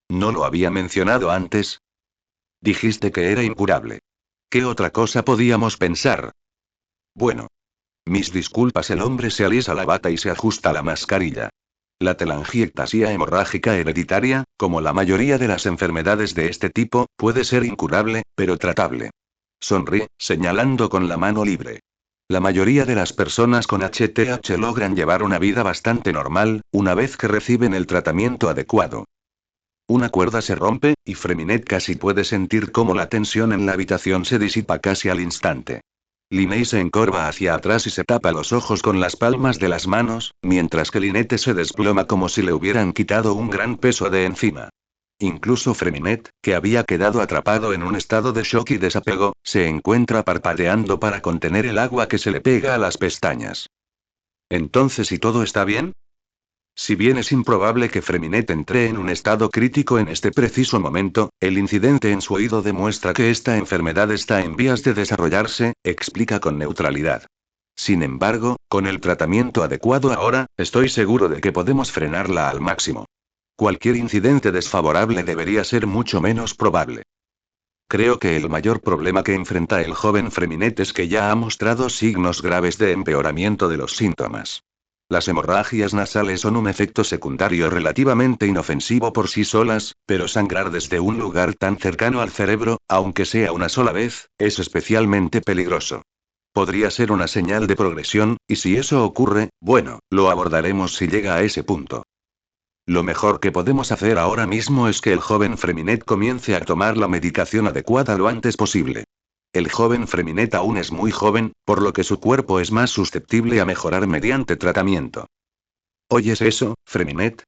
Speaker 1: ¿No lo había mencionado antes? Dijiste que era incurable. ¿Qué otra cosa podíamos pensar? Bueno. Mis disculpas, el hombre se alisa la bata y se ajusta la mascarilla. La telangiectasia hemorrágica hereditaria, como la mayoría de las enfermedades de este tipo, puede ser incurable, pero tratable. Sonríe, señalando con la mano libre. La mayoría de las personas con HTH logran llevar una vida bastante normal, una vez que reciben el tratamiento adecuado. Una cuerda se rompe, y Freminet casi puede sentir cómo la tensión en la habitación se disipa casi al instante. Linney se encorva hacia atrás y se tapa los ojos con las palmas de las manos, mientras que Lynette se desploma como si le hubieran quitado un gran peso de encima. Incluso Freminet, que había quedado atrapado en un estado de shock y desapego, se encuentra parpadeando para contener el agua que se le pega a las pestañas. Entonces, ¿y todo está bien? Si bien es improbable que Freminet entre en un estado crítico en este preciso momento, el incidente en su oído demuestra que esta enfermedad está en vías de desarrollarse, explica con neutralidad. Sin embargo, con el tratamiento adecuado ahora, estoy seguro de que podemos frenarla al máximo. Cualquier incidente desfavorable debería ser mucho menos probable. Creo que el mayor problema que enfrenta el joven Freminet es que ya ha mostrado signos graves de empeoramiento de los síntomas. Las hemorragias nasales son un efecto secundario relativamente inofensivo por sí solas, pero sangrar desde un lugar tan cercano al cerebro, aunque sea una sola vez, es especialmente peligroso. Podría ser una señal de progresión, y si eso ocurre, bueno, lo abordaremos si llega a ese punto. Lo mejor que podemos hacer ahora mismo es que el joven Freminet comience a tomar la medicación adecuada lo antes posible. El joven Freminet aún es muy joven, por lo que su cuerpo es más susceptible a mejorar mediante tratamiento. ¿Oyes eso, Freminet?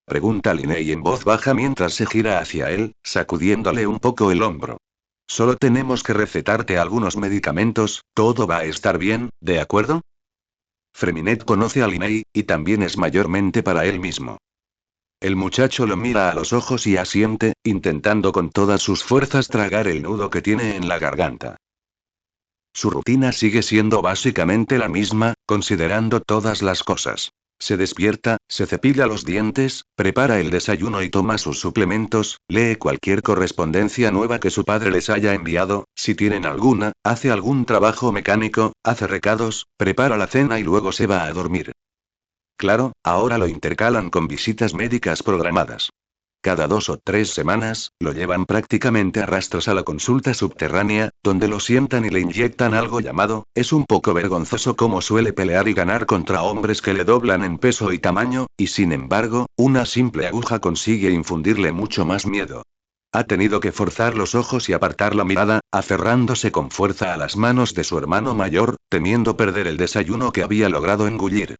Speaker 1: Pregunta Linney en voz baja mientras se gira hacia él, sacudiéndole un poco el hombro. Solo tenemos que recetarte algunos medicamentos, todo va a estar bien, ¿de acuerdo? Freminet conoce a Linney, y también es mayormente para él mismo. El muchacho lo mira a los ojos y asiente, intentando con todas sus fuerzas tragar el nudo que tiene en la garganta. Su rutina sigue siendo básicamente la misma, considerando todas las cosas. Se despierta, se cepilla los dientes, prepara el desayuno y toma sus suplementos, lee cualquier correspondencia nueva que su padre les haya enviado, si tienen alguna, hace algún trabajo mecánico, hace recados, prepara la cena y luego se va a dormir. Claro, ahora lo intercalan con visitas médicas programadas. Cada 2 o 3 semanas, lo llevan prácticamente a rastros a la consulta subterránea, donde lo sientan y le inyectan algo llamado, es un poco vergonzoso cómo suele pelear y ganar contra hombres que le doblan en peso y tamaño, y sin embargo, una simple aguja consigue infundirle mucho más miedo. Ha tenido que forzar los ojos y apartar la mirada, aferrándose con fuerza a las manos de su hermano mayor, temiendo perder el desayuno que había logrado engullir.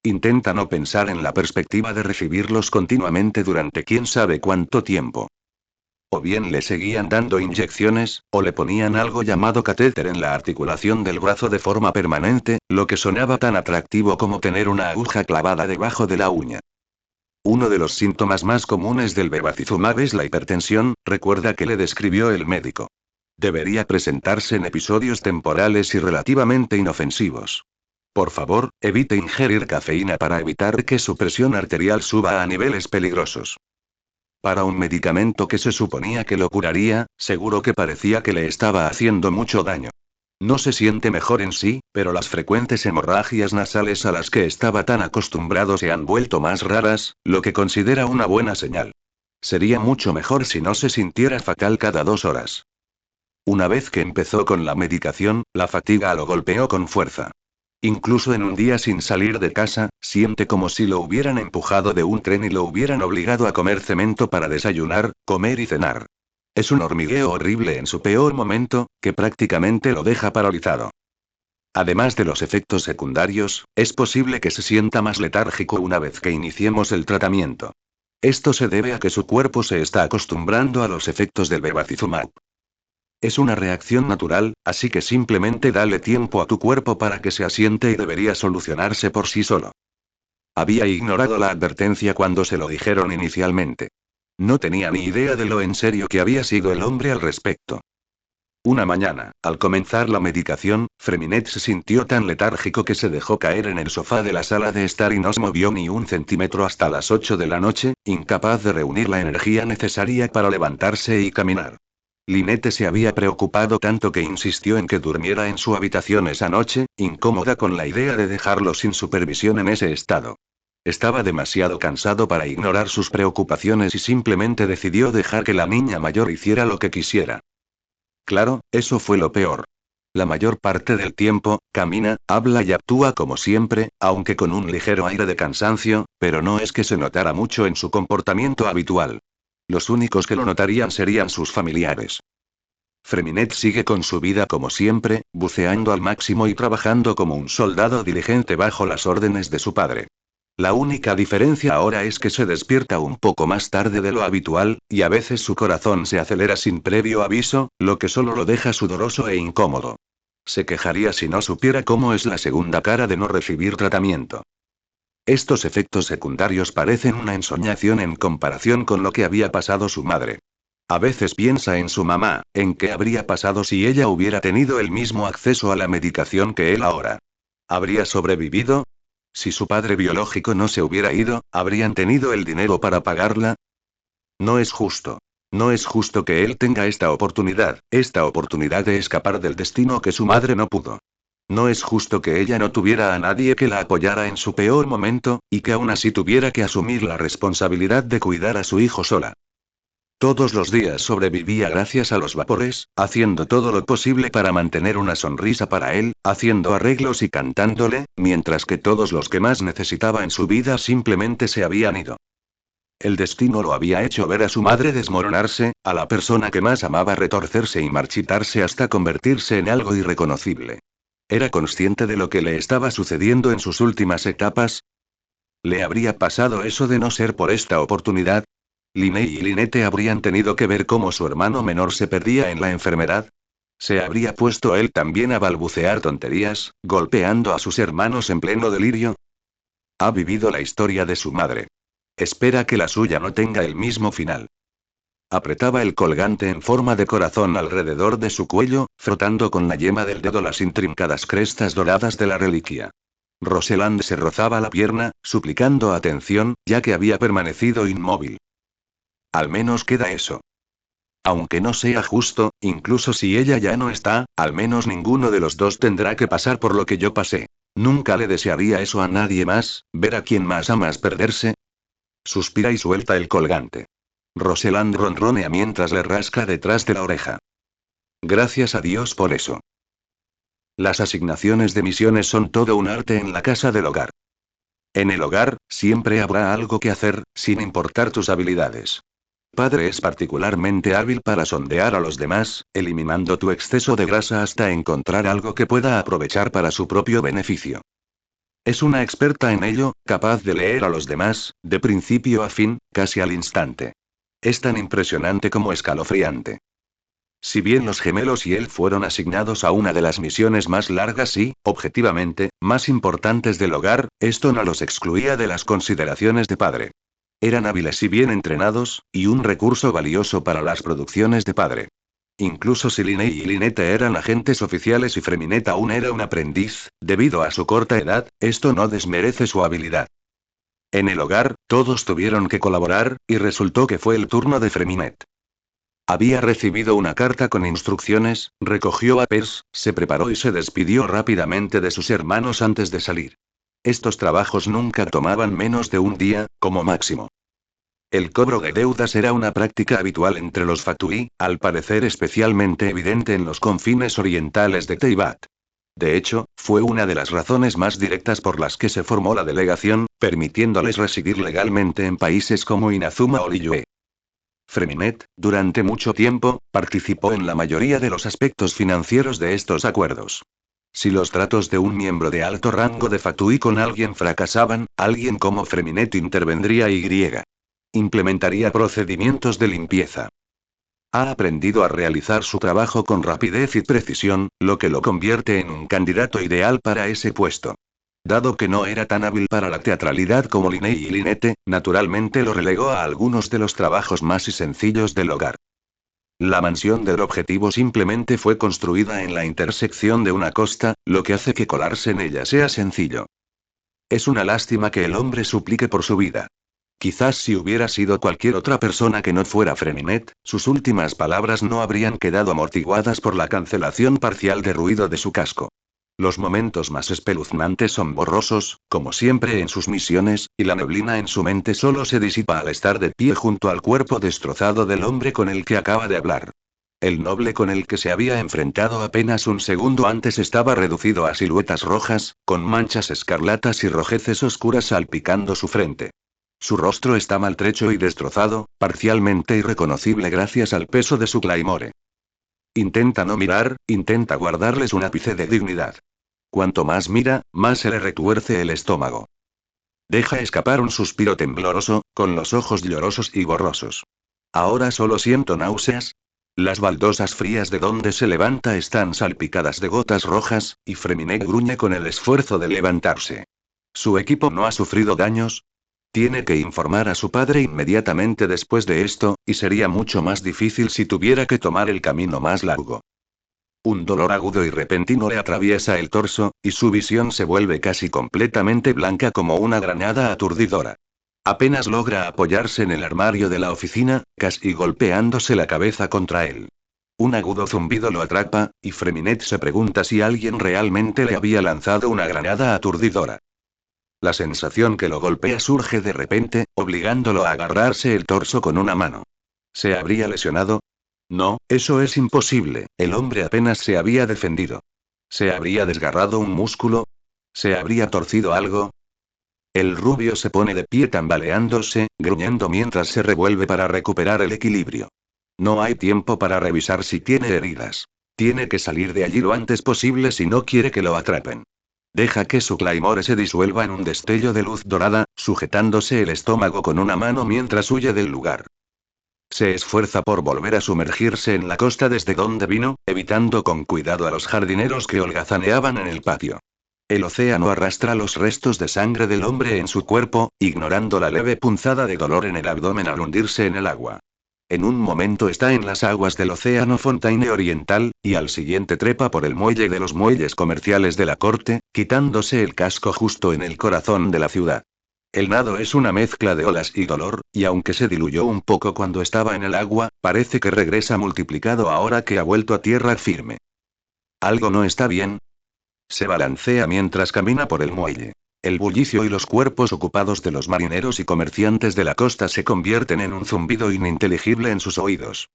Speaker 1: Intenta no pensar en la perspectiva de recibirlos continuamente durante quién sabe cuánto tiempo. O bien le seguían dando inyecciones, o le ponían algo llamado catéter en la articulación del brazo de forma permanente, lo que sonaba tan atractivo como tener una aguja clavada debajo de la uña. Uno de los síntomas más comunes del bevacizumab es la hipertensión, recuerda que le describió el médico. Debería presentarse en episodios temporales y relativamente inofensivos. Por favor, evite ingerir cafeína para evitar que su presión arterial suba a niveles peligrosos. Para un medicamento que se suponía que lo curaría, seguro que parecía que le estaba haciendo mucho daño. No se siente mejor en sí, pero las frecuentes hemorragias nasales a las que estaba tan acostumbrado se han vuelto más raras, lo que considera una buena señal. Sería mucho mejor si no se sintiera fatal cada 2 horas. Una vez que empezó con la medicación, la fatiga lo golpeó con fuerza. Incluso en un día sin salir de casa, siente como si lo hubieran empujado de un tren y lo hubieran obligado a comer cemento para desayunar, comer y cenar. Es un hormigueo horrible en su peor momento, que prácticamente lo deja paralizado. Además de los efectos secundarios, es posible que se sienta más letárgico una vez que iniciemos el tratamiento. Esto se debe a que su cuerpo se está acostumbrando a los efectos del bevacizumab. Es una reacción natural, así que simplemente dale tiempo a tu cuerpo para que se asiente y debería solucionarse por sí solo. Había ignorado la advertencia cuando se lo dijeron inicialmente. No tenía ni idea de lo en serio que había sido el hombre al respecto. Una mañana, al comenzar la medicación, Freminet se sintió tan letárgico que se dejó caer en el sofá de la sala de estar y no se movió ni un centímetro hasta las 8 de la noche, incapaz de reunir la energía necesaria para levantarse y caminar. Lynette se había preocupado tanto que insistió en que durmiera en su habitación esa noche, incómoda con la idea de dejarlo sin supervisión en ese estado. Estaba demasiado cansado para ignorar sus preocupaciones y simplemente decidió dejar que la niña mayor hiciera lo que quisiera. Claro, eso fue lo peor. La mayor parte del tiempo, camina, habla y actúa como siempre, aunque con un ligero aire de cansancio, pero no es que se notara mucho en su comportamiento habitual. Los únicos que lo notarían serían sus familiares. Freminet sigue con su vida como siempre, buceando al máximo y trabajando como un soldado diligente bajo las órdenes de su padre. La única diferencia ahora es que se despierta un poco más tarde de lo habitual, y a veces su corazón se acelera sin previo aviso, lo que solo lo deja sudoroso e incómodo. Se quejaría si no supiera cómo es la segunda cara de no recibir tratamiento. Estos efectos secundarios parecen una ensoñación en comparación con lo que había pasado su madre. A veces piensa en su mamá, en qué habría pasado si ella hubiera tenido el mismo acceso a la medicación que él ahora. ¿Habría sobrevivido? Si su padre biológico no se hubiera ido, ¿habrían tenido el dinero para pagarla? No es justo. No es justo que él tenga esta oportunidad de escapar del destino que su madre no pudo. No es justo que ella no tuviera a nadie que la apoyara en su peor momento, y que aún así tuviera que asumir la responsabilidad de cuidar a su hijo sola. Todos los días sobrevivía gracias a los vapores, haciendo todo lo posible para mantener una sonrisa para él, haciendo arreglos y cantándole, mientras que todos los que más necesitaba en su vida simplemente se habían ido. El destino lo había hecho ver a su madre desmoronarse, a la persona que más amaba retorcerse y marchitarse hasta convertirse en algo irreconocible. ¿Era consciente de lo que le estaba sucediendo en sus últimas etapas? ¿Le habría pasado eso de no ser por esta oportunidad? ¿Linney y Lynette habrían tenido que ver cómo su hermano menor se perdía en la enfermedad? ¿Se habría puesto él también a balbucear tonterías, golpeando a sus hermanos en pleno delirio? Ha vivido la historia de su madre. Espera que la suya no tenga el mismo final. Apretaba el colgante en forma de corazón alrededor de su cuello, frotando con la yema del dedo las intrincadas crestas doradas de la reliquia. Rosalind se rozaba la pierna, suplicando atención, ya que había permanecido inmóvil. Al menos queda eso. Aunque no sea justo, incluso si ella ya no está, al menos ninguno de los dos tendrá que pasar por lo que yo pasé. Nunca le desearía eso a nadie más, ver a quien más amas perderse. Suspira y suelta el colgante. Rosalind ronronea mientras le rasca detrás de la oreja. Gracias a Dios por eso. Las asignaciones de misiones son todo un arte en la casa del hogar. En el hogar, siempre habrá algo que hacer, sin importar tus habilidades. Padre es particularmente hábil para sondear a los demás, eliminando tu exceso de grasa hasta encontrar algo que pueda aprovechar para su propio beneficio. Es una experta en ello, capaz de leer a los demás, de principio a fin, casi al instante. Es tan impresionante como escalofriante. Si bien los gemelos y él fueron asignados a una de las misiones más largas y, objetivamente, más importantes del hogar, esto no los excluía de las consideraciones de padre. Eran hábiles y bien entrenados, y un recurso valioso para las producciones de padre. Incluso si Linney y Lynette eran agentes oficiales y Freminet aún era un aprendiz, debido a su corta edad, esto no desmerece su habilidad. En el hogar, todos tuvieron que colaborar, y resultó que fue el turno de Freminet. Había recibido una carta con instrucciones, recogió a Pers, se preparó y se despidió rápidamente de sus hermanos antes de salir. Estos trabajos nunca tomaban menos de un día, como máximo. El cobro de deudas era una práctica habitual entre los Fatui, al parecer especialmente evidente en los confines orientales de Teyvat. De hecho, fue una de las razones más directas por las que se formó la delegación, permitiéndoles residir legalmente en países como Inazuma o Liyue. Freminet, durante mucho tiempo, participó en la mayoría de los aspectos financieros de estos acuerdos. Si los tratos de un miembro de alto rango de Fatui con alguien fracasaban, alguien como Freminet intervendría y implementaría procedimientos de limpieza. Ha aprendido a realizar su trabajo con rapidez y precisión, lo que lo convierte en un candidato ideal para ese puesto. Dado que no era tan hábil para la teatralidad como Linney y Lynette, naturalmente lo relegó a algunos de los trabajos más y sencillos del hogar. La mansión del objetivo simplemente fue construida en la intersección de una costa, lo que hace que colarse en ella sea sencillo. Es una lástima que el hombre suplique por su vida. Quizás si hubiera sido cualquier otra persona que no fuera Freminet, sus últimas palabras no habrían quedado amortiguadas por la cancelación parcial de ruido de su casco. Los momentos más espeluznantes son borrosos, como siempre en sus misiones, y la neblina en su mente solo se disipa al estar de pie junto al cuerpo destrozado del hombre con el que acaba de hablar. El noble con el que se había enfrentado apenas un segundo antes estaba reducido a siluetas rojas, con manchas escarlatas y rojeces oscuras salpicando su frente. Su rostro está maltrecho y destrozado, parcialmente irreconocible gracias al peso de su claymore. Intenta no mirar, intenta guardarles un ápice de dignidad. Cuanto más mira, más se le retuerce el estómago. Deja escapar un suspiro tembloroso, con los ojos llorosos y borrosos. Ahora solo siento náuseas. Las baldosas frías de donde se levanta están salpicadas de gotas rojas, y Freminet gruñe con el esfuerzo de levantarse. ¿Su equipo no ha sufrido daños? Tiene que informar a su padre inmediatamente después de esto, y sería mucho más difícil si tuviera que tomar el camino más largo. Un dolor agudo y repentino le atraviesa el torso, y su visión se vuelve casi completamente blanca como una granada aturdidora. Apenas logra apoyarse en el armario de la oficina, casi golpeándose la cabeza contra él. Un agudo zumbido lo atrapa, y Freminet se pregunta si alguien realmente le había lanzado una granada aturdidora. La sensación que lo golpea surge de repente, obligándolo a agarrarse el torso con una mano. ¿Se habría lesionado? No, eso es imposible, el hombre apenas se había defendido. ¿Se habría desgarrado un músculo? ¿Se habría torcido algo? El rubio se pone de pie tambaleándose, gruñendo mientras se revuelve para recuperar el equilibrio. No hay tiempo para revisar si tiene heridas. Tiene que salir de allí lo antes posible si no quiere que lo atrapen. Deja que su claymore se disuelva en un destello de luz dorada, sujetándose el estómago con una mano mientras huye del lugar. Se esfuerza por volver a sumergirse en la costa desde donde vino, evitando con cuidado a los jardineros que holgazaneaban en el patio. El océano arrastra los restos de sangre del hombre en su cuerpo, ignorando la leve punzada de dolor en el abdomen al hundirse en el agua. En un momento está en las aguas del océano Fontaine Oriental, y al siguiente trepa por el muelle de los muelles comerciales de la corte, quitándose el casco justo en el corazón de la ciudad. El nado es una mezcla de olas y dolor, y aunque se diluyó un poco cuando estaba en el agua, parece que regresa multiplicado ahora que ha vuelto a tierra firme. Algo no está bien. Se balancea mientras camina por el muelle. El bullicio y los cuerpos ocupados de los marineros y comerciantes de la costa se convierten en un zumbido ininteligible en sus oídos.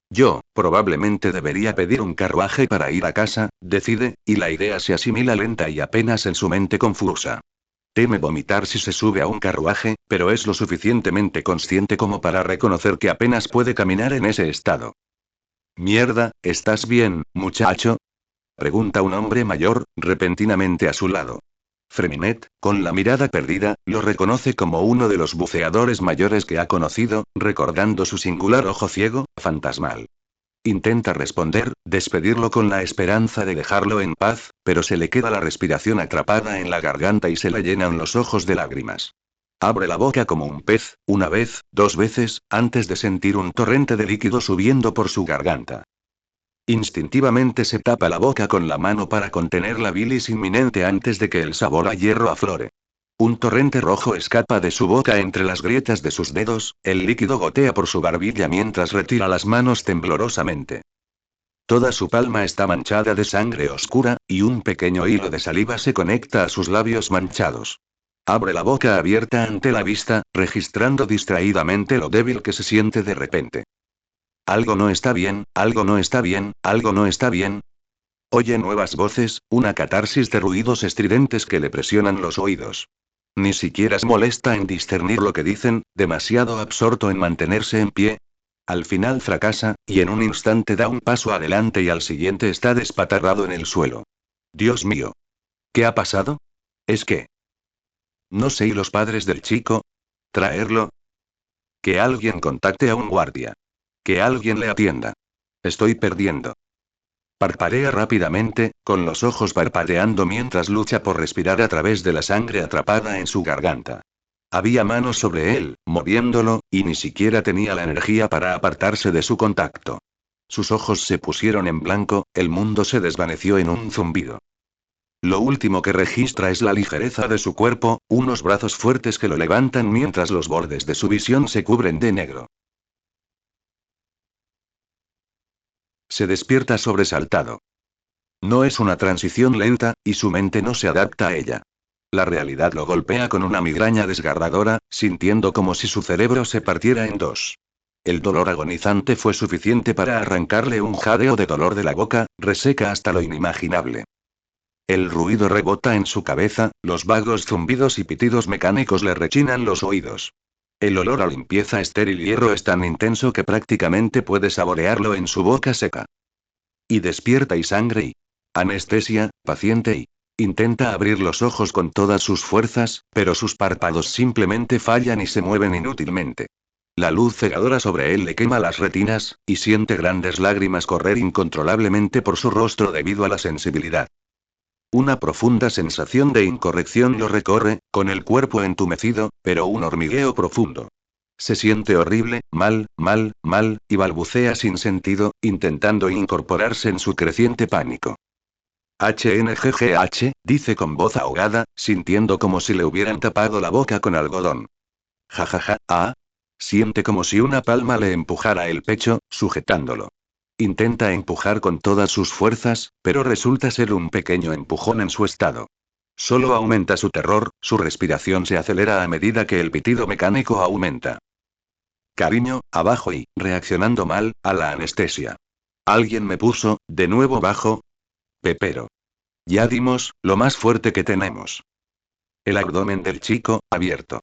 Speaker 1: Yo, probablemente debería pedir un carruaje para ir a casa, decide, y la idea se asimila lenta y apenas en su mente confusa. Teme vomitar si se sube a un carruaje, pero es lo suficientemente consciente como para reconocer que apenas puede caminar en ese estado. Mierda, ¿estás bien, muchacho? Pregunta un hombre mayor, repentinamente a su lado. Freminet, con la mirada perdida, lo reconoce como uno de los buceadores mayores que ha conocido, recordando su singular ojo ciego, fantasmal. Intenta responder, despedirlo con la esperanza de dejarlo en paz, pero se le queda la respiración atrapada en la garganta y se le llenan los ojos de lágrimas. Abre la boca como un pez, una vez, dos veces, antes de sentir un torrente de líquido subiendo por su garganta. Instintivamente se tapa la boca con la mano para contener la bilis inminente antes de que el sabor a hierro aflore. Un torrente rojo escapa de su boca entre las grietas de sus dedos, el líquido gotea por su barbilla mientras retira las manos temblorosamente. Toda su palma está manchada de sangre oscura, y un pequeño hilo de saliva se conecta a sus labios manchados. Abre la boca abierta ante la vista, registrando distraídamente lo débil que se siente de repente. Algo no está bien, algo no está bien, algo no está bien. Oye nuevas voces, una catarsis de ruidos estridentes que le presionan los oídos. Ni siquiera se molesta en discernir lo que dicen, demasiado absorto en mantenerse en pie. Al final fracasa, y en un instante da un paso adelante y al siguiente está despatarrado en el suelo. Dios mío. ¿Qué ha pasado? ¿Es que? No sé, ¿y los padres del chico? ¿Traerlo? Que alguien contacte a un guardia. Que alguien le atienda. Estoy perdiendo. Parpadea rápidamente, con los ojos parpadeando mientras lucha por respirar a través de la sangre atrapada en su garganta. Había manos sobre él, moviéndolo, y ni siquiera tenía la energía para apartarse de su contacto. Sus ojos se pusieron en blanco, el mundo se desvaneció en un zumbido. Lo último que registra es la ligereza de su cuerpo, unos brazos fuertes que lo levantan mientras los bordes de su visión se cubren de negro. Se despierta sobresaltado. No es una transición lenta, y su mente no se adapta a ella. La realidad lo golpea con una migraña desgarradora, sintiendo como si su cerebro se partiera en dos. El dolor agonizante fue suficiente para arrancarle un jadeo de dolor de la boca, reseca hasta lo inimaginable. El ruido rebota en su cabeza, los vagos zumbidos y pitidos mecánicos le rechinan los oídos. El olor a limpieza estéril y hierro es tan intenso que prácticamente puede saborearlo en su boca seca. Y despierta y sangre y anestesia, paciente y intenta abrir los ojos con todas sus fuerzas, pero sus párpados simplemente fallan y se mueven inútilmente. La luz cegadora sobre él le quema las retinas, y siente grandes lágrimas correr incontrolablemente por su rostro debido a la sensibilidad. Una profunda sensación de incorrección lo recorre, con el cuerpo entumecido, pero un hormigueo profundo. Se siente horrible, mal, mal, mal, y balbucea sin sentido, intentando incorporarse en su creciente pánico. HNGGH, dice con voz ahogada, sintiendo como si le hubieran tapado la boca con algodón. Jajaja, siente como si una palma le empujara el pecho, sujetándolo. Intenta empujar con todas sus fuerzas, pero resulta ser un pequeño empujón en su estado. Solo aumenta su terror, su respiración se acelera a medida que el pitido mecánico aumenta. Cariño, abajo y, reaccionando mal, a la anestesia. ¿Alguien me puso, de nuevo bajo? Pepero. Ya dimos, lo más fuerte que tenemos. El abdomen del chico, abierto.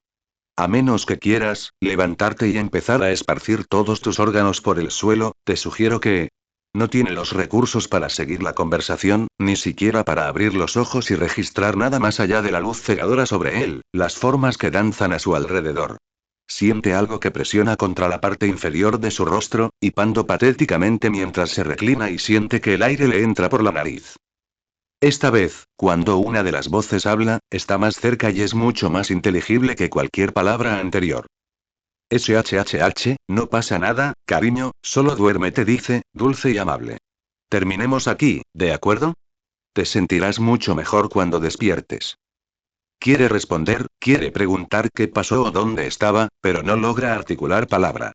Speaker 1: A menos que quieras, levantarte y empezar a esparcir todos tus órganos por el suelo, te sugiero que... No tiene los recursos para seguir la conversación, ni siquiera para abrir los ojos y registrar nada más allá de la luz cegadora sobre él, las formas que danzan a su alrededor. Siente algo que presiona contra la parte inferior de su rostro, hipando patéticamente mientras se reclina y siente que el aire le entra por la nariz. Esta vez, cuando una de las voces habla, está más cerca y es mucho más inteligible que cualquier palabra anterior. SHHH, no pasa nada, cariño, solo duérmete, dice, dulce y amable. Terminemos aquí, ¿de acuerdo? Te sentirás mucho mejor cuando despiertes. Quiere responder, quiere preguntar qué pasó o dónde estaba, pero no logra articular palabra.